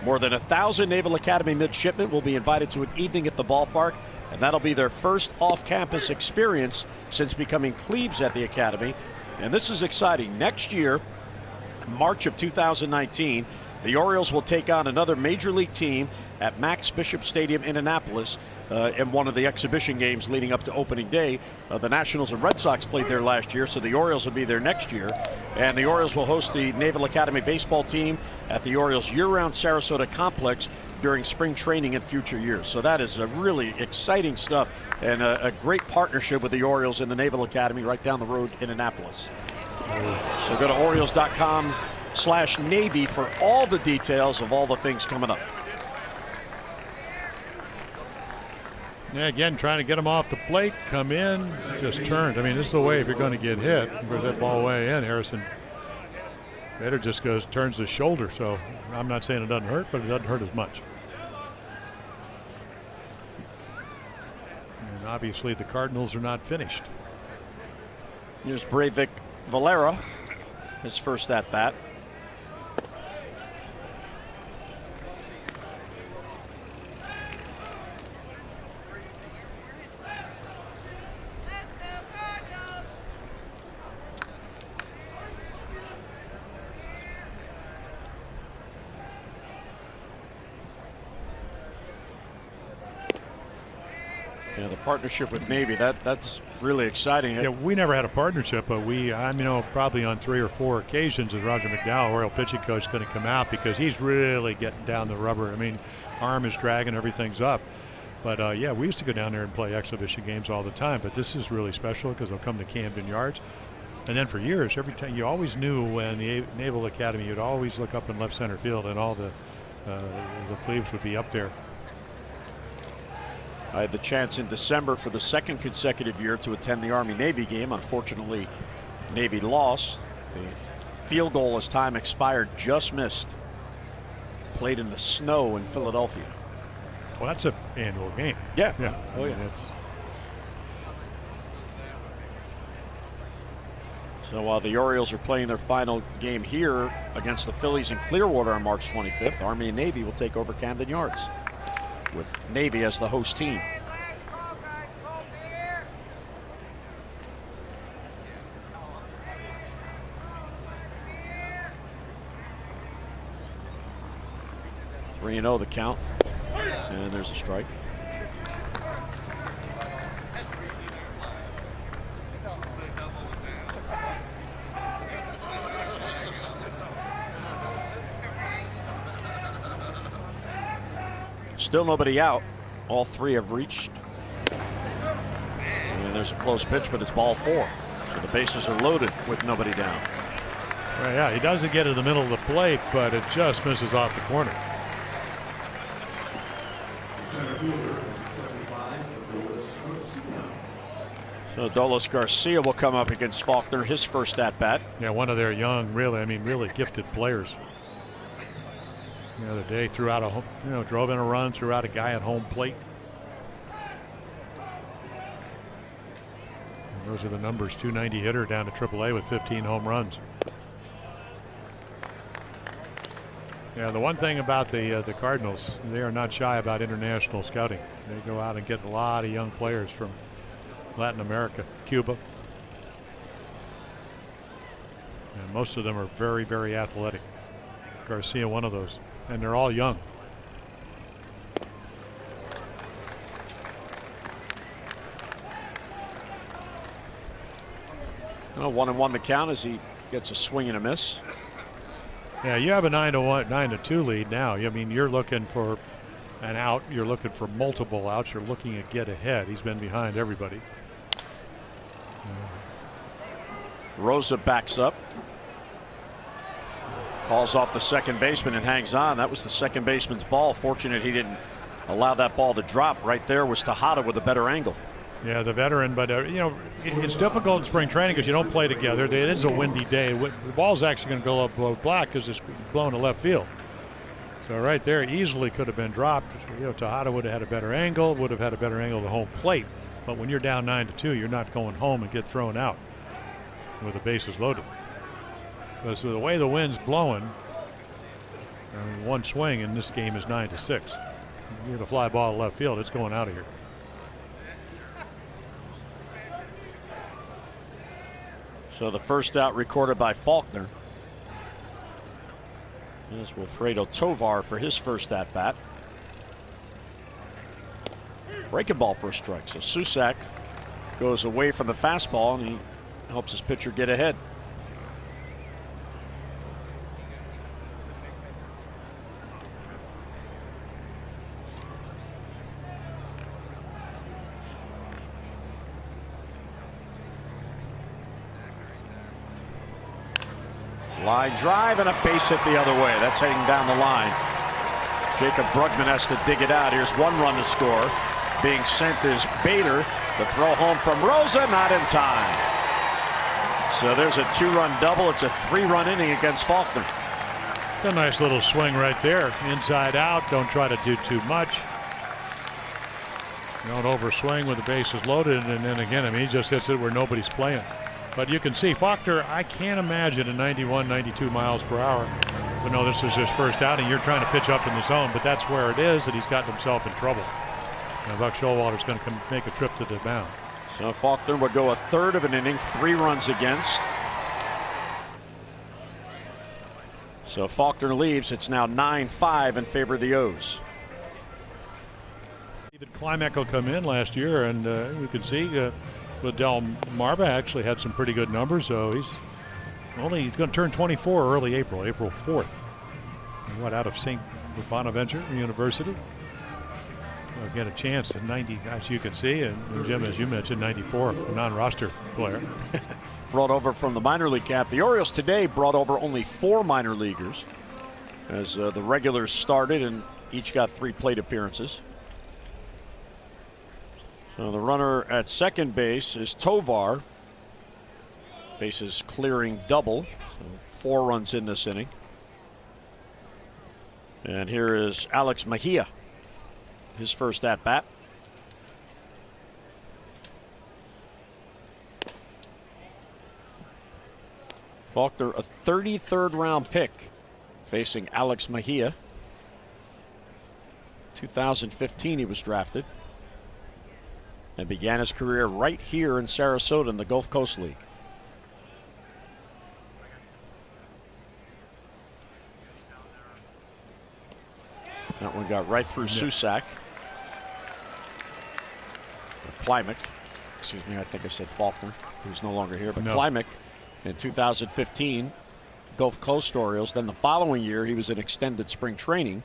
More than 1,000 Naval Academy midshipmen will be invited to an evening at the ballpark, and that'll be their first off-campus experience since becoming plebes at the Academy. And this is exciting. Next year, March of 2019, the Orioles will take on another major league team at Max Bishop Stadium in Annapolis in one of the exhibition games leading up to opening day. The Nationals and Red Sox played there last year, so the Orioles will be there next year. And the Orioles will host the Naval Academy baseball team at the Orioles year-round Sarasota complex during spring training in future years. So that is a really exciting stuff, and a great partnership with the Orioles and the Naval Academy right down the road in Annapolis. So go to Orioles.com/Navy for all the details of all the things coming up. Yeah, again, trying to get him off the plate, come in, just turned. I mean, this is the way if you're going to get hit. Where's that ball way in? Harrison Bader just turns his shoulder. So I'm not saying it doesn't hurt, but it doesn't hurt as much. And obviously the Cardinals are not finished. Here's Breivik Valera, his first at bat. Yeah, the partnership with Navy, that's really exciting. Yeah, we never had a partnership, but probably on 3 or 4 occasions is Roger McDowell, Oriole pitching coach, going to come out because he's really getting down the rubber. I mean, arm is dragging, everything's up. But yeah, we used to go down there and play exhibition games all the time, but this is really special because they'll come to Camden Yards. And then for years, every time, you always knew when the Naval Academy, you'd always look up in left center field and all the plebes would be up there. I had the chance in December for the second consecutive year to attend the Army-Navy game. Unfortunately, Navy lost. The field goal as time expired just missed. Played in the snow in Philadelphia. Well, that's an annual game. Yeah. Yeah. Oh, yeah. So while the Orioles are playing their final game here against the Phillies in Clearwater on March 25th, Army and Navy will take over Camden Yards with Navy as the host team. 3-0 the count. And there's a strike. Still nobody out. All three have reached. And there's a close pitch, but it's ball 4. So the bases are loaded with nobody down. Well, yeah, he doesn't get to the middle of the plate, but it just misses off the corner. So Dolis Garcia will come up against Faulkner, his first at bat. Yeah, one of their young, really gifted players. The other day, threw out a drove in a run, threw out a guy at home plate. And those are the numbers. 290 hitter down to AAA with 15 home runs. Yeah, the one thing about the Cardinals, they are not shy about international scouting. They go out and get a lot of young players from Latin America, Cuba. And most of them are very athletic. Garcia, one of those. And they're all young. 1-1 the count as he gets a swing and a miss. Yeah, you have a 9-2 lead now. I mean, you're looking for an out. You're looking for multiple outs. You're looking to get ahead. He's been behind everybody. Rosa backs up. Calls off the second baseman and hangs on. That was the second baseman's ball. Fortunate he didn't allow that ball to drop. Right there was Tejada with a better angle. Yeah, the veteran, but it's difficult in spring training because you don't play together. It is a windy day. The ball's actually going to go up black because it's blown to left field. So right there, easily could have been dropped. Tejada would have had a better angle, would have had a better angle to home plate. But when you're down 9-2, you're not going home and get thrown out with the bases loaded. Because the way the wind's blowing, one swing in this game is 9-6. You get a fly ball to left field, it's going out of here. So the first out recorded by Faulkner. This Wilfredo Tovar for his first at bat. Breaking ball for a strike. So Susac goes away from the fastball and he helps his pitcher get ahead. Line drive and a base hit the other way. That's heading down the line. Jacob Brugman has to dig it out. Here's one run to score. Being sent is Bader. The throw home from Rosa, not in time. So there's a 2-run double. It's a 3-run inning against Faulkner. It's a nice little swing right there. Inside out. Don't try to do too much. Don't overswing with the bases loaded. And then again, he just hits it where nobody's playing. But you can see Faulkner, I can't imagine a 91, 92 miles per hour. But no, this is his first outing. You're trying to pitch up in the zone, but that's where it is that he's gotten himself in trouble. Now Buck Showalter's going to make a trip to the mound. So Faulkner would go a third of an inning, 3 runs against. So Faulkner leaves. It's now 9-5 in favor of the O's. David Klimek will come in last year, and you can see Del Marva actually had some pretty good numbers, so he's going to turn 24 early April 4th. Out of St. Bonaventure University. He'll get a chance at 90, as you can see, and Jim, as you mentioned, 94, a non-roster player. Brought over from the minor league camp. The Orioles today brought over only 4 minor leaguers as the regulars started and each got 3 plate appearances. So the runner at second base is Tovar. Bases clearing double. So 4 runs in this inning. And here is Alex Mejia. His first at bat. Faulkner, a 33rd round pick, facing Alex Mejia. 2015 he was drafted. And began his career right here in Sarasota in the Gulf Coast League. That one got right through Susac. Klimek. Excuse me, I think I said Faulkner, who's no longer here. But Klimek in 2015, Gulf Coast Orioles. Then the following year, he was in extended spring training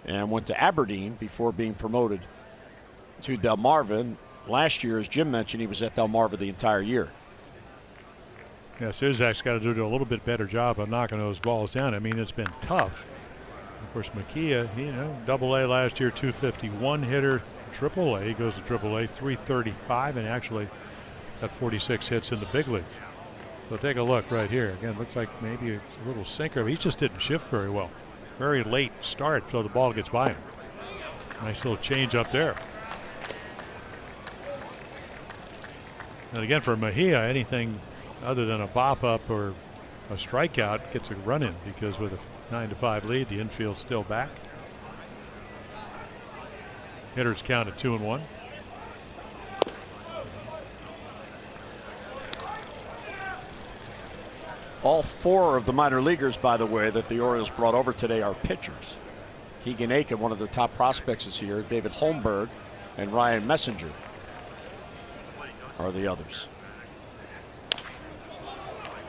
and went to Aberdeen before being promoted to Delmarva. Last year, as Jim mentioned, he was at Delmarva the entire year. Yeah, Suzak's got to do a little bit better job of knocking those balls down. I mean, it's been tough. Of course, Mejia, Double-A last year, 251 hitter. Triple-A, he goes to Triple-A, 335, and actually got 46 hits in the big league. So take a look right here. Again, looks like maybe a little sinker. He just didn't shift very well. Very late start, so the ball gets by him. Nice little change up there. And again, for Mejia, anything other than a bop up or a strikeout gets a run in, because with a 9-5 lead, the infield's still back. Hitters count at 2-1. All four of the minor leaguers, by the way, that the Orioles brought over today are pitchers. Keegan Aiken, one of the top prospects, is here. David Holmberg and Ryan Messenger are the others.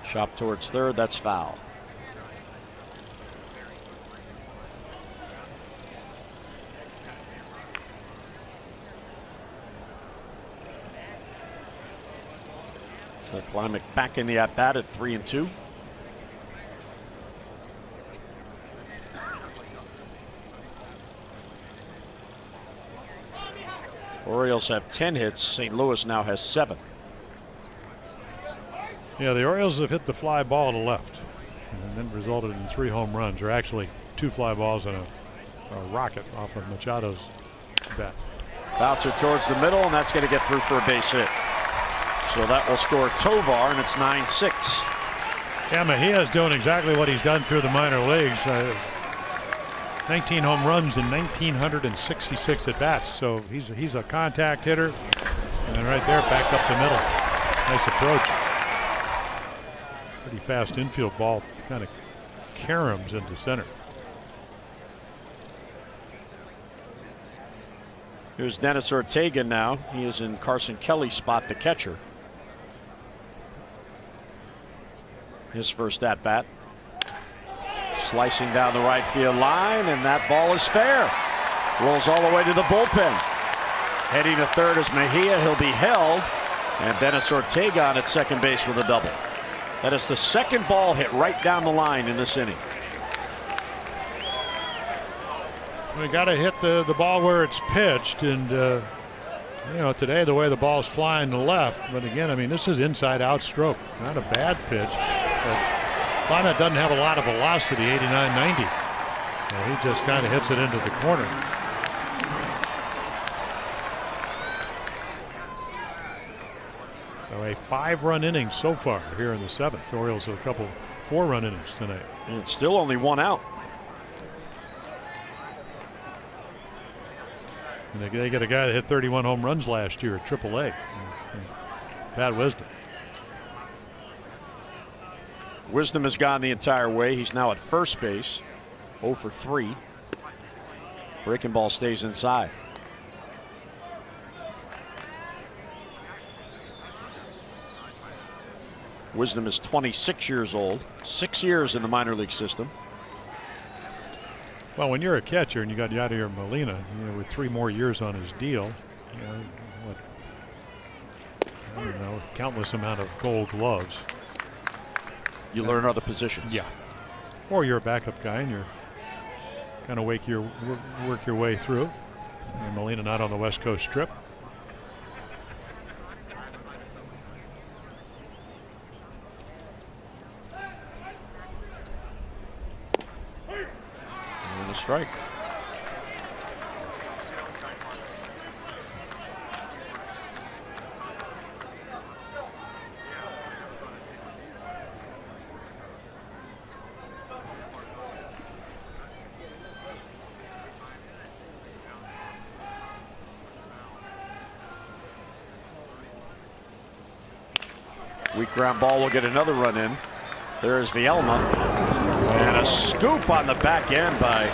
Chop towards third, that's foul. So Klimek back in the at-bat at 3-2. Orioles have 10 hits. St. Louis now has 7. Yeah, the Orioles have hit the fly ball to left, and then resulted in 3 home runs, or actually 2 fly balls and a rocket off of Machado's bat. Bouncer towards the middle, and that's going to get through for a base hit. So that will score Tovar, and it's 9-6. Yeah, Mejia is doing exactly what he's done through the minor leagues. 19 home runs in 1,966 at bats. So he's a contact hitter, and right there, back up the middle. Nice approach. Pretty fast infield ball, kind of caroms into center. Here's Dennis Ortega now. He is in Carson Kelly's spot, the catcher. His first at bat. Slicing down the right field line, and that ball is fair. Rolls all the way to the bullpen. Heading to third is Mejia. He'll be held. And Dennis Ortega on at second base with a double. That is the second ball hit right down the line in this inning. We got to hit the ball where it's pitched, and today the way the ball's flying to left. But again, I mean, this is inside-out stroke, not a bad pitch. But doesn't have a lot of velocity, 89-90. He just kind of hits it into the corner. So a 5-run inning so far here in the 7th. The Orioles have a couple 4-run innings tonight. And it's still only 1 out. And they get a guy that hit 31 home runs last year at AAA. Pat Wisdom. Wisdom has gone the entire way. He's now at first base, 0 for 3. Breaking ball stays inside. Wisdom is 26 years old, 6 years in the minor league system. Well, when you're a catcher and you got Yadier Molina, with 3 more years on his deal, I don't know, countless amount of gold gloves. You learn other positions. Yeah. Or you're a backup guy and you're kind of work your way through. And Molina not on the West Coast strip. And a strike. Weak ground ball will get another run in. There's Vielma. And a scoop on the back end by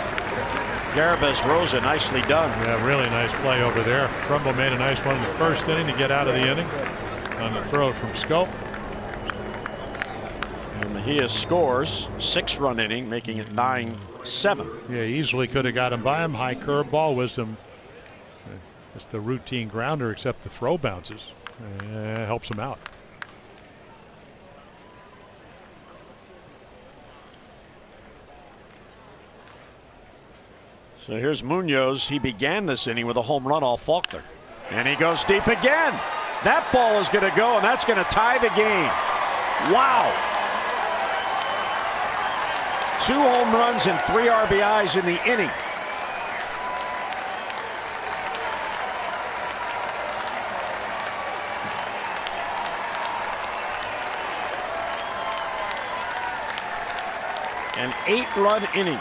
Garibas Rosa, nicely done. Yeah, really nice play over there. Trumbull made a nice one in the first inning to get out of the inning on the throw from Scope. And Mejia scores, 6-run inning, making it 9-7. Yeah, easily could have got him by him. High curveball was just the routine grounder, except the throw bounces. Helps him out. So here's Munoz. He began this inning with a home run off Faulkner. And he goes deep again. That ball is going to go, and that's going to tie the game. Wow. 2 home runs and 3 RBIs in the inning. An 8-run inning.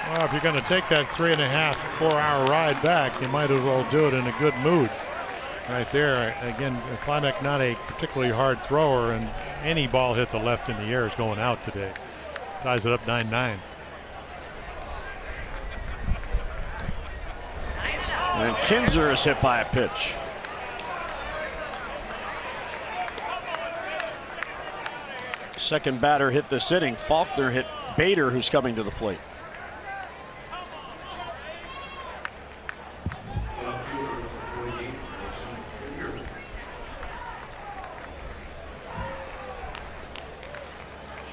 Well, if you're going to take that 3.5, 4-hour ride back, you might as well do it in a good mood. Right there, again, Klimek not a particularly hard thrower, and any ball hit the left in the air is going out today. Ties it up 9-9. And Kinzer is hit by a pitch. Second batter hit this inning. Faulkner hit Bader, who's coming to the plate.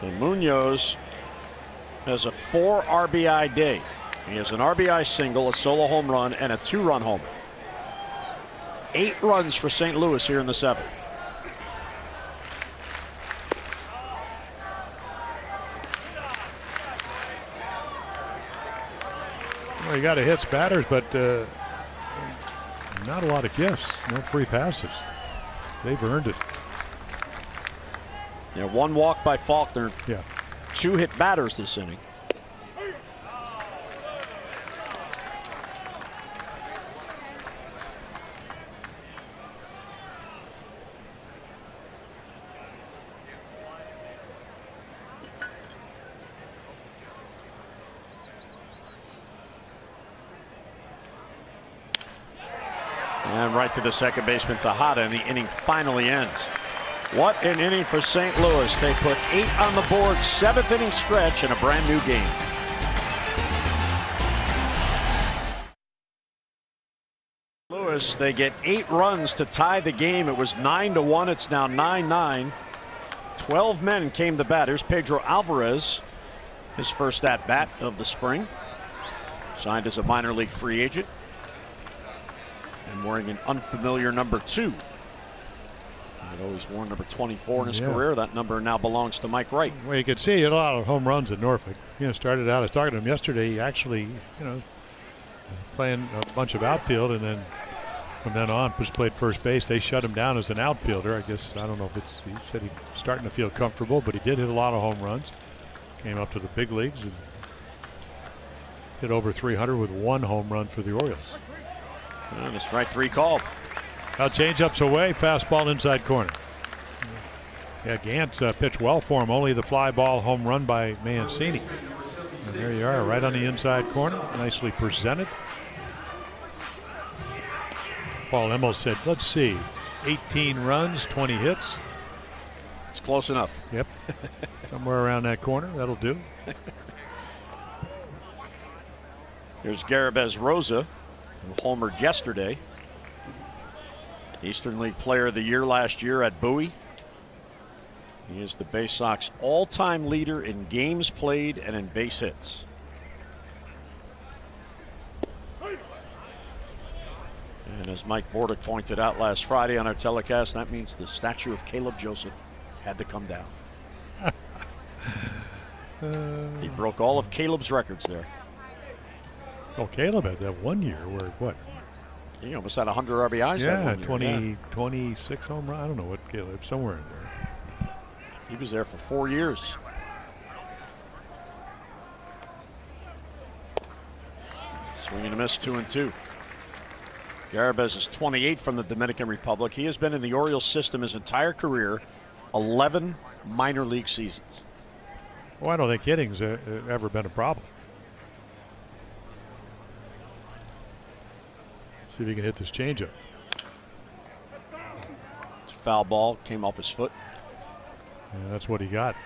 So Munoz has a 4 RBI day. He has an RBI single, a solo home run, and a 2-run homer. 8 runs for St. Louis here in the 7th. Well, you got to hit batters, but not a lot of gifts. No free passes. They've earned it. Yeah, 1 walk by Faulkner. Yeah. 2 hit batters this inning. And right to the second baseman, Tejada, and the inning finally ends. What an inning for St. Louis. They put 8 on the board, 7th inning stretch, in a brand new game. Louis, they get 8 runs to tie the game. It was 9-1. It's now 9-9. 12 men came to bat. Here's Pedro Alvarez, his first at bat of the spring. Signed as a minor league free agent. And wearing an unfamiliar number 2. He'd always worn number 24 in his career. That number now belongs to Mike Wright. Well, you could see a lot of home runs at Norfolk. Started out, I was talking to him yesterday, he actually, playing a bunch of outfield, and then from then on just played first base. They shut him down as an outfielder. I guess, I don't know if he said he's starting to feel comfortable, but he did hit a lot of home runs. Came up to the big leagues and hit over 300 with 1 home run for the Orioles. And a strike 3 called. Now changeup's away, fastball inside corner. Yeah, Gantz pitched well for him. Only the fly ball home run by Mancini. And there you are, right on the inside corner. Nicely presented. Paul Emmel said, let's see, 18 runs, 20 hits. It's close enough. Yep. Somewhere around that corner, that'll do. Here's Garibas Rosa, who homered yesterday. Eastern League Player of the Year last year at Bowie. He is the Bay Sox all-time leader in games played and in base hits. And as Mike Bordick pointed out last Friday on our telecast, that means the statue of Caleb Joseph had to come down. He broke all of Caleb's records there. Oh, Caleb had that 1 year where what? He almost had 100 RBIs. Yeah, that 26 home run. I don't know what Caleb, somewhere in there. He was there for 4 years. Swing and a miss, 2-2. Garibas is 28 from the Dominican Republic. He has been in the Orioles system his entire career. 11 minor league seasons. Well, I don't think hitting's ever been a problem. See if he can hit this changeup. It's a foul ball, came off his foot. Yeah, that's what he got.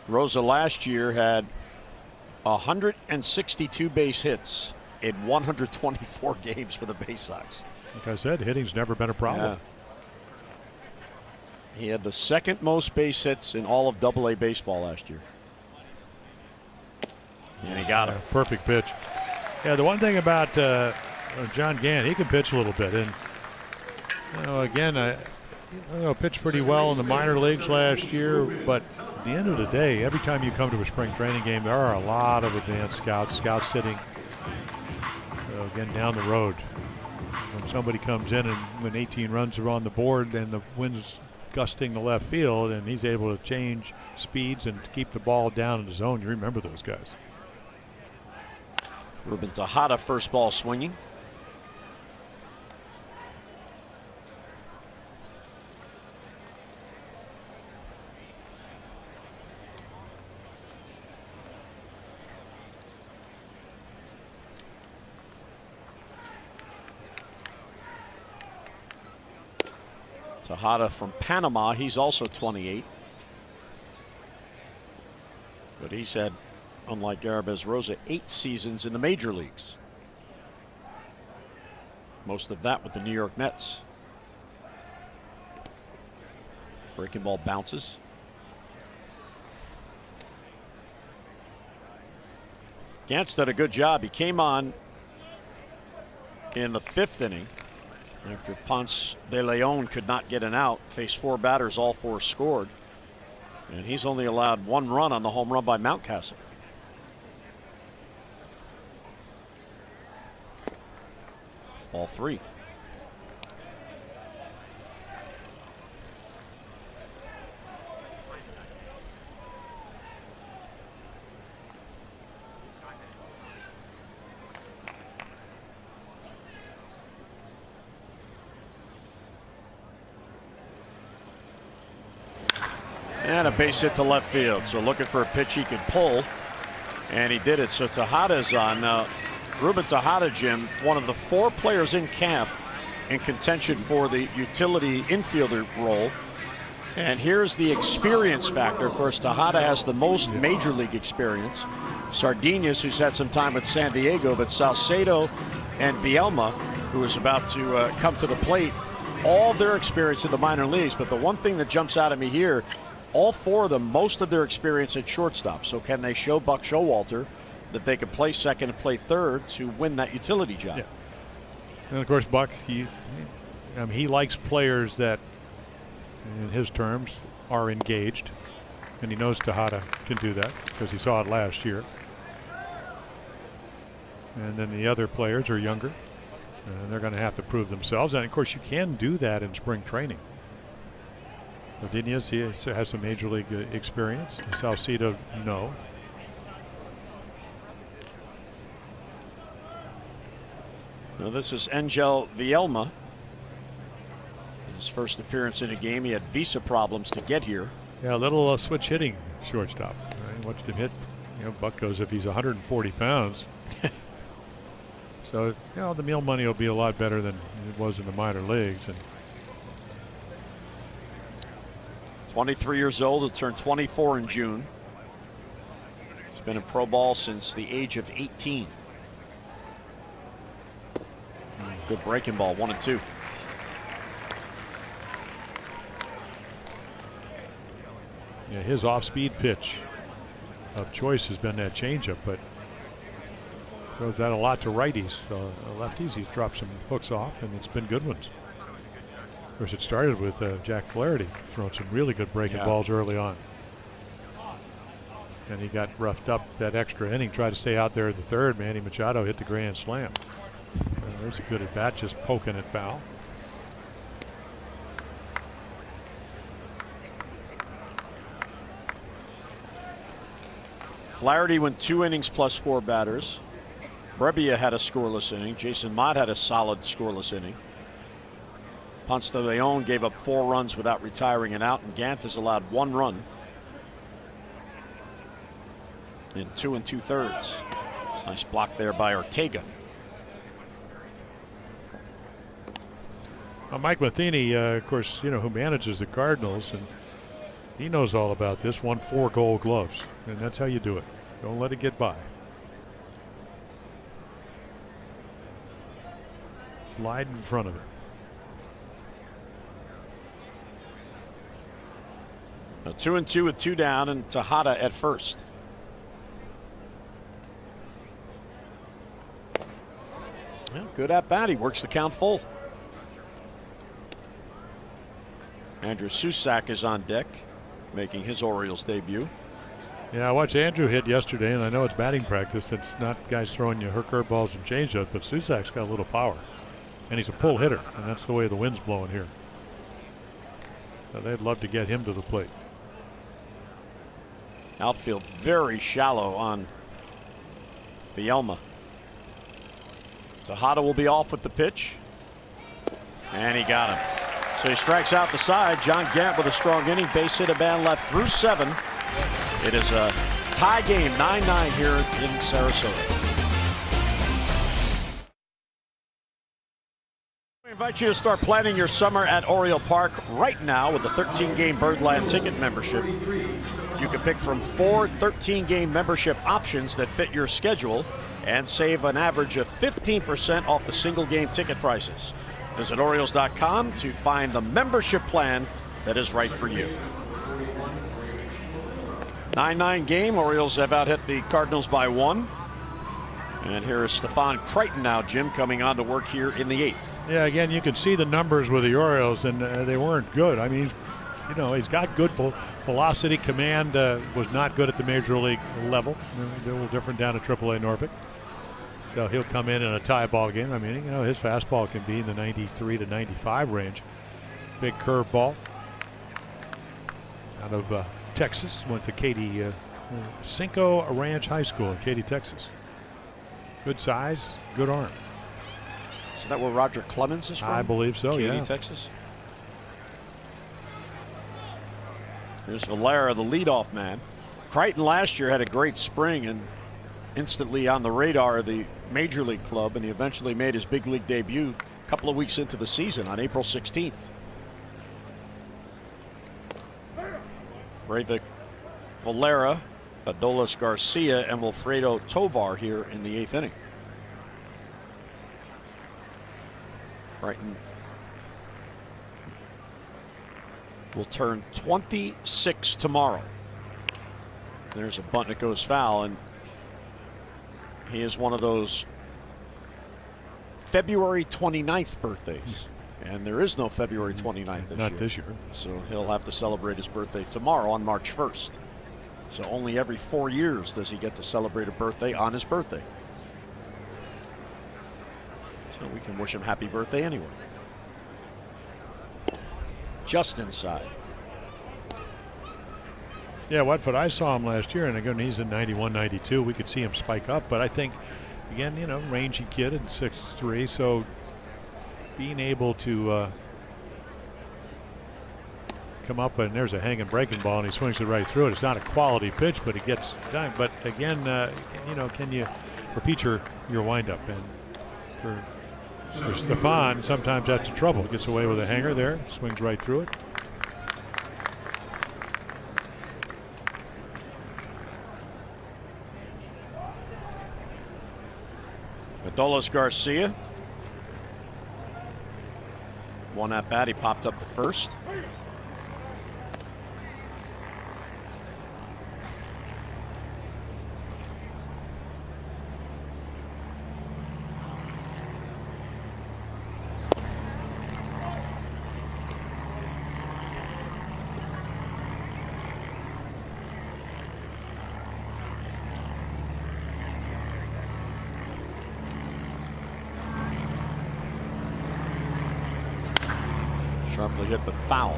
Rosa last year had 162 base hits in 124 games for the Bay Sox. Like I said, hitting's never been a problem. Yeah. He had the second most base hits in all of AA baseball last year. And he got it. Perfect pitch. Yeah, the one thing about John Gant, he can pitch a little bit. And again, I pitched pretty well in the minor leagues last year, but at the end of the day, every time you come to a spring training game, there are a lot of advanced scouts sitting again down the road. When somebody comes in and when 18 runs are on the board and the wind's gusting the left field and he's able to change speeds and keep the ball down in the zone, you remember those guys. Ruben Tejada, first ball swinging. Tejada from Panama, he's also 28. But he's had, unlike Garabez Rosa, 8 seasons in the major leagues. Most of that with the New York Mets. Breaking ball bounces. Gant's done a good job. He came on in the 5th inning after Ponce de Leon could not get an out. Faced 4 batters, all 4 scored. And he's only allowed 1 run on the home run by Mountcastle. Ball 3. And a base hit to left field. So looking for a pitch he could pull. And he did it. So Tejada's on. Now, Ruben Tejada, Jim, one of the 4 players in camp in contention for the utility infielder role. And here's the experience factor. Of course, Tejada has the most major league experience. Sardinas, who's had some time with San Diego, but Salcedo and Vielma, who is about to come to the plate, all their experience in the minor leagues. But the one thing that jumps out at me here, all 4 of them, most of their experience at shortstop. So can they show Buck Showalter that they can play second and play third to win that utility job? Yeah. And of course, Buck, he likes players that, in his terms, are engaged. And he knows Tejada can do that because he saw it last year. And then the other players are younger. And they're going to have to prove themselves. And of course, you can do that in spring training. Godinez, he has some major league experience. Salcedo, no. Now this is Angel Vielma. His first appearance in a game. He had visa problems to get here. Yeah, a little switch hitting shortstop. I watched him hit. Buck goes if he's 140 pounds. So, the meal money will be a lot better than it was in the minor leagues. And 23 years old. He'll turn 24 in June. He's been in pro ball since the age of 18. Good breaking ball, 1-2. Yeah, his off-speed pitch of choice has been that changeup, but throws that a lot to righties. Lefties, he's dropped some hooks off, and it's been good ones. Of course, it started with Jack Flaherty throwing some really good breaking balls early on. And he got roughed up that extra inning, tried to stay out there at the third. Manny Machado hit the grand slam. There's a good at bat, just poking it foul. Flaherty went 2 innings plus 4 batters. Brebbia had a scoreless inning. Jason Mott had a solid scoreless inning. Ponce de Leon gave up 4 runs without retiring an out, and Gant has allowed 1 run in 2 2/3. Nice block there by Ortega. Mike Matheny, of course, you know, who manages the Cardinals, and he knows all about this. Won 4 Gold Gloves, and that's how you do it. Don't let it get by. Slide in front of it. Now 2-2 with 2 down, and Tejada at first. Well, good at bat. He works the count full. Andrew Susac is on deck, making his Orioles debut. Yeah, I watched Andrew hit yesterday, and I know it's batting practice. It's not guys throwing you curveballs and changeups, but Susac's got a little power. And he's a pull hitter, and that's the way the wind's blowing here. So they'd love to get him to the plate. Outfield very shallow on Vielma. Tejada will be off with the pitch. And he got him. So he strikes out the side. John Gant with a strong inning. Base hit, a man left through 7. It is a tie game, 9-9 here in Sarasota. We invite you to start planning your summer at Oriole Park right now with a 13-game Birdland ticket membership. You can pick from 4 13-game membership options that fit your schedule and save an average of 15% off the single-game ticket prices. Visit Orioles.com to find the membership plan that is right for you. 9-9 game. Orioles have out-hit the Cardinals by 1. And here is Stefan Crichton now, Jim, coming on to work here in the 8th. Yeah, again, you can see the numbers with the Orioles, and they weren't good. I mean, he's got good velocity. Command was not good at the major league level. They're a little different down at AAA Norfolk. So he'll come in a tie ball game. I mean, his fastball can be in the 93 to 95 range. Big curveball out of Texas. Went to Katy Cinco Ranch High School in Katy, Texas. Good size, good arm. Is that where Roger Clemens is from? I believe so, Katy, yeah. Texas. Here's Valera, the leadoff man. Crichton last year had a great spring and instantly on the radar of the Major League club, and he eventually made his big league debut a couple of weeks into the season on April 16th. Breivik, Valera, Adolis Garcia, and Wilfredo Tovar here in the 8th inning. Crichton will turn 26 tomorrow. There's a bunt that goes foul, and he is one of those February 29th birthdays. And there is no February 29th this year. Not this year. So he'll have to celebrate his birthday tomorrow on March 1st. So only every 4 years does he get to celebrate a birthday on his birthday. So we can wish him happy birthday anyway. Just inside. Yeah, Watford, I saw him last year, and again, he's in 91, 92. We could see him spike up, but I think, again, rangy kid at 6'3", so being able to come up, and there's a hanging breaking ball, and he swings it right through it. It's not a quality pitch, but it gets done. But again, can you repeat your windup? And for Stefan, sometimes that's the trouble. Gets away with a hanger there, swings right through it. Adolis Garcia. One at bat, he popped up to first. Sharply hit, but foul.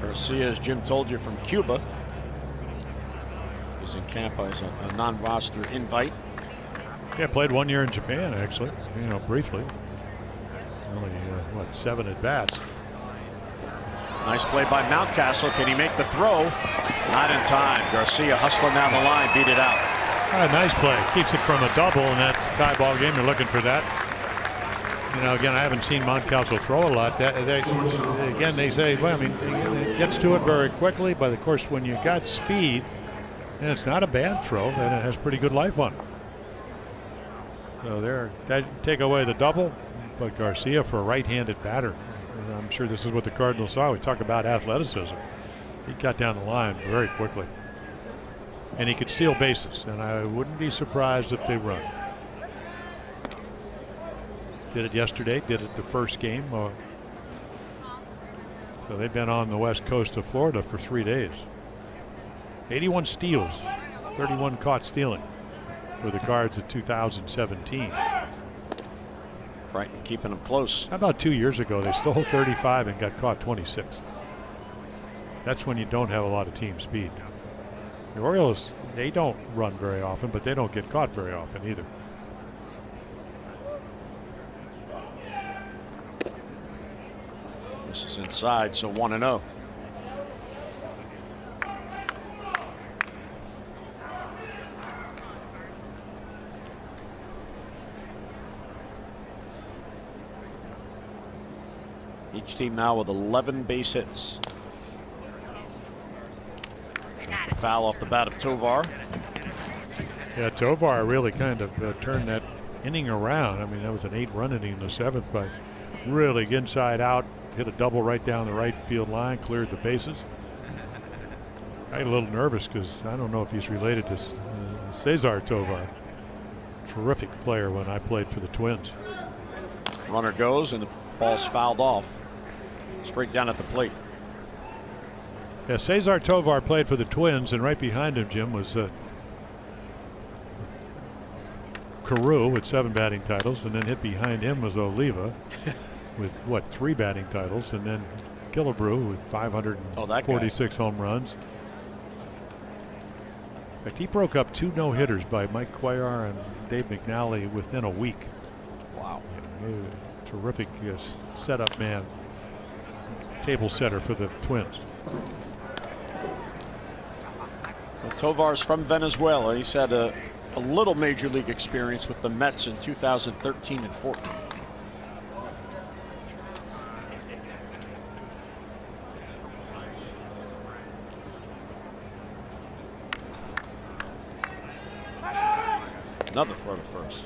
Garcia, as Jim told you, from Cuba. He's in camp as a non-roster invite. Yeah, played 1 year in Japan, actually, briefly. Only, 7 at-bats. Nice play by Mountcastle. Can he make the throw? Not in time. Garcia hustling down the line, beat it out. Nice play. Keeps it from a double, and that's a tie ball game. They're looking for that. Again, I haven't seen Mountcastle throw a lot. They say, well, it gets to it very quickly, but of course, when you got speed, and it's not a bad throw, and it has pretty good life on it. So that take away the double, but Garcia for a right-handed batter. And I'm sure this is what the Cardinals saw. We talk about athleticism. He got down the line very quickly. And he could steal bases, and I wouldn't be surprised if they run. Did it yesterday, did it the first game. So they've been on the west coast of Florida for 3 days. 81 steals, 31 caught stealing for the Cards in 2017. Crichton keeping them close. How about 2 years ago? They stole 35 and got caught 26. That's when you don't have a lot of team speed. The Orioles, they don't run very often, but they don't get caught very often either. This is inside, so 1-0. Each team now with 11 base hits. The foul off the bat of Tovar. Yeah, Tovar really kind of turned that inning around. That was an 8-run inning in the 7th by really inside out, hit a double right down the right field line, cleared the bases. I got a little nervous because I don't know if he's related to Cesar Tovar. Terrific player when I played for the Twins. Runner goes and the ball's fouled off. Straight down at the plate. Yeah, Cesar Tovar played for the Twins, and right behind him, Jim, was Carew with 7 batting titles, and then hit behind him was Oliva with 3 batting titles, and then Killebrew with 546 home runs. In fact, he broke up 2 no-hitters by Mike Cuellar and Dave McNally within a week. Wow. Terrific setup man, table setter for the Twins. Well, Tovar's from Venezuela. He's had a little major league experience with the Mets in 2013 and 14. Another throw to first.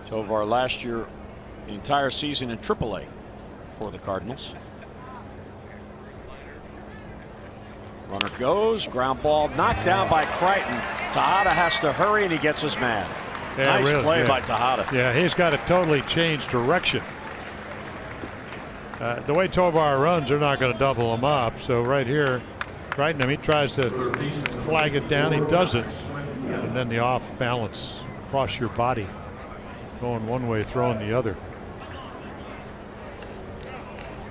Tovar last year, the entire season in AAA for the Cardinals. Runner goes, ground ball knocked down by Crichton. Tejada has to hurry and he gets his man. Yeah, nice really, play by Tejada. Yeah, he's got to totally change direction. The way Tovar runs, they're not going to double him up. So right here, Crichton, he tries to flag it down. He does it. And then the off balance across your body. Going one way, throwing the other.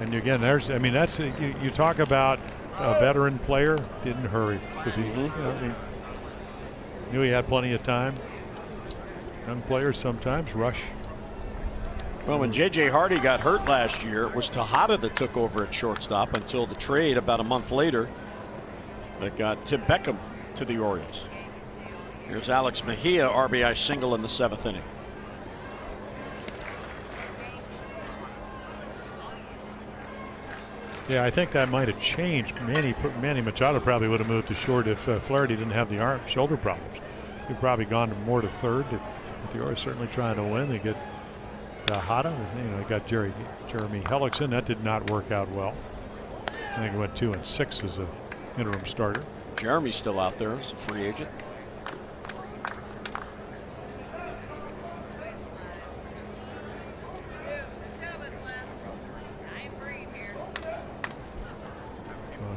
And again, that's you talk about a veteran player, didn't hurry because he knew he had plenty of time. Young players sometimes rush. Well, when J.J. Hardy got hurt last year, it was Tejada that took over at shortstop until the trade about a month later that got Tim Beckham to the Orioles. Here's Alex Mejia, RBI single in the 7th inning. Yeah, I think that might have changed. Manny Machado probably would have moved to short if Flaherty didn't have the shoulder problems. He'd probably gone more to third. But the Orioles certainly trying to win. They get Tejada. They got Jeremy Hellickson. That did not work out well. I think he went 2-6 as an interim starter. Jeremy's still out there as a free agent.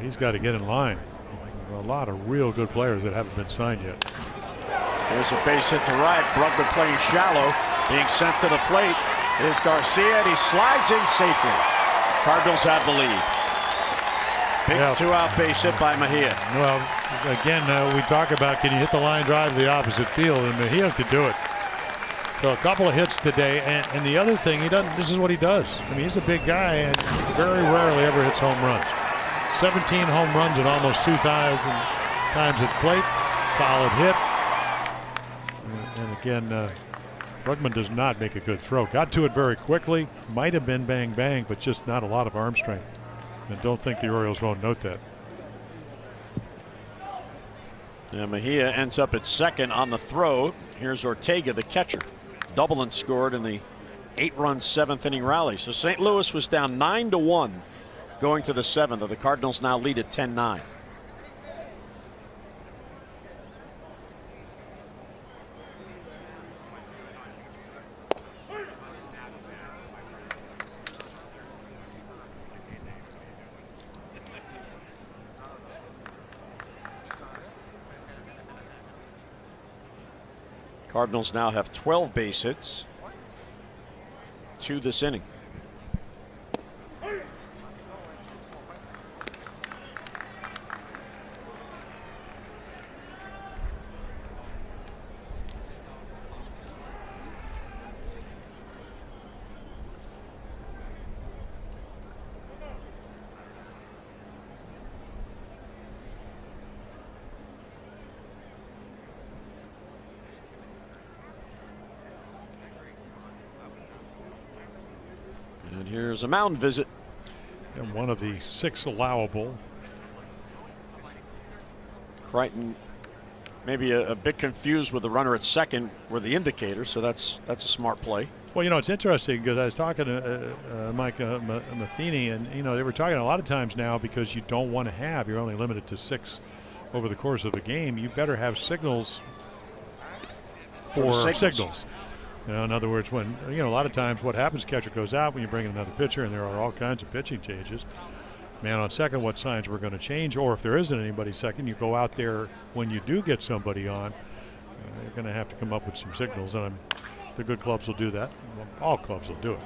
He's got to get in line. A lot of real good players that haven't been signed yet. There's a base hit to right. Brugman playing shallow, being sent to the plate. Is Garcia, and he slides in safely. Cardinals have the lead. Big two-out base hit by Mejia. Well, again, we talk about can you hit the line drive to the opposite field, and Mejia could do it. So a couple of hits today, and the other thing, he doesn't. This is what he does. I mean, he's a big guy, and very rarely ever hits home runs. 17 home runs at almost 2,000 times at plate. Solid hit. And again, Brugman does not make a good throw. Got to it very quickly. Might have been bang bang, but just not a lot of arm strength. And don't think the Orioles won't note that. Yeah, Mejia ends up at second on the throw. Here's Ortega, the catcher. Double and scored in the 8-run 7th inning rally. So St. Louis was down 9-1 going to the 7th. The Cardinals now lead at 10-9. Cardinals now have 12 base hits, 2 this inning. And here's a mound visit. And one of the 6 allowable. Crichton maybe a bit confused with the runner at second were the indicators, so that's a smart play. Well, you know, it's interesting because I was talking to Mike Matheny, and, you know, they were talking a lot of times now because you don't want to have, you're only limited to 6 over the course of a game. You better have signals for signals. You know, in other words, when, you know, a lot of times what happens, catcher goes out when you bring in another pitcher, and there are all kinds of pitching changes. Man on second, what signs we're going to change, or if there isn't anybody second, you go out there when you do get somebody on. You're going to have to come up with some signals, and the good clubs will do that. Well, all clubs will do it.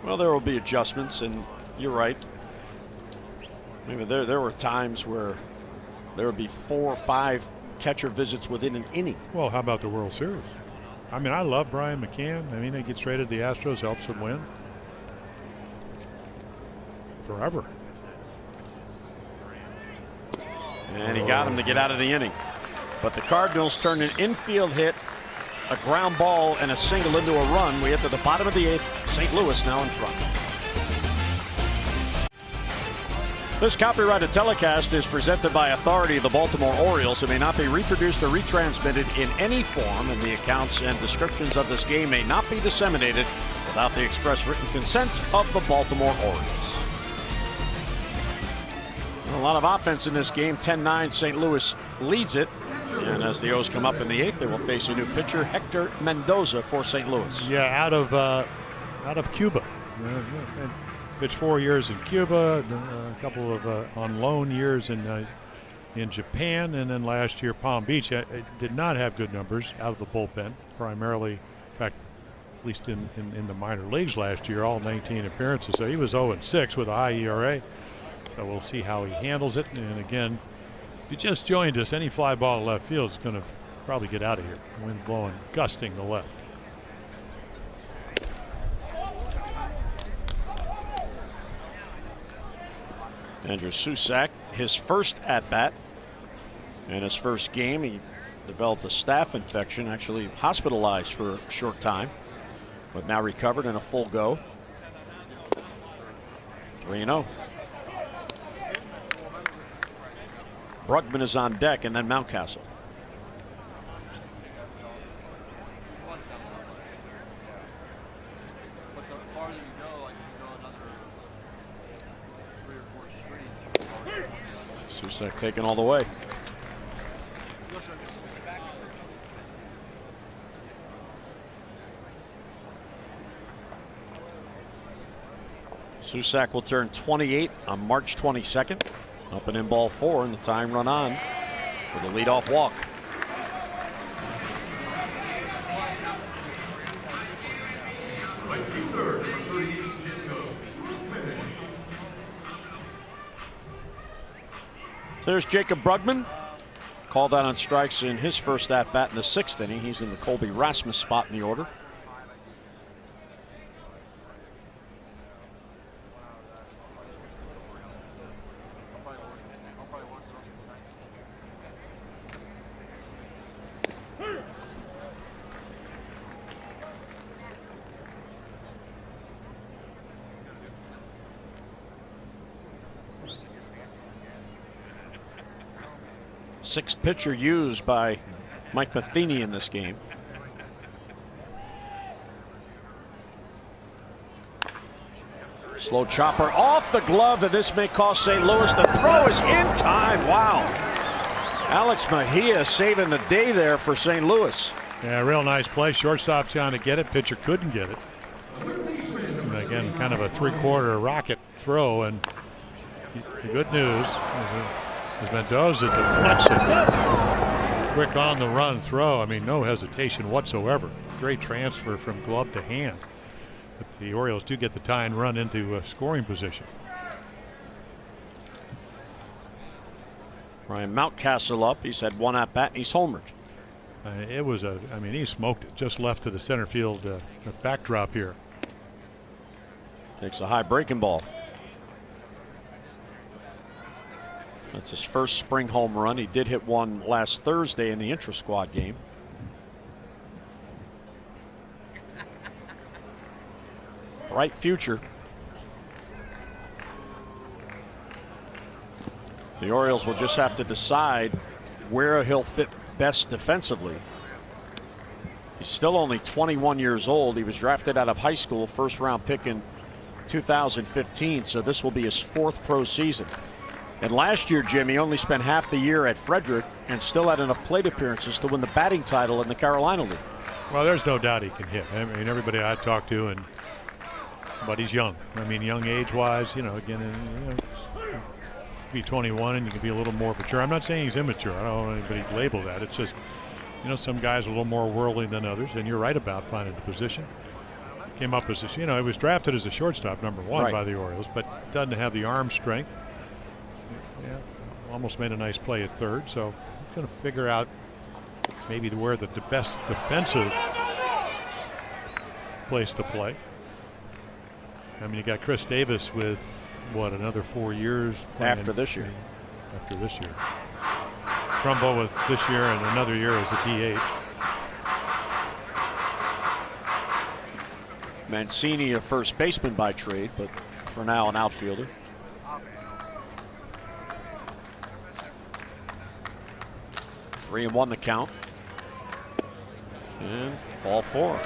Well, there will be adjustments, and you're right. Maybe there were times where there would be 4 or 5 catcher visits within an inning. Well, how about the World Series? I mean, I love Brian McCann. I mean, he gets traded to the Astros, helps them win. Forever. And he got him to get out of the inning. But the Cardinals turned an infield hit, a ground ball, and a single into a run. We get to the bottom of the 8th. St. Louis now in front. This copyrighted telecast is presented by authority of the Baltimore Orioles. It may not be reproduced or retransmitted in any form, and the accounts and descriptions of this game may not be disseminated without the express written consent of the Baltimore Orioles. A lot of offense in this game. 10-9, St. Louis leads it. And as the O's come up in the 8th, they will face a new pitcher, Hector Mendoza, for St. Louis. Yeah, out of Cuba. Pitched 4 years in Cuba, a couple of on loan years in Japan, and then last year Palm Beach. Did not have good numbers out of the bullpen, primarily, in fact, at least in the minor leagues last year, all 19 appearances. So he was 0-6 with a high ERA. So we'll see how he handles it. And again, if you just joined us, any fly ball to left field is going to probably get out of here. Wind blowing, gusting to left. Andrew Susac, his first at-bat and his first game. He developed a staph infection, actually hospitalized for a short time, but now recovered in a full go. 3-0. Brugman is on deck, and then Mountcastle. Susac taken all the way. Susac will turn 28 on March 22nd. Up and in ball 4, and the tying run on for the leadoff walk. There's Jacob Brugman, called out on strikes in his first at-bat in the 6th inning. He's in the Colby Rasmus spot in the order. Sixth pitcher used by Mike Matheny in this game. Slow chopper off the glove, and this may cost St. Louis. The throw is in time. Wow. Alex Mejia saving the day there for St. Louis. Yeah, real nice play. Shortstop's trying to get it. Pitcher couldn't get it. And again, kind of a three-quarter rocket throw. And the good news is Mendoza deflects it. Quick on the run throw. I mean, no hesitation whatsoever. Great transfer from glove to hand. But the Orioles do get the tie and run into scoring position. Ryan Mountcastle up. He's had one at bat and he's homered. It was I mean, he smoked it. Just left to the center field backdrop here. Takes a high breaking ball. That's his first spring home run. He did hit one last Thursday in the intra-squad game. Bright future. The Orioles will just have to decide where he'll fit best defensively. He's still only 21 years old. He was drafted out of high school, first-round pick in 2015, so this will be his 4th pro season. And last year, Jim, he only spent half the year at Frederick and still had enough plate appearances to win the batting title in the Carolina League. Well, there's no doubt he can hit. I mean, everybody I talked to, but he's young. I mean, young age-wise, you know, again, be 21 and you can be a little more mature. I'm not saying he's immature. I don't want anybody to label that. It's just, you know, some guys are a little more worldly than others, and you're right about finding the position. Came up as he was drafted as a shortstop, number 1 by the Orioles, but doesn't have the arm strength. Yeah, almost made a nice play at third, so he's going to figure out maybe where the best defensive place to play. I mean, you got Chris Davis with what, another 4 years after this year. After this year, Trumbo with this year and another year as a DH. Mancini, a first baseman by trade, but for now an outfielder. Three and 1 the count. And ball 4.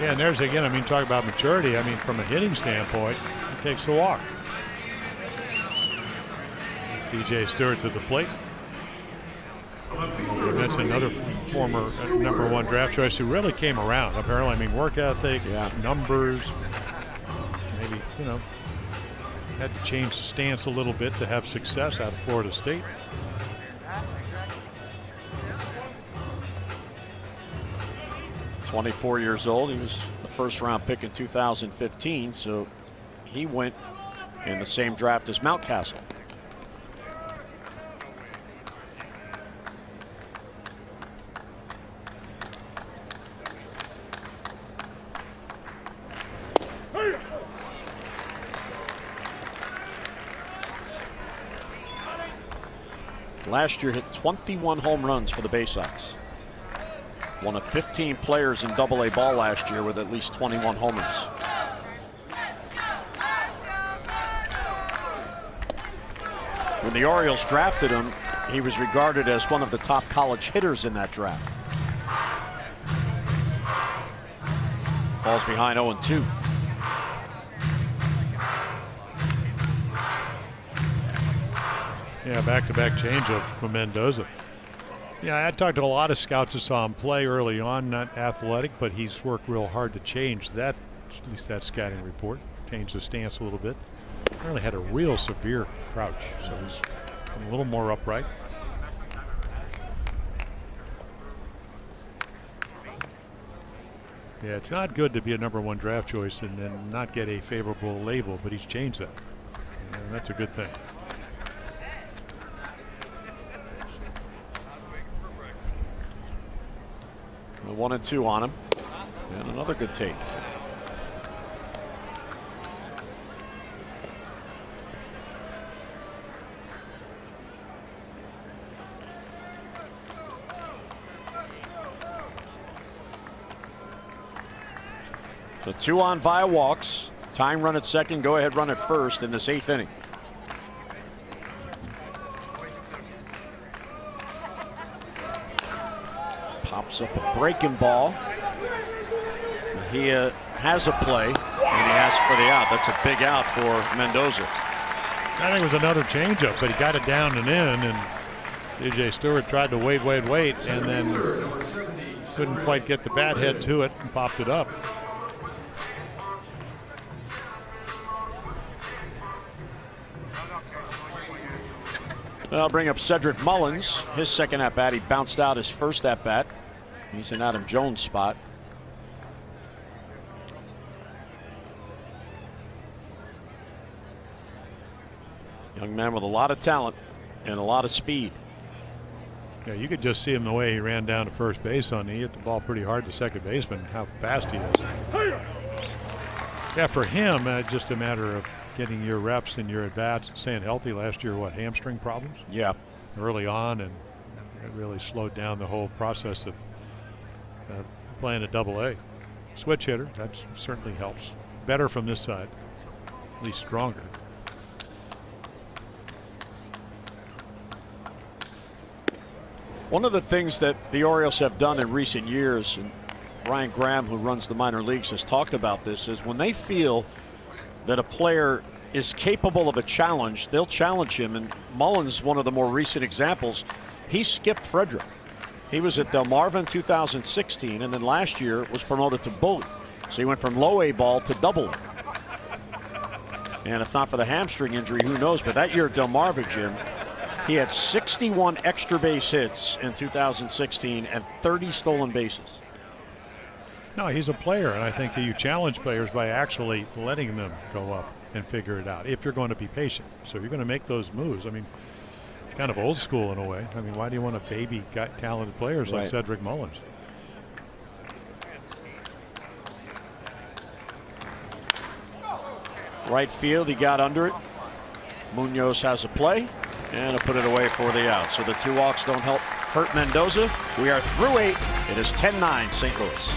Yeah, and there's again, I mean, talk about maturity. I mean, from a hitting standpoint, he takes the walk. DJ Stewart to the plate. As we mentioned, another former number 1 draft choice who really came around. Apparently, I mean, work ethic, numbers, maybe, you know, had to change the stance a little bit to have success out of Florida State. .24 years old. He was the first-round pick in 2015, so he went in the same draft as Mountcastle. Last year hit 21 home runs for the Bay Sox. One of 15 players in AA ball last year with at least 21 homers. When the Orioles drafted him, he was regarded as one of the top college hitters in that draft. Falls behind 0-2. Yeah, back-to-back changeup from Mendoza. Yeah, I talked to a lot of scouts who saw him play early on, not athletic, but he's worked real hard to change that, at least that scouting report. changed his stance a little bit. Apparently had a real severe crouch, so he's a little more upright. Yeah, it's not good to be a #1 draft choice and then not get a favorable label, but he's changed that. And that's a good thing. A 1-2 on him. And another good take. So 2 on via walks. Tying run at second, go ahead run at first in this 8th inning. Pops up a breaking ball. He has a play, and he asks for the out. That's a big out for Mendoza. I think it was another changeup, but he got it down and in, and DJ Stewart tried to wait, and then couldn't quite get the bat head to it and popped it up. I'll bring up Cedric Mullins. His second at bat, he bounced out his first at bat. He's in Adam Jones' spot. Young man with a lot of talent and a lot of speed. Yeah, you could just see him the way he ran down to first base on. He hit the ball pretty hard to second baseman, how fast he is. Yeah, for him, just a matter of getting your reps and your at-bats, staying healthy. Last year, what, hamstring problems? Yeah. Early on, and it really slowed down the whole process of playing a Double-A. Switch hitter, that certainly helps. Better from this side, at least stronger. One of the things that the Orioles have done in recent years, and Ryan Graham, who runs the minor leagues, has talked about this, is when they feel that a player is capable of a challenge, they'll challenge him. And Mullins, one of the more recent examples, he skipped Frederick. He was at Delmarva in 2016, and then last year was promoted to bully. So he went from low A ball to double A. And if not for the hamstring injury, who knows? But that year at Delmarva, Jim, he had 61 extra base hits in 2016 and 30 stolen bases. No, he's a player, and I think that you challenge players by actually letting them go up and figure it out if you're going to be patient. So if you're going to make those moves, I mean, it's kind of old school in a way. I mean, why do you want to baby talented players like Cedric Mullins? Right field, he got under it. Munoz has a play, and he'll put it away for the out. So the 2 walks don't hurt Mendoza. We are through 8. It is 10-9 St. Louis.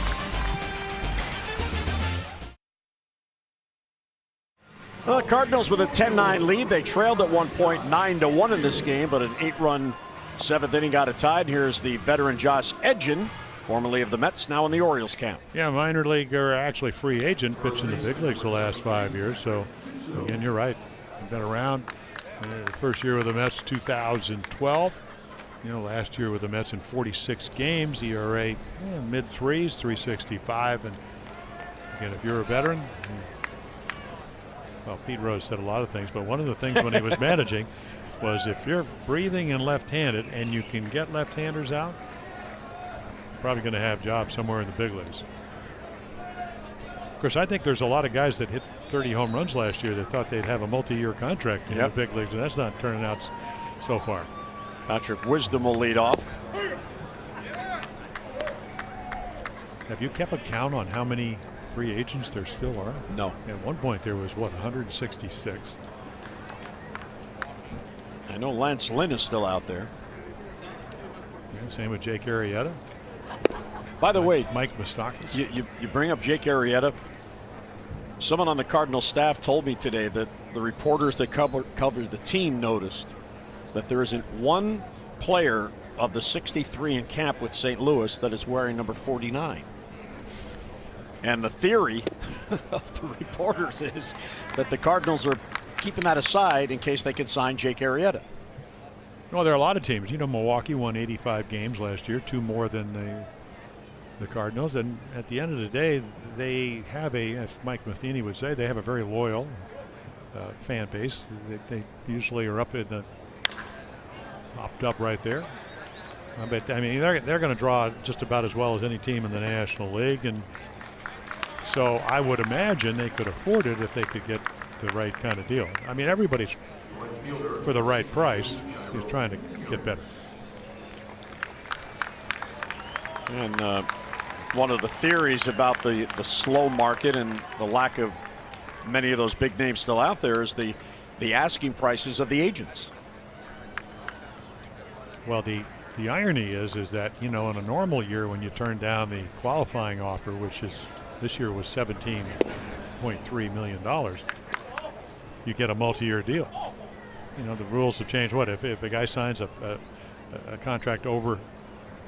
The Cardinals with a 10-9 lead. They trailed at one point 9-1 in this game, but an 8-run 7th inning got it tied. Here's the veteran Josh Edgin, formerly of the Mets, now in the Orioles camp. Yeah, minor league or actually free agent, pitched in the big leagues the last 5 years. So again, you're right. He's been around. First year with the Mets, 2012. You know, last year with the Mets in 46 games, ERA mid-3s, 365. And again, if you're a veteran. Well, Pete Rose said a lot of things, but one of the things when he was managing was if you're breathing and left-handed and you can get left-handers out, you're probably going to have jobs somewhere in the big leagues. Of course, I think there's a lot of guys that hit 30 home runs last year that thought they'd have a multi-year contract in the big leagues, and that's not turning out so far. Patrick Wisdom will lead off. Have you kept a count on how many free agents there still are? No. At one point there was, what, 166? I know Lance Lynn is still out there. Yeah, same with Jake Arrieta. By the way, Mike Moustakas. You bring up Jake Arrieta. Someone on the Cardinals staff told me today that the reporters that cover the team noticed that there isn't one player of the 63 in camp with St. Louis that is wearing number 49. And the theory of the reporters is that the Cardinals are keeping that aside in case they can sign Jake Arrieta. Well, there are a lot of teams. You know, Milwaukee won 85 games last year, 2 more than the Cardinals. And at the end of the day, they have as Mike Matheny would say, they have a very loyal fan base. They usually are up in the popped up right there. But I mean, they're going to draw just about as well as any team in the National League, and so I would imagine they could afford it if they could get the right kind of deal. I mean, everybody's for the right price is trying to get better. And one of the theories about the slow market and the lack of many of those big names still out there is the asking prices of the agents. Well, the irony is that, you know, in a normal year when you turn down the qualifying offer, which is this year was $17.3 million, you get a multi-year deal. You know, the rules have changed. What if a guy signs a contract over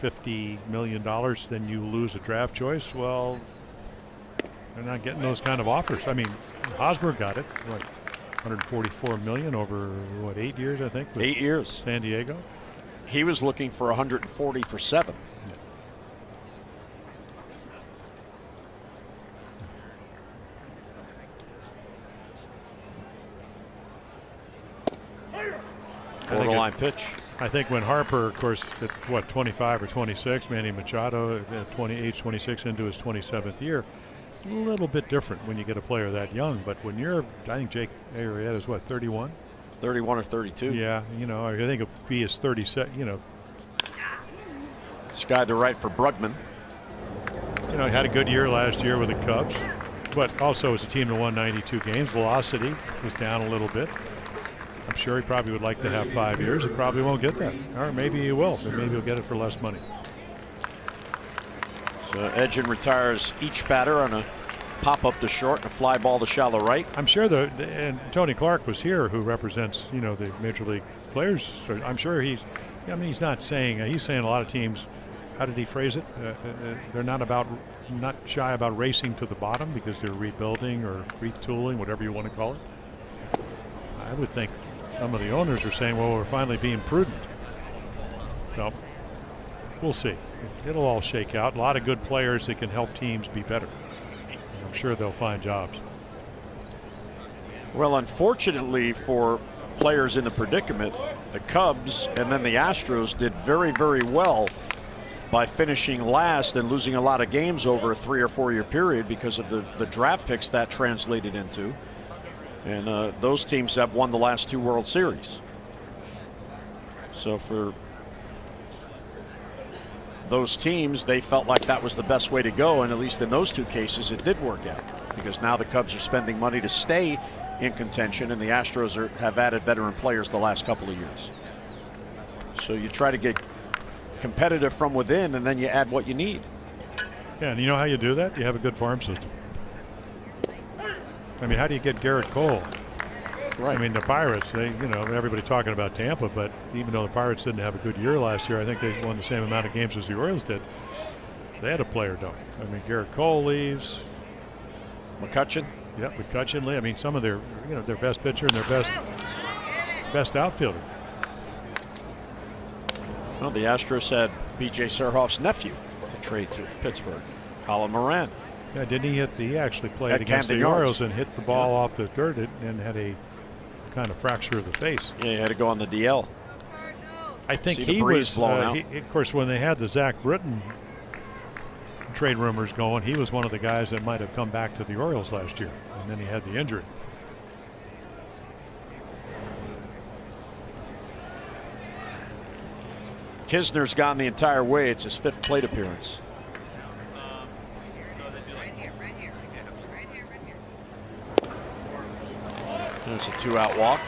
$50 million, then you lose a draft choice? Well, they're not getting those kind of offers. I mean, Hosmer got it, what, $144 million over, what, 8 years, I think? 8 years. San Diego. He was looking for 140 for 7. Borderline pitch. I think when Harper, of course, at what, 25 or 26, Manny Machado at 28, 26 into his 27th year, a little bit different when you get a player that young. But when you're, I think Jake Arrieta is what, 31? 31 or 32. Yeah, you know, I think it'll be his 37, you know. This guy to right for Brugman. You know, he had a good year last year with the Cubs, but also as a team that won 92 games. Velocity was down a little bit. I'm sure he probably would like to have 5 years. He probably won't get that. Or maybe he will, but maybe he'll get it for less money. So Edgin retires each batter on a pop up to short and a fly ball to shallow right. I'm sure and Tony Clark was here, who represents, you know, the major league players. So I'm sure he's not saying, he's saying a lot of teams, how did he phrase it? They're not shy about racing to the bottom because they're rebuilding or retooling, whatever you want to call it. I would think some of the owners are saying, well, we're finally being prudent. So we'll see. It'll all shake out. A lot of good players that can help teams be better. I'm sure they'll find jobs. Well, unfortunately for players in the predicament, the Cubs and then the Astros did very, very well by finishing last and losing a lot of games over a 3 or 4 year period because of the draft picks that translated into. And those teams have won the last 2 World Series. So for those teams, they felt like that was the best way to go, and at least in those 2 cases it did work out, because now the Cubs are spending money to stay in contention, and the Astros have added veteran players the last couple of years. So you try to get competitive from within, and then you add what you need. Yeah, and you know how you do that? You have a good farm system. I mean, how do you get Garrett Cole? Right. I mean, the Pirates, everybody talking about Tampa, but even though the Pirates didn't have a good year last year, I think they won the same amount of games as the Orioles did. They had a player dump. I mean, Garrett Cole leaves. McCutchen. Yeah, McCutchen leaves. I mean, some of their best pitcher and their best outfielder. Well, the Astros had B.J. Surhoff's nephew to trade to Pittsburgh, Colin Moran. Yeah, didn't he he actually played against the Orioles and hit the ball off the dirt and had a kind of fracture of the face. Yeah, he had to go on the DL. I think he was, of course, when they had the Zach Britton trade rumors going, he was one of the guys that might have come back to the Orioles last year, and then he had the injury. Kisner's gone the entire way. It's his 5th plate appearance. There's a 2-out walk.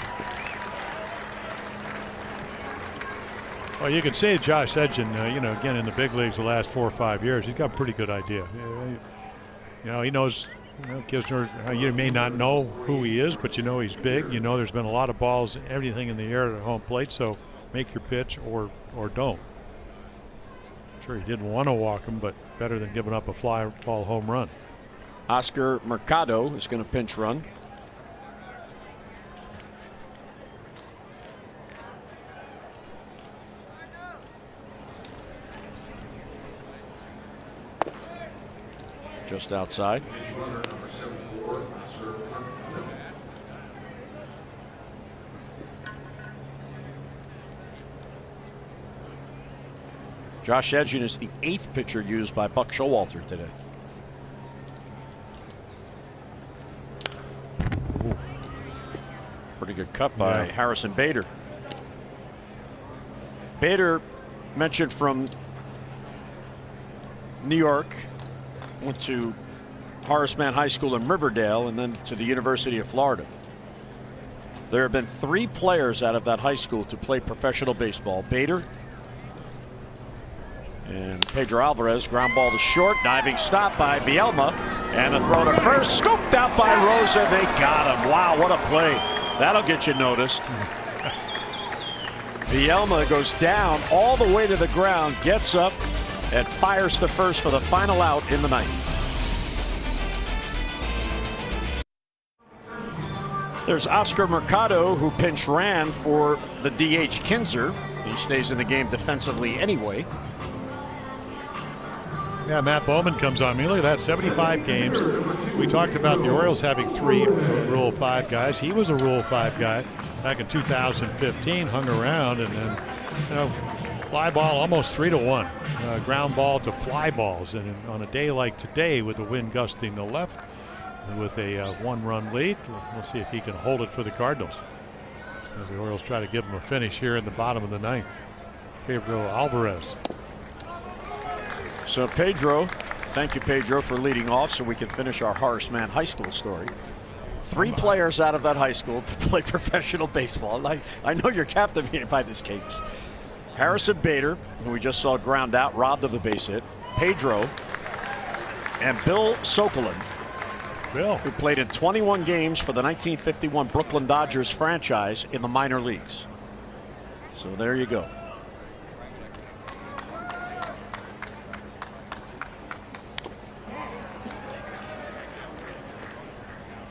Well, you can see Josh Edgin, again in the big leagues the last 4 or 5 years, he's got a pretty good idea. He knows, Kisner, you may not know who he is, but he's big. There's been a lot of balls, everything in the air at home plate, so make your pitch or don't. I'm sure he didn't want to walk him, but better than giving up a fly ball home run. Oscar Mercado is going to pinch run. just outside. Josh Edgin is the 8th pitcher used by Buck Showalter today. Ooh. Pretty good cut by Harrison Bader. Bader, mentioned from New York, went to Horace Mann High School in Riverdale and then to the University of Florida. There have been 3 players out of that high school to play professional baseball. Bader and Pedro Alvarez. Ground ball to short. Diving stop by Vielma. And a throw to first. Scooped out by Rosa. They got him. Wow, what a play. That'll get you noticed. Vielma goes down all the way to the ground, gets up, and fires to first for the final out in the ninth. There's Oscar Mercado, who pinch ran for the DH Kinzer. He stays in the game defensively anyway. Yeah, Matt Bowman comes on. I mean, look at that, 75 games. We talked about the Orioles having 3 Rule 5 guys. He was a Rule 5 guy back in 2015, hung around, and then, you know, fly ball almost 3-1. Ground ball to fly balls. And on a day like today, with the wind gusting the left, with a 1-run lead, we'll see if he can hold it for the Cardinals. As the Orioles try to give him a finish here in the bottom of the ninth. Pedro Alvarez. So Pedro, thank you, Pedro, for leading off so we can finish our Horace Mann High School story. 3 players out of that high school to play professional baseball. I know you're captivated by this, Cakes. Harrison Bader, who we just saw ground out, robbed of a base hit. Pedro and Bill Sokolin, who played in 21 games for the 1951 Brooklyn Dodgers franchise in the minor leagues. So there you go.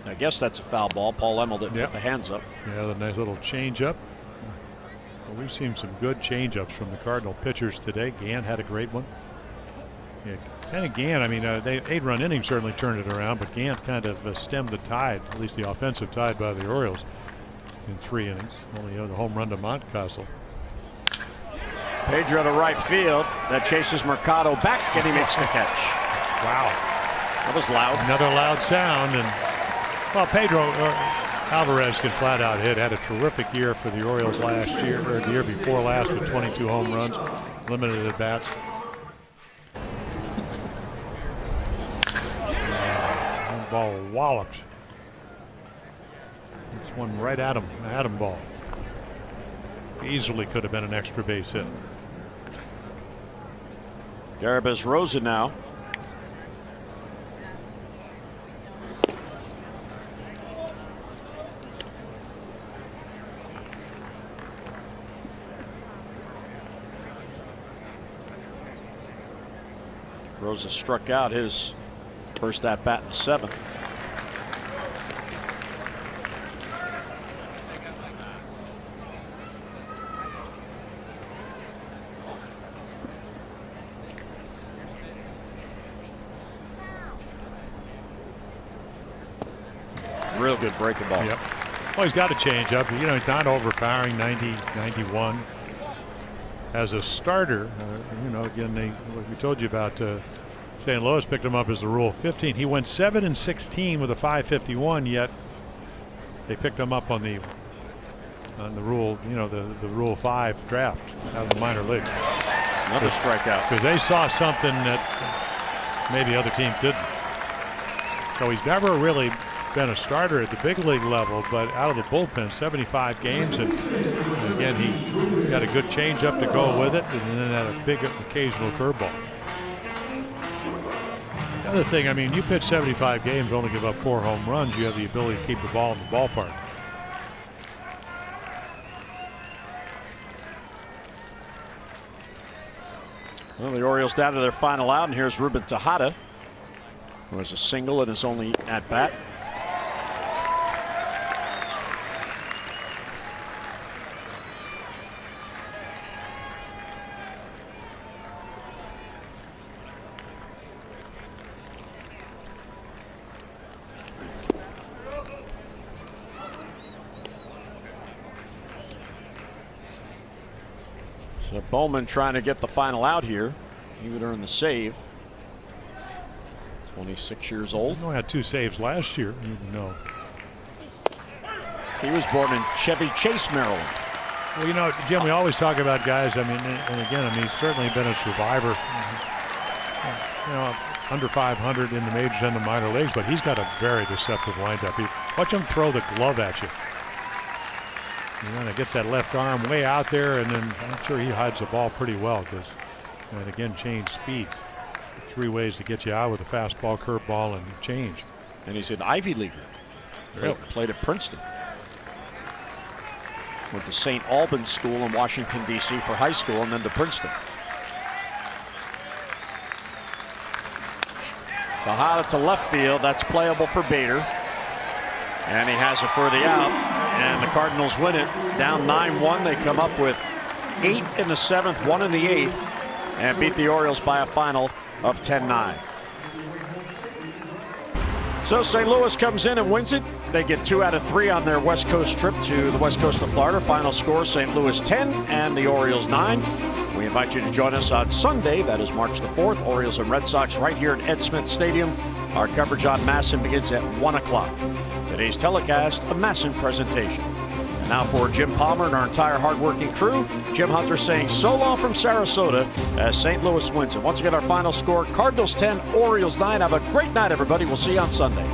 I guess that's a foul ball. Paul Emmel didn't put the hands up. Yeah, the nice little change up. Well, we've seen some good change ups from the Cardinal pitchers today. Gann had a great one. Yeah, kind of Gann, I mean, they 8-run innings certainly turned it around, but Gann kind of stemmed the tide, at least the offensive tide by the Orioles in 3 innings. Only the home run to Montcastle. Pedro to right field. That chases Mercado back, and he makes the catch. Wow. That was loud. Another loud sound. And well, Pedro Alvarez can flat out hit. Had a terrific year for the Orioles last year, or the year before last, with 22 home runs, limited at bats. Ball walloped. It's one right at him, an Adam ball. Easily could have been an extra base hit. Garibas Rosa now. Rosa struck out his first at bat in the 7th. Real good breaking ball. Yep. Well, he's got a change up. You know, he's not overpowering. 90, 91. As a starter, you know, again, we told you about St. Louis picked him up as the Rule 15. He went 7-16 with a 5.51, yet they picked him up on the Rule, you know, the Rule 5 draft out of the minor league. Another strikeout. Because they saw something that maybe other teams didn't. So he's never really been a starter at the big league level, but out of the bullpen, 75 games, and again, he's got a good changeup to go with it, and then a big occasional curveball. The other thing, I mean, you pitch 75 games, only give up 4 home runs, you have the ability to keep the ball in the ballpark. Well, the Orioles down to their final out, and here's Ruben Tejada, who has a single in his only at bat. So Bowman trying to get the final out here. He would earn the save. 26 years old. He only had 2 saves last year. No. He was born in Chevy Chase, Maryland. Well, you know, Jim, we always talk about guys. I mean, and again, I mean, he's certainly been a survivor. You know, under 500 in the majors and the minor leagues, but he's got a very deceptive windup. Watch him throw the glove at you. He kind of gets that left arm way out there, and then I'm sure he hides the ball pretty well because, and again, change speed. 3 ways to get you out with a fastball, curveball, and change. And he's an Ivy Leaguer. Really? Played at Princeton. Went to St. Albans School in Washington, D.C. for high school, and then to Princeton. So hot to left field. That's playable for Bader. And he has it for the out. And the Cardinals win it. Down 9-1. They come up with 8 in the 7th, 1 in the 8th, and beat the Orioles by a final of 10-9. So St. Louis comes in and wins it. They get 2 out of 3 on their West Coast trip to the West Coast of Florida. Final score, St. Louis 10 and the Orioles 9. We invite you to join us on Sunday, that is March the 4th, Orioles and Red Sox right here at Ed Smith Stadium. Our coverage on MASN begins at 1 o'clock. Today's telecast, a MASN presentation. And now for Jim Palmer and our entire hardworking crew, Jim Hunter saying so long from Sarasota as St. Louis wins. And once again, our final score, Cardinals 10, Orioles 9. Have a great night, everybody. We'll see you on Sunday.